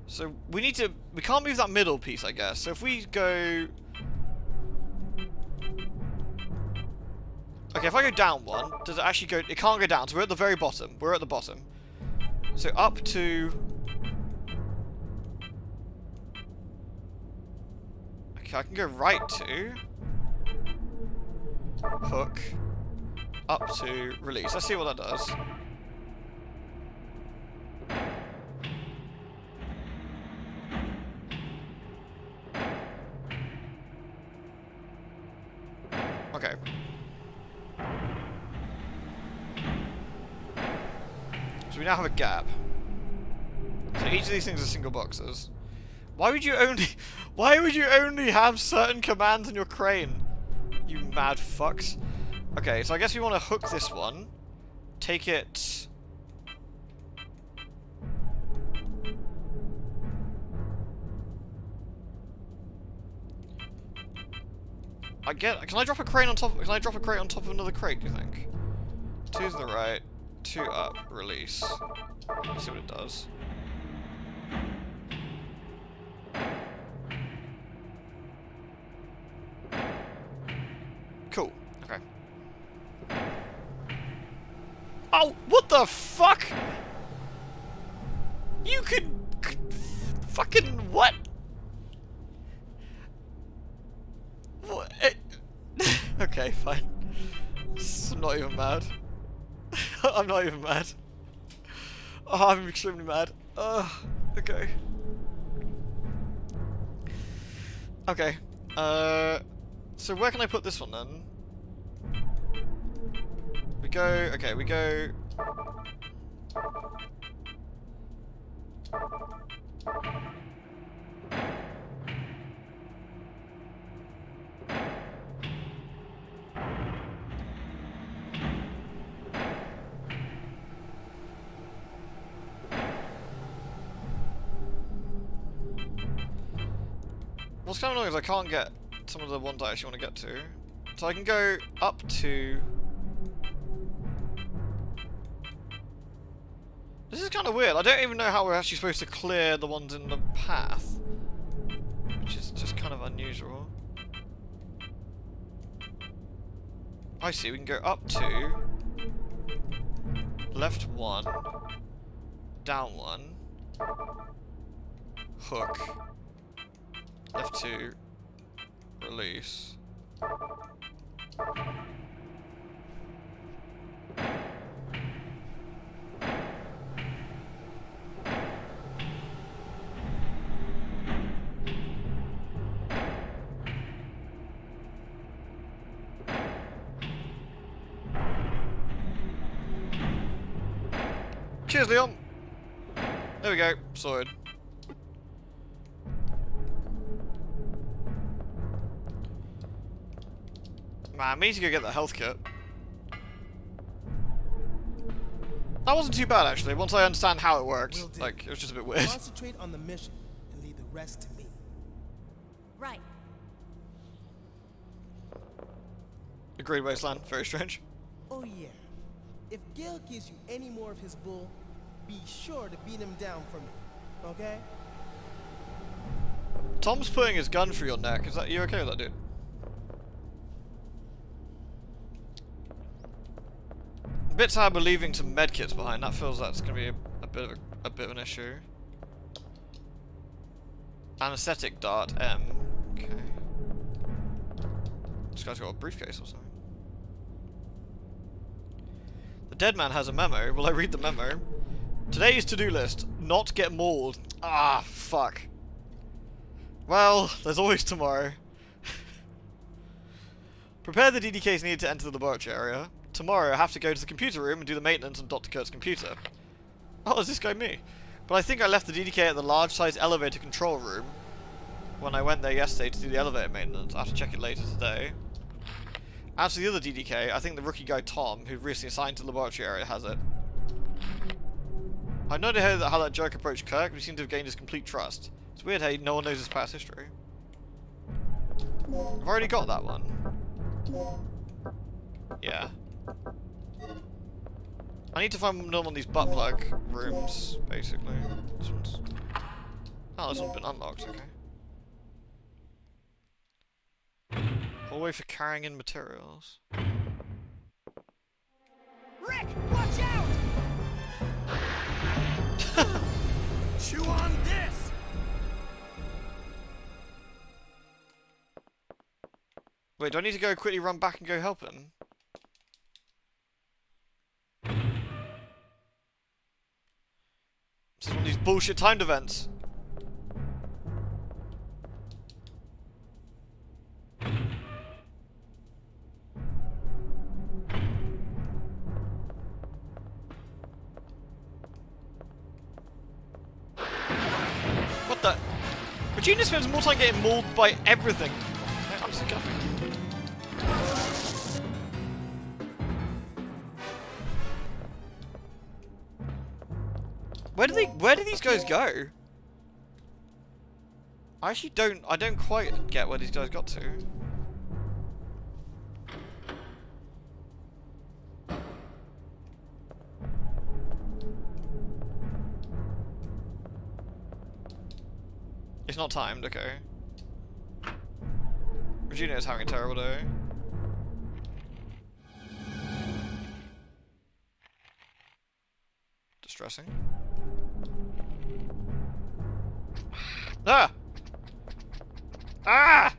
So we need to... We can't move that middle piece, I guess. So if we go... Okay, if I go down 1, does it actually go... It can't go down, so we're at the very bottom. We're at the bottom. So up to... Okay, I can go right to... Hook. Up to release. Let's see what that does. Okay. So we now have a gap. So each of these things are single boxes. Why would you only have certain commands in your crane? You mad fucks. Okay, so I guess we want to hook this one. Take it... Can I drop a crane on top? Can I drop a crate on top of another crate, do you think? 2 to the right, 2 up, release. Let's see what it does. Cool. Okay. Oh, what the fuck? You could fucking what? What? Okay, fine. I'm not even mad. I'm not even mad. Oh, I'm extremely mad. Okay. Okay. So where can I put this one then? We go... Okay, we go... What's kind of annoying is I can't get some of the ones I actually want to get to. So I can go up to... This is kind of weird. I don't even know how we're actually supposed to clear the ones in the path. Which is just kind of unusual. I see, we can go up to... Left 1. Down 1. Hook. Left 2. Release. Cheers, Leon! There we go, sorted. Man, we need to go get the health kit. That wasn't too bad, actually, once I understand how it worked. Like, it was just a bit weird. Concentrate on the mission and leave the rest to me. Right. Agreed, Wasteland. Very strange. Oh yeah. If Gil gives you any more of his bull, be sure to beat him down for me. Okay? Tom's putting his gun through your neck. Is that you okay with that, dude? A bit sad we're leaving some medkits behind. That feels like it's gonna be a bit of an issue. Anesthetic dart M. Okay. This guy's got a briefcase or something. The dead man has a memo. Will I read the memo? Today's to-do list. Not get mauled. Ah, fuck. Well, there's always tomorrow. Prepare the DDKs needed to enter the laboratory area. Tomorrow I have to go to the computer room and do the maintenance on Dr. Kurt's computer. Oh, is this guy me? But I think I left the DDK at the large-size elevator control room when I went there yesterday to do the elevator maintenance. I have to check it later today. As for the other DDK, I think the rookie guy Tom, who recently assigned to the laboratory area, has it. I know to hear how that jerk approached Kirk, but he seemed to have gained his complete trust. It's weird how no one knows his past history. I've already got that one. Yeah. I need to find another one of these butt plug rooms, basically. This one's... Oh, this one's been unlocked, okay. Hallway for carrying in materials. Rick, watch out! Chew on this! Wait, do I need to go quickly run back and go help him? This is one of these bullshit timed events. What the? Regina spends more time getting mauled by everything. I'm sick of it. Where do these guys go? I actually don't quite get where these guys got to. It's not timed, okay. Regina is having a terrible day. Distressing. Ah! Ah!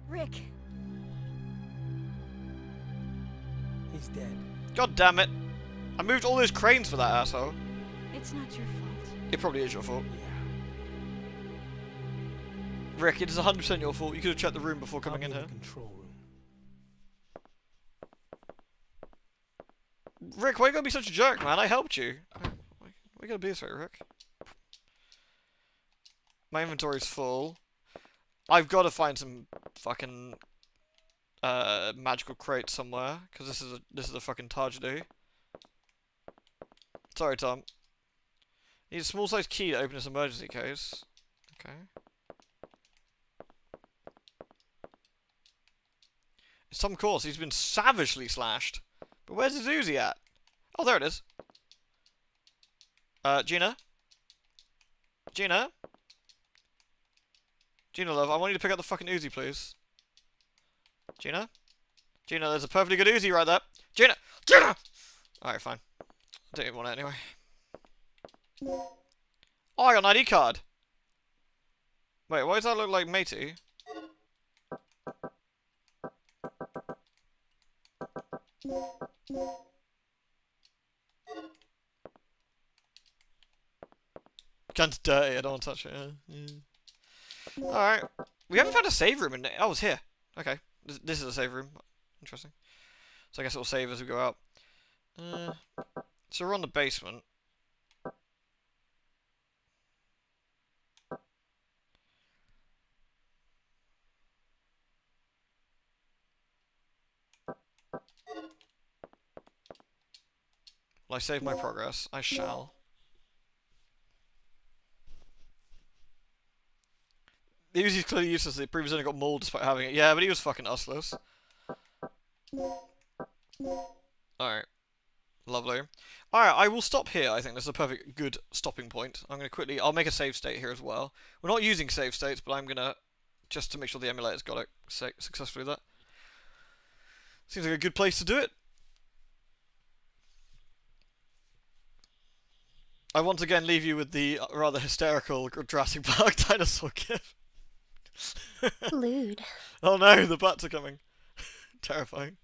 Rick. He's dead. God damn it. I moved all those cranes for that asshole. It's not your fault. It probably is your fault. Yeah. Rick, it is 100% your fault. You could have checked the room before coming in I'll be here. the control room. Rick, why you gotta be such a jerk, man? I helped you. Why you gotta be this way, Rick? My inventory's full. I've got to find some fucking magical crate somewhere, because this is a fucking tragedy. Sorry, Tom. Need a small sized key to open this emergency case. Okay. In some course, he's been savagely slashed. But where's his Uzi at? Oh, there it is. Gina? Gina? Gina, love, I want you to pick up the fucking Uzi, please. Gina? Gina, there's a perfectly good Uzi right there. Gina! Gina! Alright, fine. I don't even want it anyway. Oh, I got an ID card. Wait, why does that look like matey? Gun's dirty, I don't want to touch it. Yeah. Alright. We haven't found a save room in it. Oh, it's here. Okay. This is a save room. Interesting. So I guess it'll save as we go out. So we're on the basement. Will I save my progress? I shall. The Uzi's clearly useless. The previous only got mauled despite having it. Yeah, but he was fucking useless. Alright. Lovely. Alright, I will stop here. I think this is a perfect good stopping point. I'm going to quickly... I'll make a save state here as well. We're not using save states, but I'm going to... Just to make sure the emulator's got it successfully there. Seems like a good place to do it. I once again leave you with the rather hysterical Jurassic Park dinosaur gif. Lewd. Oh no, the bats are coming. Terrifying.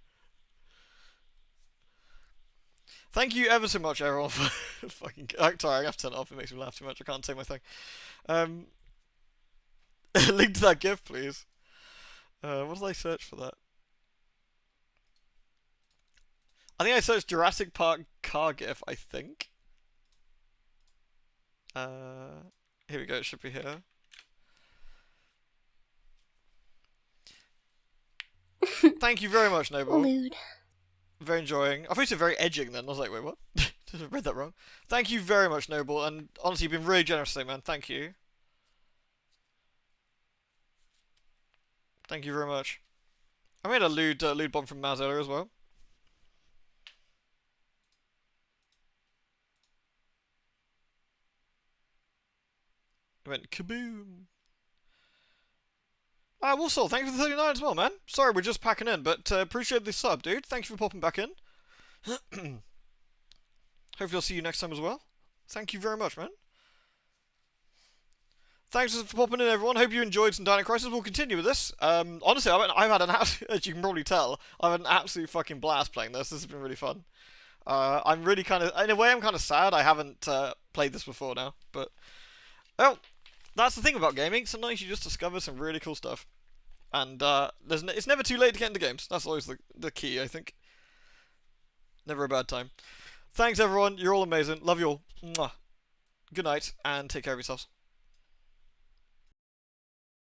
Thank you ever so much, everyone, for fucking... sorry, I have to turn it off. It makes me laugh too much. I can't say my thing. Link to that gif, please. What did I search for that? I think I searched Jurassic Park car gif, I think. Here we go, it should be here. Thank you very much, Noble. Lewd. Very enjoying. I thought you said very edging then. I was like, wait, what? I read that wrong. Thank you very much, Noble, and honestly, you've been really generous today, man. Thank you. Thank you very much. I made a lewd bomb from Maz earlier as well. It went kaboom. Wolfsoul, thank you for the 39 as well, man. Sorry, we're just packing in, but appreciate the sub, dude. Thank you for popping back in. Hopefully I'll see you next time as well. Thank you very much, man. Thanks for popping in, everyone. Hope you enjoyed some Dino Crisis. We'll continue with this. Honestly, I've had an absolute, as you can probably tell, I've had an absolute fucking blast playing this. This has been really fun. I'm really kind of, in a way, I'm kind of sad I haven't played this before now. But, well, that's the thing about gaming. Sometimes you just discover some really cool stuff. And it's never too late to get into games. That's always the key, I think. Never a bad time. Thanks, everyone. You're all amazing. Love you all. Mwah. Good night, and take care of yourselves.